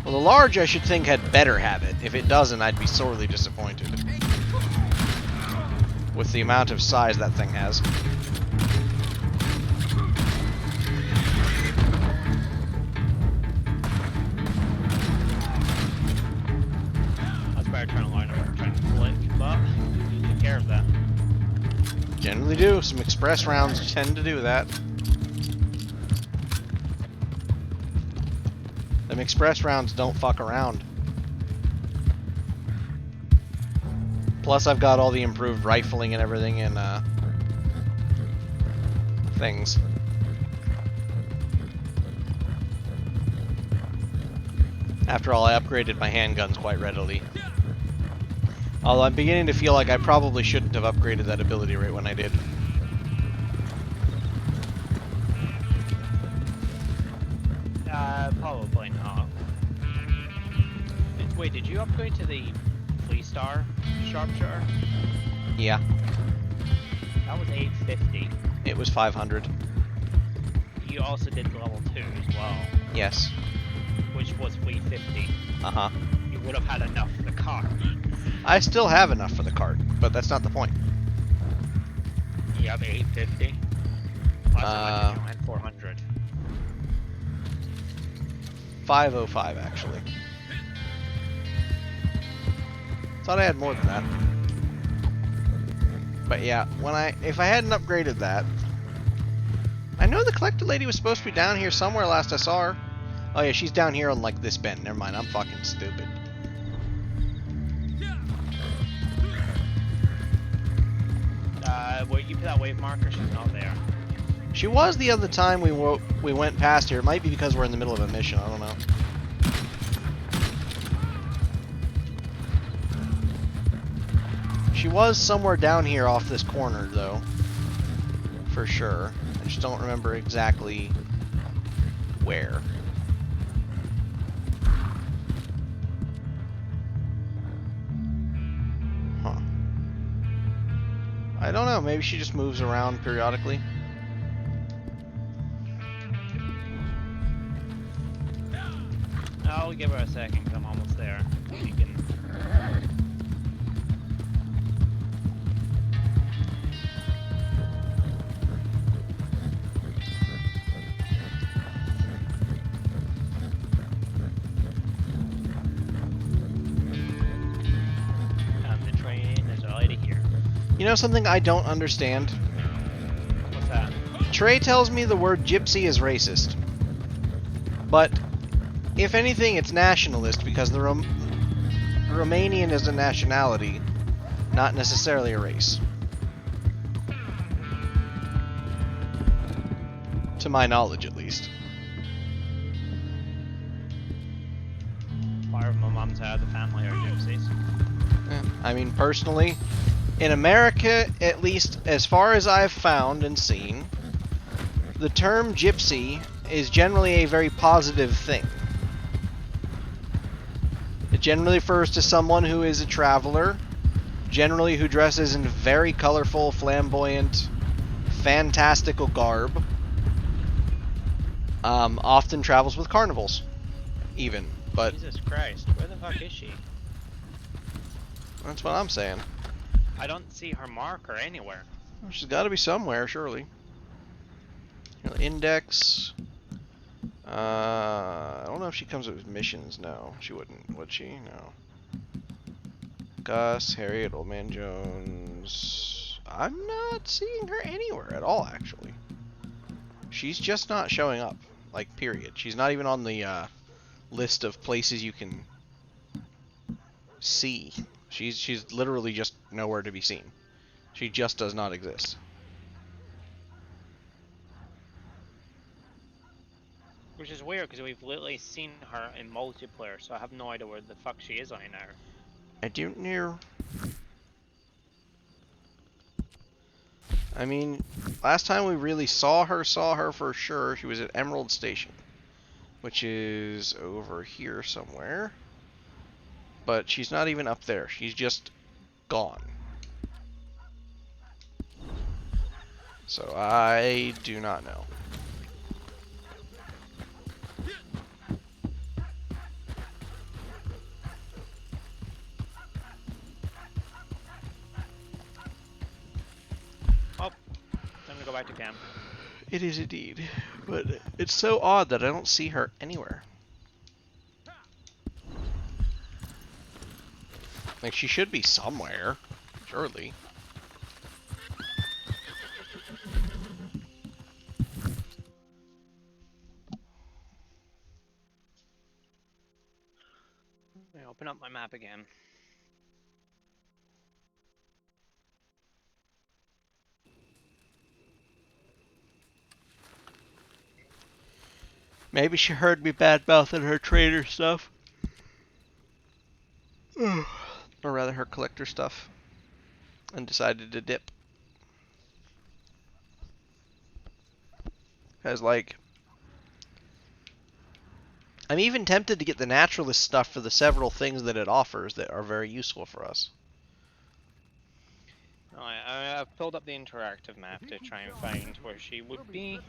Well, the large I should think had better have it. If it doesn't, I'd be sorely disappointed. With the amount of size that thing has. I was better trying to line up trying to flick, but you take care of that. Generally do. Some express rounds tend to do that. Them express rounds don't fuck around. Plus, I've got all the improved rifling and everything in things. After all, I upgraded my handguns quite readily. Although I'm beginning to feel like I probably shouldn't have upgraded that ability right when I did. Probably not. Wait, did you upgrade to the Flea Star Sharpshooter? Yeah, That was 850. it was 500. You also did level 2 as well, Yes. which was 350. Uh-huh. You would have had enough for the car. I still have enough for the cart, but that's not the point. You have 850. Last time I think you had 400. 505, actually. Thought I had more than that. But yeah, if I hadn't upgraded that... I know the collector lady was supposed to be down here somewhere last I saw her. Oh yeah, she's down here on like this bend. Never mind, I'm fucking stupid. Where you put that wave marker, she's not there. She was the other time we went past here. It might be because we're in the middle of a mission, I don't know. She was somewhere down here off this corner, though. For sure. I just don't remember exactly where. Huh. I don't know. Maybe she just moves around periodically. I'll give her a second because I'm almost there. You can... the train is already here. You know something I don't understand? What's that? Trey tells me the word gypsy is racist. But, if anything, it's nationalist because the Romanian is a nationality, not necessarily a race. To my knowledge, at least. Part of my mom's side of the family are gypsies. I mean, personally, in America, at least as far as I've found and seen, the term gypsy is generally a very positive thing. It generally refers to someone who is a traveler, generally who dresses in very colorful, flamboyant, fantastical garb, often travels with carnivals, even, but Jesus Christ, where the fuck is she? that's what I'm saying. I don't see her marker anywhere. Well, she's got to be somewhere, surely. Index. I don't know if she comes with missions. No, she wouldn't, would she? No. Gus, Harriet, Old Man Jones. I'm not seeing her anywhere at all, actually. She's just not showing up. Like, period. She's not even on the list of places you can see. She's literally just nowhere to be seen. She just does not exist. Which is weird because we've literally seen her in multiplayer, so I have no idea where the fuck she is right now. I don't know. I mean, last time we really saw her for sure, she was at Emerald Station, which is over here somewhere. But she's not even up there. She's just gone. So I do not know. Oh, time to go back to camp. It is indeed. But it's so odd that I don't see her anywhere. Like, she should be somewhere, surely. Let me open up my map again. Maybe she heard me bad-mouthing her trader stuff. Or rather, her collector stuff. And decided to dip. Because, like, I'm even tempted to get the naturalist stuff for the several things that it offers that are very useful for us. Oh, I've pulled up the interactive map to try and find where she would be. Have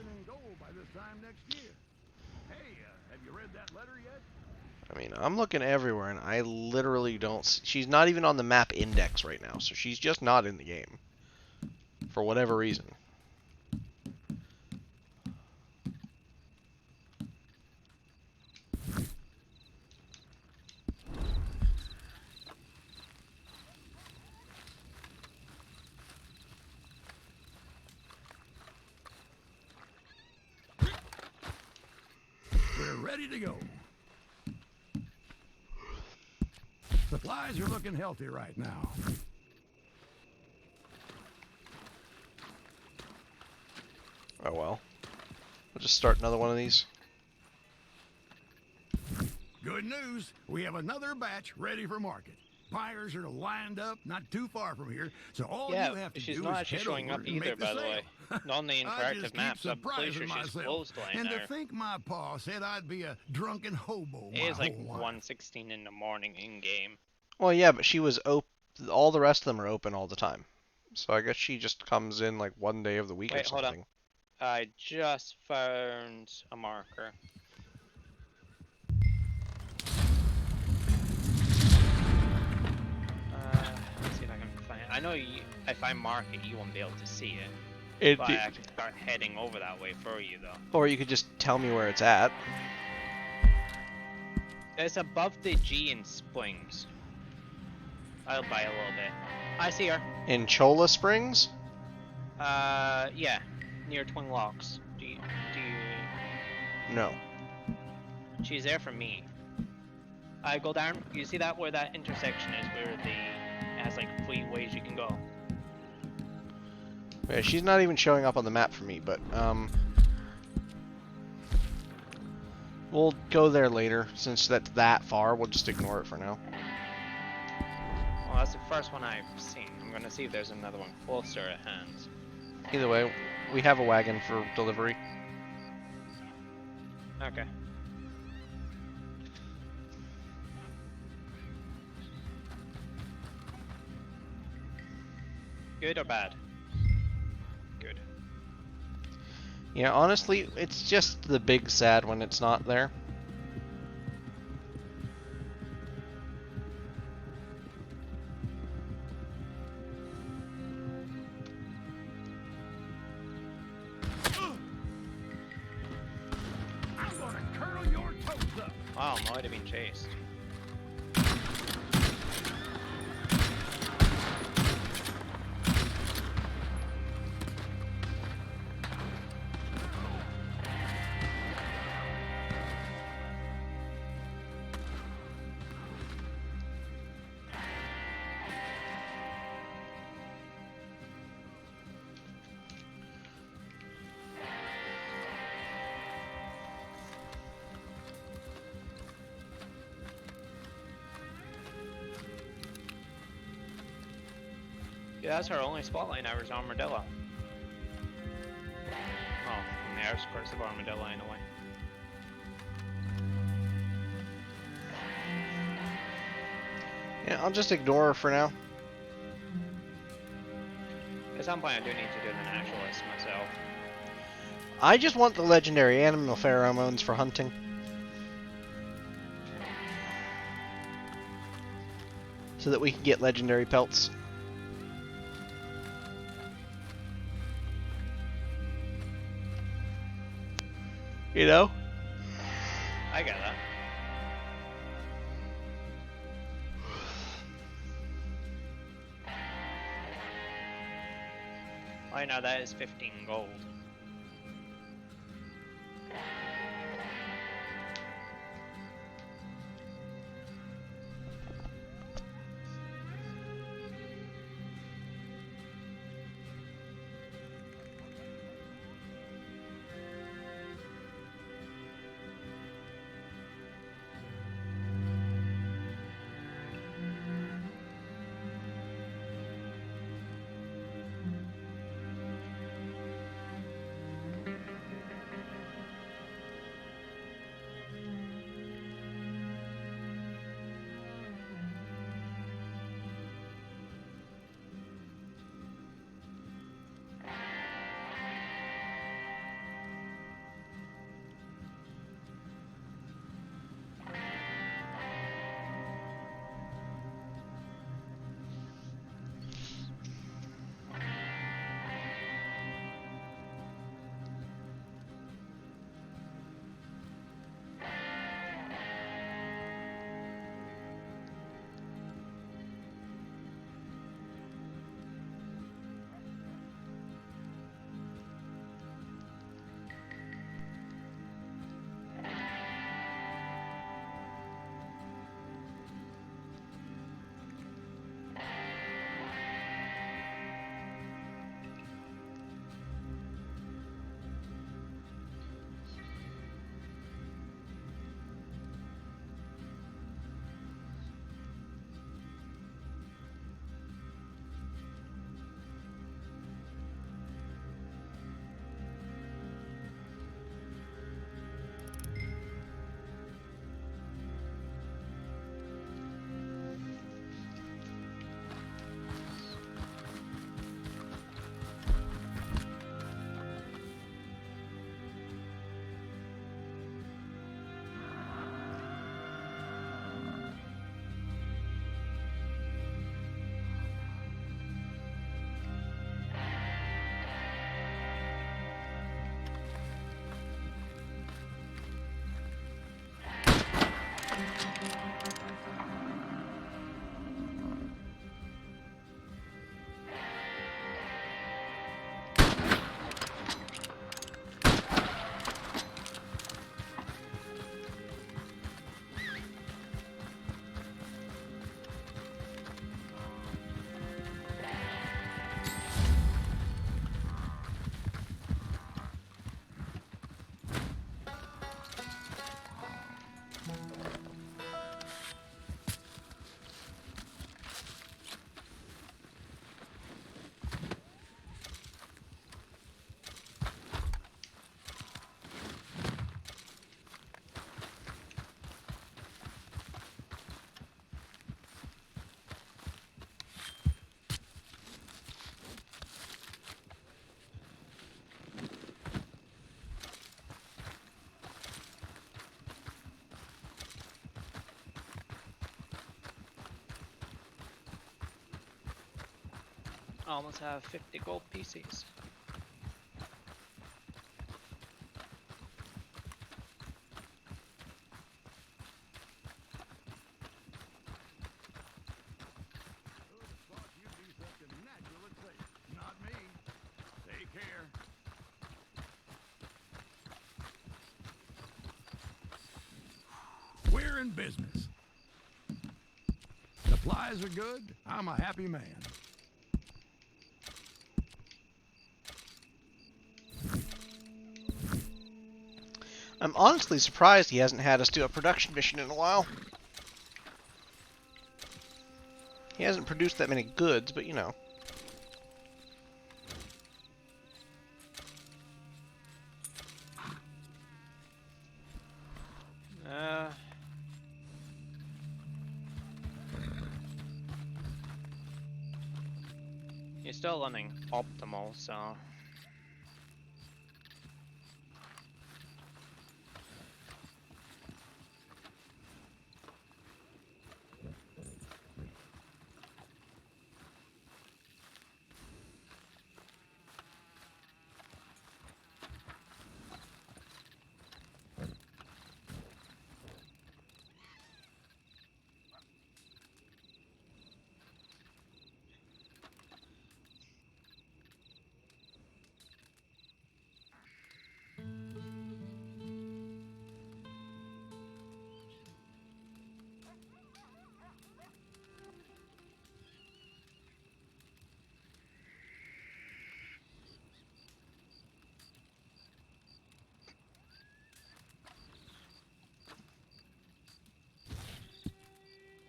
you read that letter yet? I mean, I'm looking everywhere, and I literally don't see... She's not even on the map index right now, so she's just not in the game. For whatever reason. We're ready to go. Supplies are looking healthy right now. Oh well. We'll just start another one of these. Good news, we have another batch ready for market. Buyers are lined up not too far from here, so all you Yeah, have to she's do not is actually head showing over up and either, make the by the sale. way. Not on the I interactive just maps. keep I'm pretty sure surprising she's myself. closed right And now. to think my pa said I'd be a drunken hobo It my is like whole life. 1:16 in the morning in game. Well, yeah, but she was all the rest of them are open all the time. So I guess she just comes in like one day of the week or Wait, hold up. something. I just found a marker. Let's see if I can find. I know if I mark it, you won't be able to see it. But I can start heading over that way for you, though. Or you could just tell me where it's at. It's above the G in Springs. I'll buy a little bit. I see her. In Chola Springs? Yeah, near Twin Locks. Do you? No. She's there for me. I go down. You see that where that intersection is, where it has like 3 ways you can go. Yeah, she's not even showing up on the map for me, but we'll go there later. Since that's that far, we'll just ignore it for now. Well, that's the first one I've seen. I'm gonna see if there's another one closer at hand. Either way, we have a wagon for delivery. Okay. Good or bad? Good. Yeah, honestly, it's just the big sad when it's not there. I'm gonna curdle your toes up. Wow, might have been chased. Yeah, that's our only spotlight now is Armadillo. Oh, on the outskirts of Armadillo anyway. Yeah, I'll just ignore her for now. At some point I do need to do the naturalist myself. I just want the legendary animal pheromones for hunting. So that we can get legendary pelts. You know? I get that. I know that is 15 gold. I almost have 50 gold pieces. Who'd have thought you'd be such a natural at sailing? Not me. Take care. We're in business. Supplies are good. I'm a happy man. I'm honestly surprised he hasn't had us do a production mission in a while. He hasn't produced that many goods, but you know. You're still running optimal, so...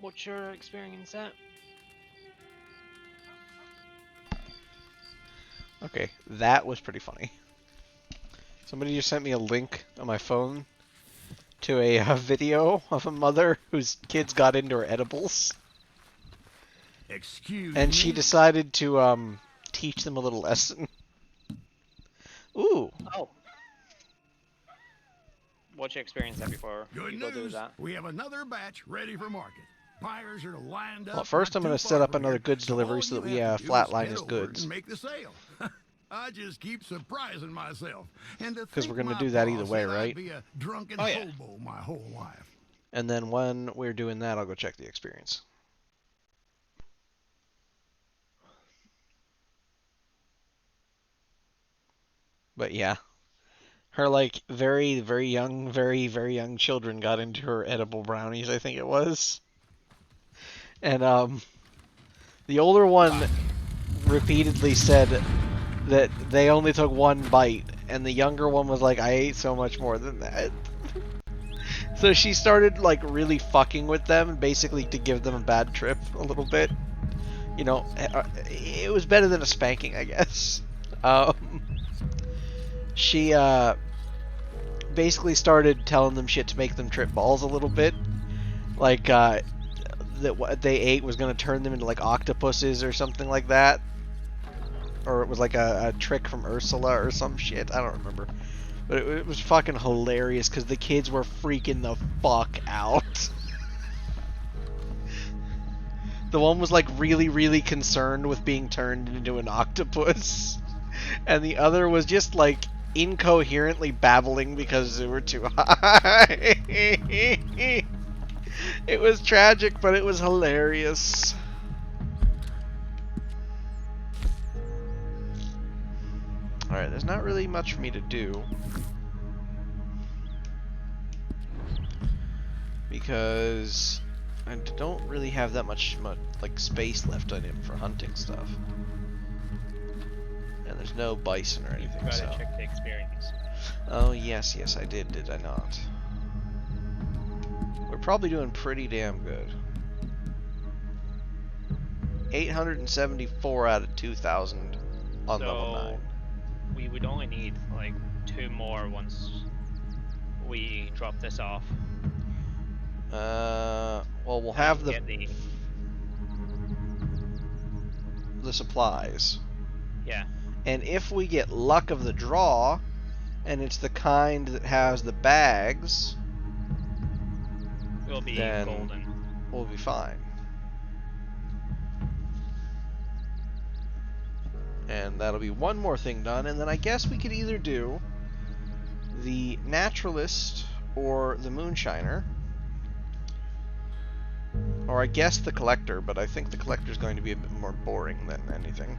What's your experience at? Okay, that was pretty funny. Somebody just sent me a link on my phone to a video of a mother whose kids got into her edibles, Excuse and me? she decided to teach them a little lesson. Ooh. Oh. What's your experience at before Good you go do news. that? We have another batch ready for market. Buyers are lined up. Well, first not I'm going too to set far up from another here, goods so delivery all so that you we have to do is flatline head his over goods. and make the sale. I just keep surprising myself. And to 'Cause think we're gonna my do that pa either way, said I'd right? be a drunken Oh, yeah. hobo my whole life. And then when we're doing that, I'll go check the experience. But yeah, her like very, very young, very, very young children got into her edible brownies, I think it was. And the older one repeatedly said that they only took one bite, and the younger one was like, I ate so much more than that. So she started like really fucking with them, basically to give them a bad trip a little bit. You know, it was better than a spanking, I guess. She basically started telling them shit to make them trip balls a little bit, like that what they ate was gonna turn them into like octopuses or something like that, or it was like a trick from Ursula or some shit. I don't remember, but it was fucking hilarious because the kids were freaking the fuck out. The one was like really, really concerned with being turned into an octopus, and the other was just like incoherently babbling because they were too high. It was tragic, but it was hilarious. Alright, there's not really much for me to do, because I don't really have that much like space left on him for hunting stuff. And there's no bison or You anything, gotta so. check the experience. Oh, yes, I did I not? We're probably doing pretty damn good. 874 out of 2,000 on level 9. We would only need like 2 more once we drop this off. Well, we'll have Get the supplies. Yeah. And if we get luck of the draw, and it's the kind that has the bags, We'll be then golden. we'll be fine. And that'll be one more thing done, and then I guess we could either do the Naturalist or the Moonshiner, or I guess the Collector, but I think the Collector's going to be a bit more boring than anything.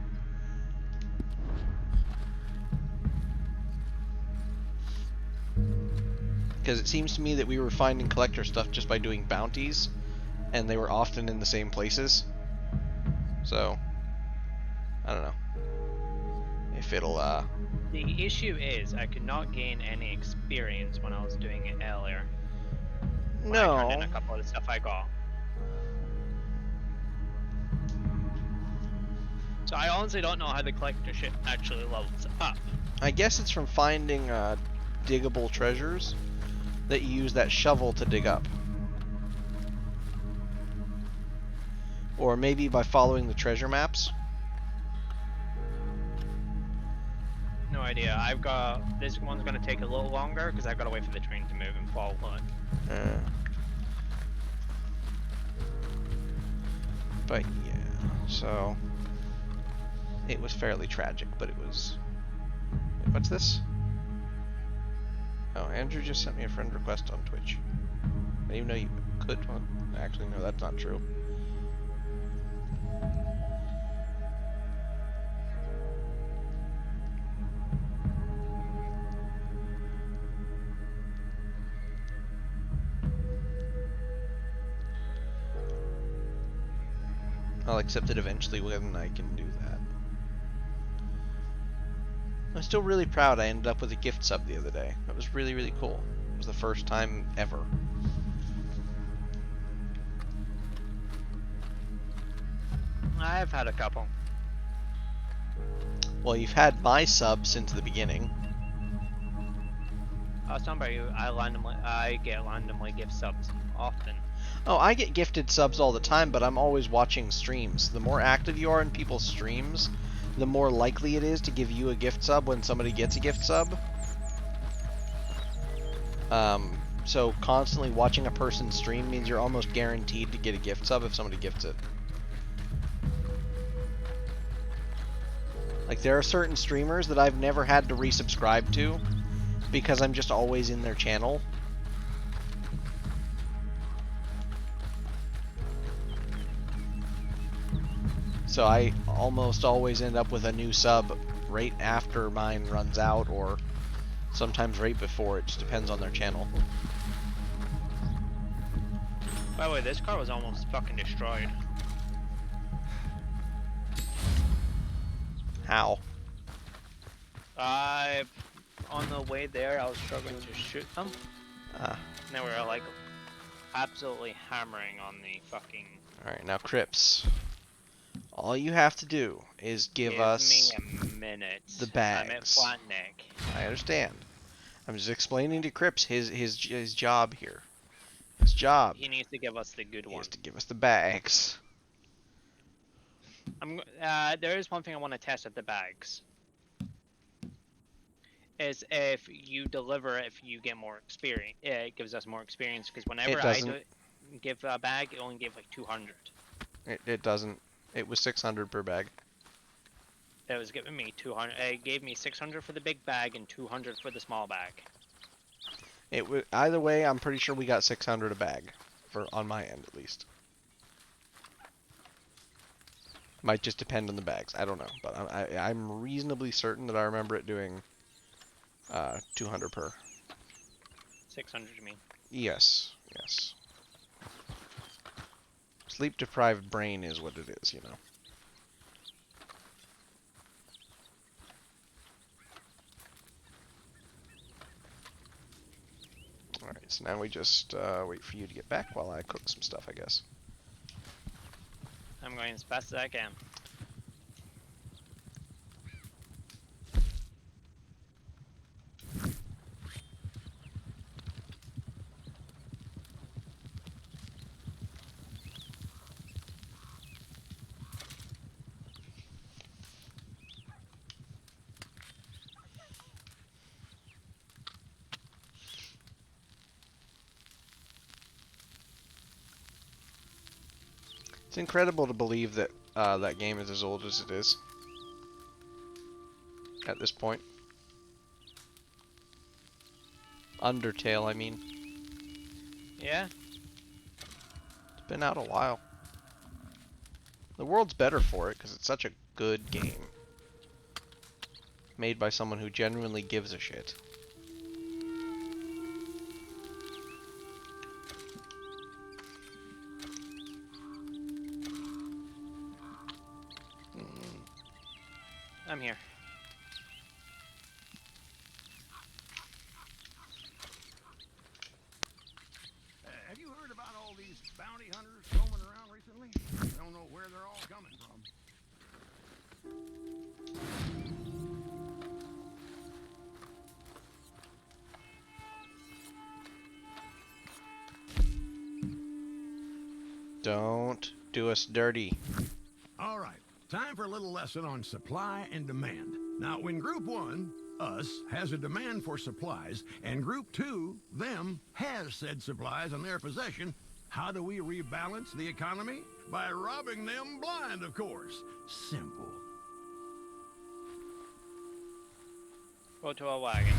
Because it seems to me that we were finding Collector stuff just by doing bounties, and they were often in the same places. So, I don't know if it'll The issue is I could not gain any experience when I was doing it earlier. When I turned in a couple of the stuff I got. So I honestly don't know how the collector shit actually levels up. I guess it's from finding diggable treasures that you use that shovel to dig up. Or maybe by following the treasure maps. idea. I've got this one's gonna take a little longer because I've got to wait for the train to move and follow it. But yeah, so it was fairly tragic, but it was. Wait, what's this? Oh, Andrew just sent me a friend request on Twitch. I didn't even know you could. Well, actually, no, that's not true. I'll accept it eventually when I can do that. I'm still really proud I ended up with a gift sub the other day. That was really, really cool. It was the first time ever. I've had a couple. Well, you've had my sub since the beginning. I was talking about you. I get randomly gift subs often. Oh, I get gifted subs all the time, but I'm always watching streams. The more active you are in people's streams, the more likely it is to give you a gift sub when somebody gets a gift sub. So constantly watching a person stream means you're almost guaranteed to get a gift sub if somebody gifts it. Like, there are certain streamers that I've never had to resubscribe to because I'm just always in their channel. So I almost always end up with a new sub right after mine runs out, or sometimes right before. It just depends on their channel. By the way, this car was almost fucking destroyed. How? On the way there, I was struggling to shoot them. Ah. And they were like absolutely hammering on the fucking. Alright, now Crips. All you have to do is give us me a minute. the bags. I'm at Flat Neck. I understand. I'm just explaining to Crips his job here. His job He needs to give us the good one. is to give us the bags. There is one thing I want to test at the bags. Is if you deliver, if you get more experience, it gives us more experience. Because whenever I give a bag, it only gave like 200. It doesn't. It was 600 per bag. It was giving me 200. It gave me 600 for the big bag and 200 for the small bag. Either way, I'm pretty sure we got 600 a bag, on my end at least. Might just depend on the bags. I don't know, but I'm reasonably certain that I remember it doing 200 per. 600, you mean? Yes, yes. Sleep deprived brain is what it is, you know. Alright, so now we just wait for you to get back while I cook some stuff, I guess. I'm going as fast as I can. It's incredible to believe that that game is as old as it is. At this point. Undertale, I mean. Yeah? It's been out a while. The world's better for it, because it's such a good game. Made by someone who genuinely gives a shit. I'm here. Have you heard about all these bounty hunters roaming around recently? I don't know where they're all coming from. Don't do us dirty. All right, time for a little lesson on supply and demand. Now, when Group 1, us, has a demand for supplies, and Group 2, them, has said supplies in their possession, how do we rebalance the economy? By robbing them blind, of course. Simple. Go to a wagon.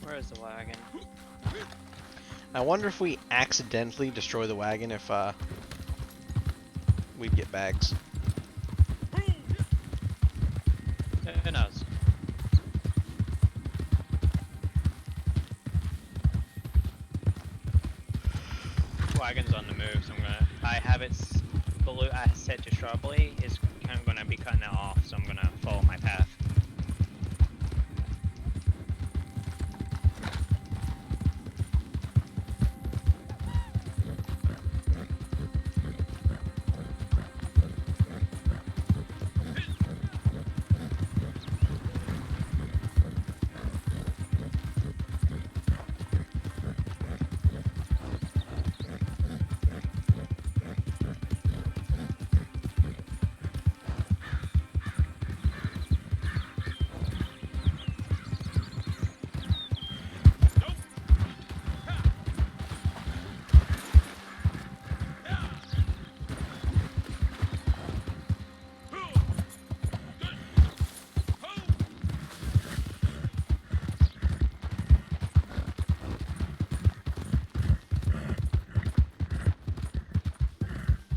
Where is the wagon? I wonder if we accidentally destroy the wagon if we'd get bags. Who knows? Wagon's on the move, so I have it blue. I set to shrubbery. I'm gonna be cutting it off, so I'm gonna follow my path.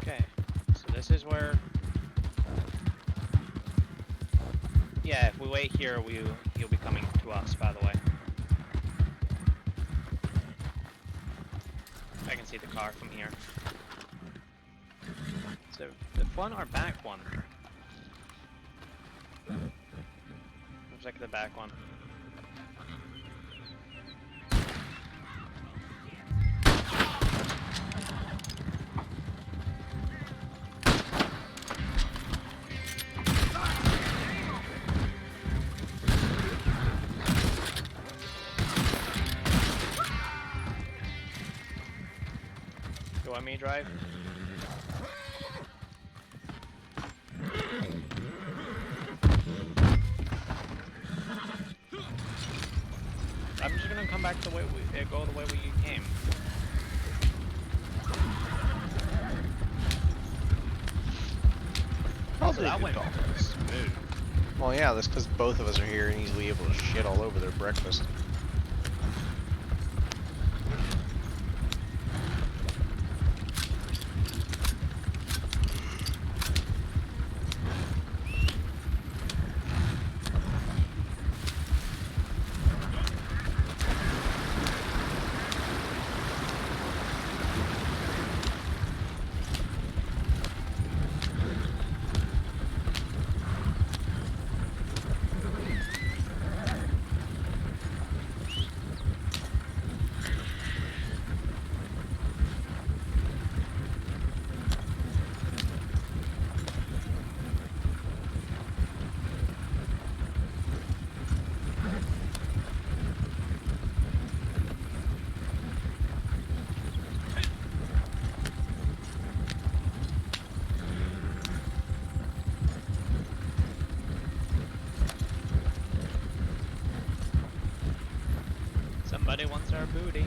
Okay, so this is where. Yeah, if we wait here, he'll be coming to us. By the way, I can see the car from here. So the front or back one? Looks like the back one. You want me to drive? I'm just gonna come back the way go the way we came. Oh, So that went smooth. Well, yeah, that's because both of us are here and easily able to shit all over their breakfast. Somebody wants our booty.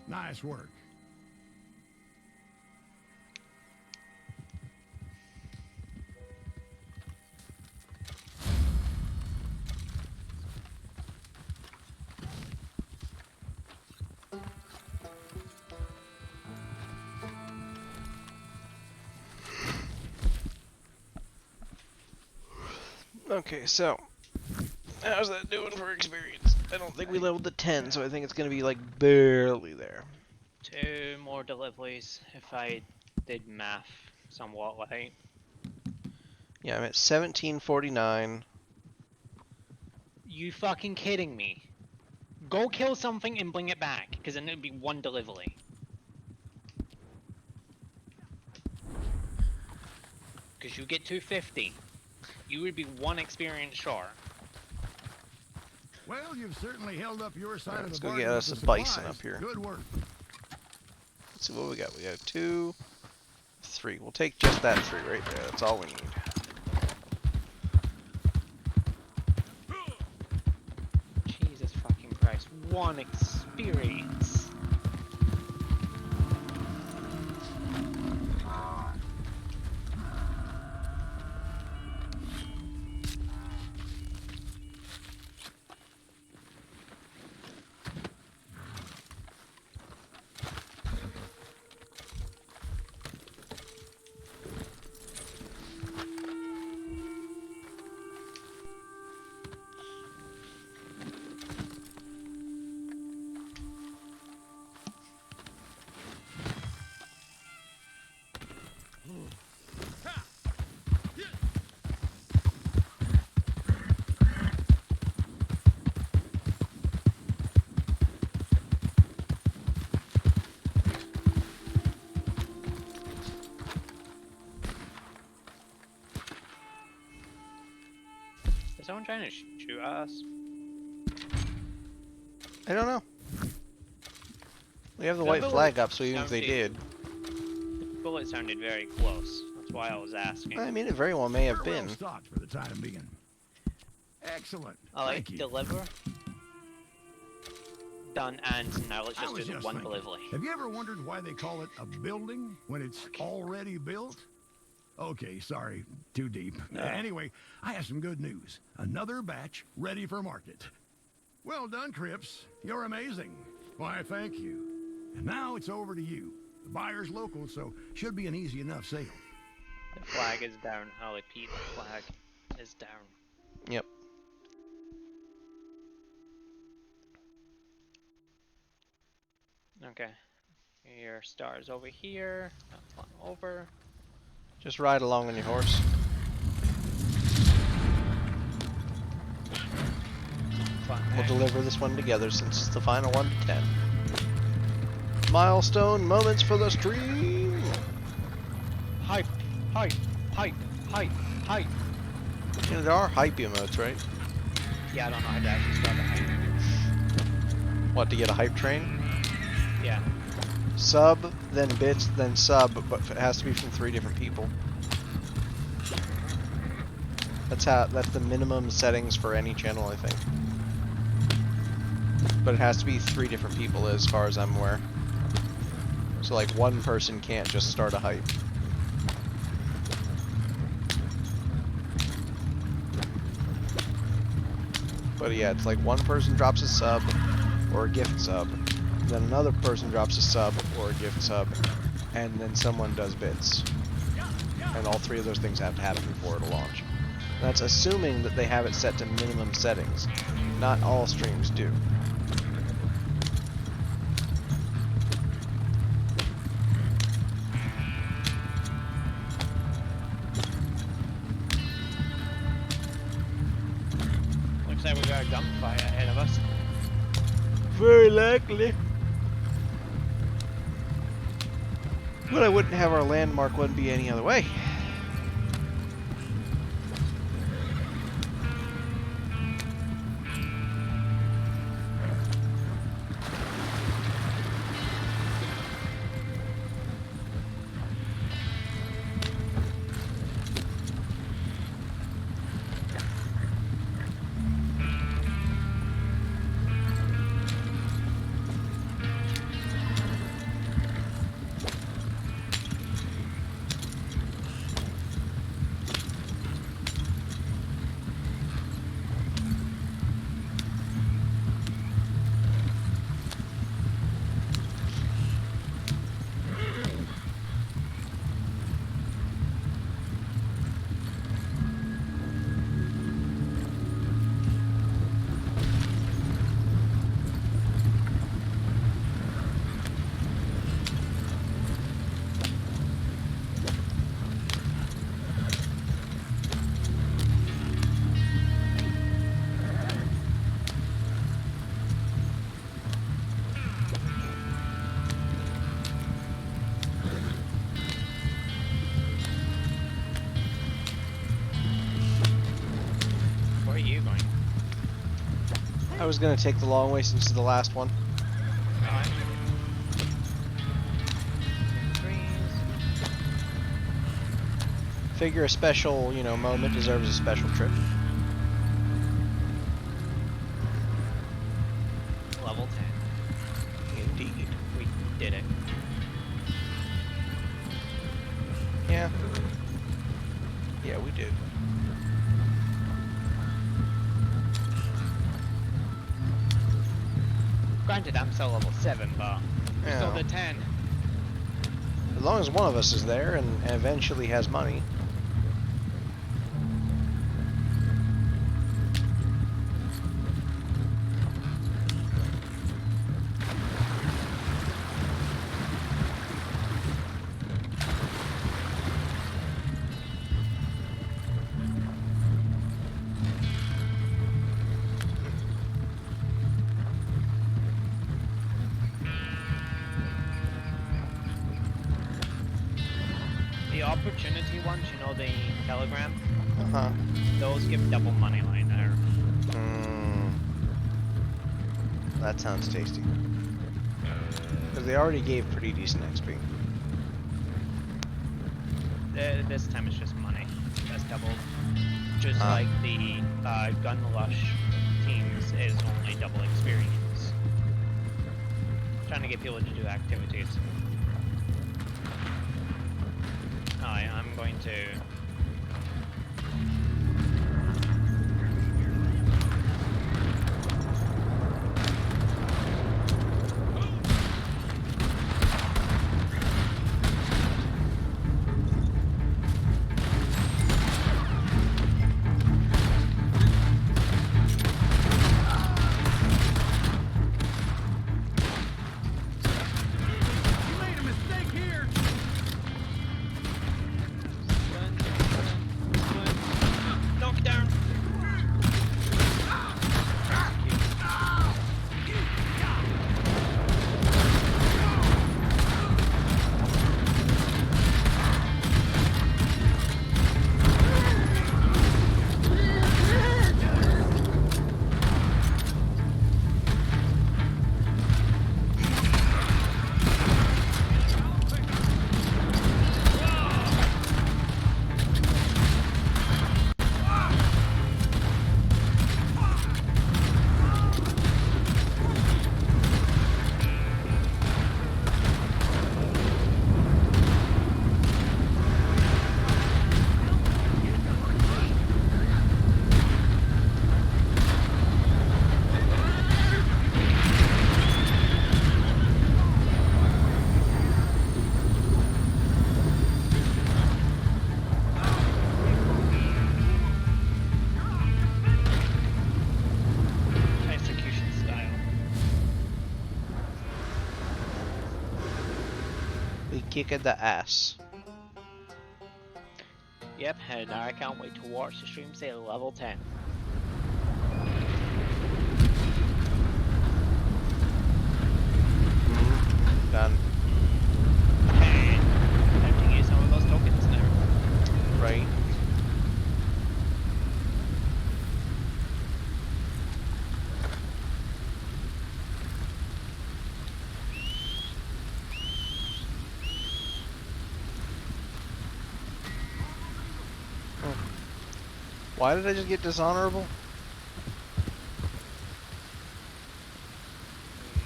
Nice work. Okay, so how's that doing for experience? I don't think we leveled to 10, so I think it's gonna be like barely there. 2 more deliveries if I did math somewhat late. Yeah, I'm at 1749. You fucking kidding me? Go kill something and bring it back, because then it'd be one delivery. Because you get 250. You would be one experience short. Well, you've certainly held up your side of Let's the go bargain get with us the a bison supplies. up here. Good work. Let's see what we got. We got 2, 3. We'll take just that 3 right there. That's all we need. Jesus fucking Christ. One experience. Is someone trying to shoot us? I don't know. We have the The white bullet flag up, so even if they sounded- did, The bullet sounded very close. That's why I was asking. I mean, it very well may have You're well been. stocked for the time being. Excellent. I like Thank you. deliver. Done, and now let's I just was do the just one thinking, delivery. have you ever wondered why they call it a building when it's already built? Okay, sorry, too deep. No. Anyway, I have some good news. Another batch ready for market. Well done, Cripps. You're amazing. Why, thank you. And now it's over to you. The buyer's local, so should be an easy enough sale. The flag is down. I'll repeat, the flag is down. Yep. Okay. Your star is over here. That's one over. Just ride along on your horse. Fun. We'll deliver this one together since it's the final 1 to 10. Milestone moments for the stream. Hype, hype, hype, hype, hype. You know, there are hype emotes, right? Yeah, I don't know how to actually spell the hype. What, to get a hype train? Yeah. Sub, then bits, then sub, but it has to be from 3 different people. That's the minimum settings for any channel, I think. But it has to be 3 different people as far as I'm aware. So like one person can't just start a hype. But yeah, it's like one person drops a sub or a gift sub, then another person drops a sub or a gift sub, and then someone does bits. And all 3 of those things have to happen before it'll launch. And that's assuming that they have it set to minimum settings. Not all streams do. Looks like we got a gunfight ahead of us. Very likely. But I wouldn't have our landmark one be any other way. you going? I was gonna take the long way since it's the last one. Alright. Trees. Figure a special, you know, moment deserves a special trip. Level 10. Indeed. We did it. Yeah. Yeah, we did. Granted, I'm still level 7, but we still Yeah. did 10. As long as one of us is there and eventually has money. The opportunity ones, you know, the Telegram, Uh-huh. those give double money line there. That sounds tasty. Because they already gave pretty decent XP. This time it's just money. That's doubled. Just Ah. like the Gun Lush teams is only double experience. Trying to get people to do activities. I'm going to... You made a mistake here. Knock down! Execution style. We kicked the ass. Yep, and I can't wait to watch the stream say level 10. Done. And time to use some of those tokens now. Right. Why did I just get dishonorable?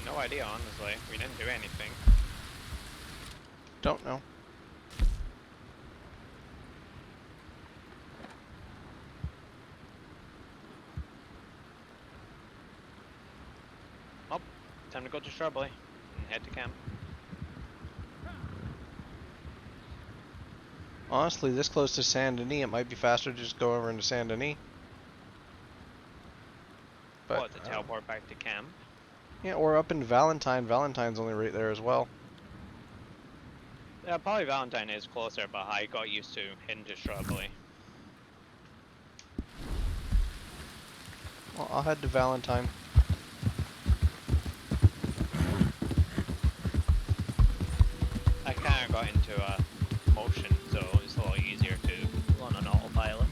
No idea, honestly. We didn't do anything. Don't know. Oh, time to go to Strawberry and head to camp. Honestly, this close to Saint Denis, it might be faster to just go over into Saint Denis. But What, to teleport back to camp? yeah, or up in Valentine. Valentine's only right there as well. Yeah, probably Valentine is closer, but I got used to heading to Strawberry. Well, I'll head to Valentine. I kind of got into motion, so it's a lot easier to run on autopilot.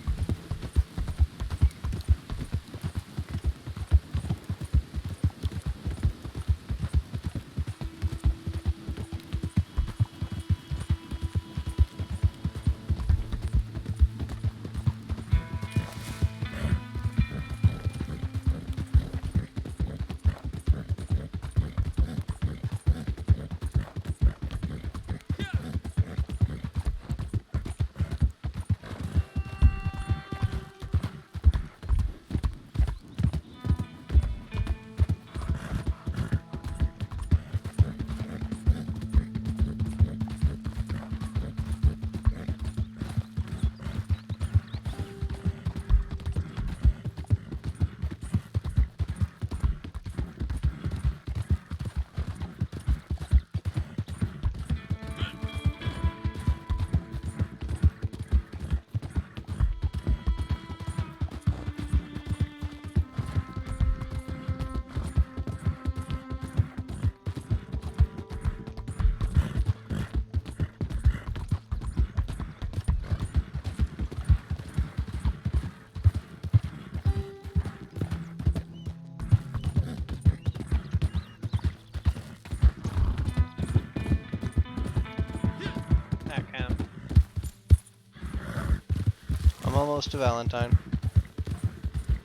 almost to Valentine.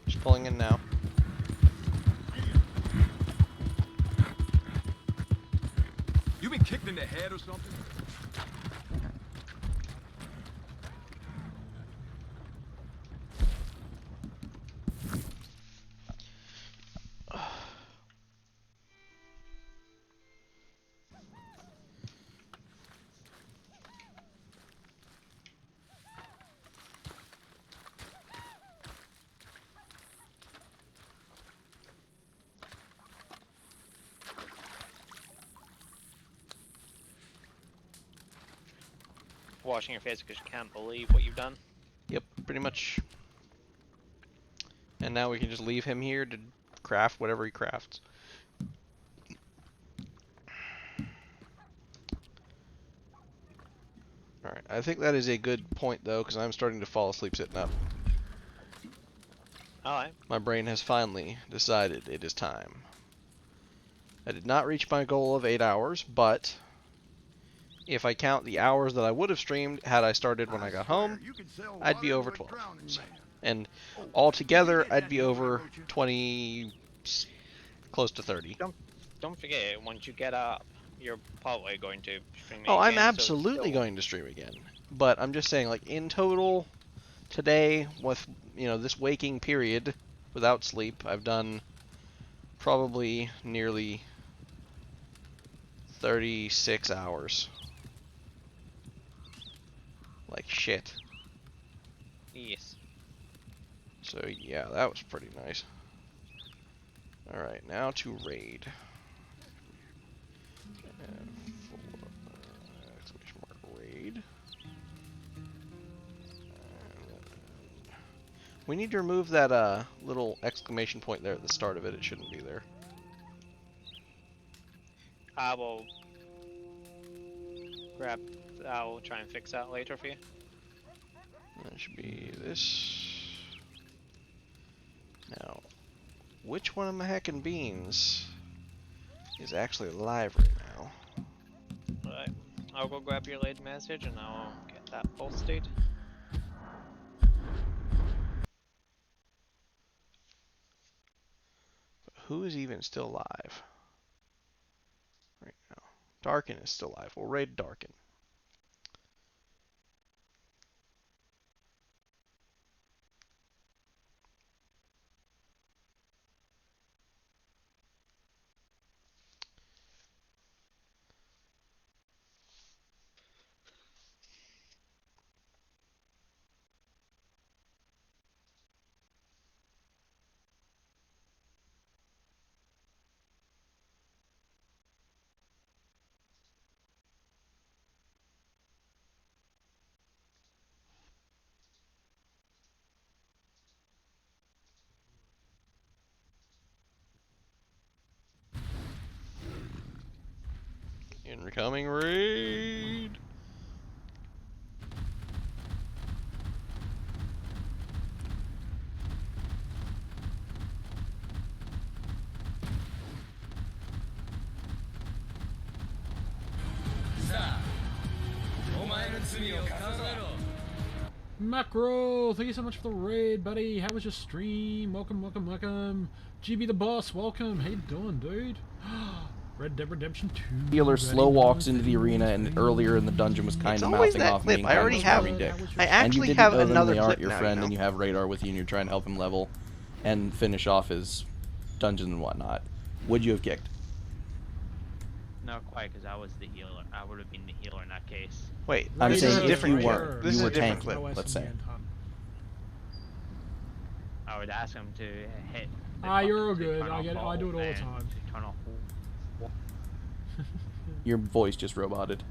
Just pulling in now. You been kicked in the head or something? Washing your face because you can't believe what you've done. Yep, pretty much. And now we can just leave him here to craft whatever he crafts. Alright, I think that is a good point though, because I'm starting to fall asleep sitting up. Alright. My brain has finally decided it is time. I did not reach my goal of 8 hours, but if I count the hours that I would have streamed had I started when I got home, I'd be over 12. And altogether, I'd be over 20, close to 30. Don't forget, once you get up, you're probably going to stream Oh, I'm again, so absolutely still- going to stream again. But I'm just saying, like, in total, today, with, you know, this waking period, without sleep, I've done probably nearly 36 hours. Like shit. Yes. So yeah, that was pretty nice. Alright, now to raid. Exclamation mark raid. We need to remove that little exclamation point there at the start of it. It shouldn't be there. I will grab. I'll try and fix that later for you. That should be this. Now, which one of my heckin' beans is actually alive right now? Right. I'll go grab your laid message and I'll get that posted. Who is even still alive right now? Darkin is still alive. We'll raid Darkin. Incoming raid. Macro, thank you so much for the raid, buddy. How was your stream? Welcome, welcome, welcome. GB the boss, welcome. How you doing, dude? Red Dead Redemption 2. Healer slow walks into the arena, and earlier in the dungeon was kind It's of always mouthing that off clip. me and I kind already of have. screaming dick. I And you actually didn't have know them, another they clip aren't your now, friend, you know? and you have radar with you, and you're trying to help him level and finish off his dungeon and whatnot. Would you have kicked? Not quite, because I was the healer. I would have been the healer in that case. Wait, I'm this is saying a if you different weren't, clip. This you is were a different tanking. clip. Let's say. I would ask him to hit. the Ah, you're button all to good. turn I off get it. I all do it all the and time. to turn off all. Your voice just roboted.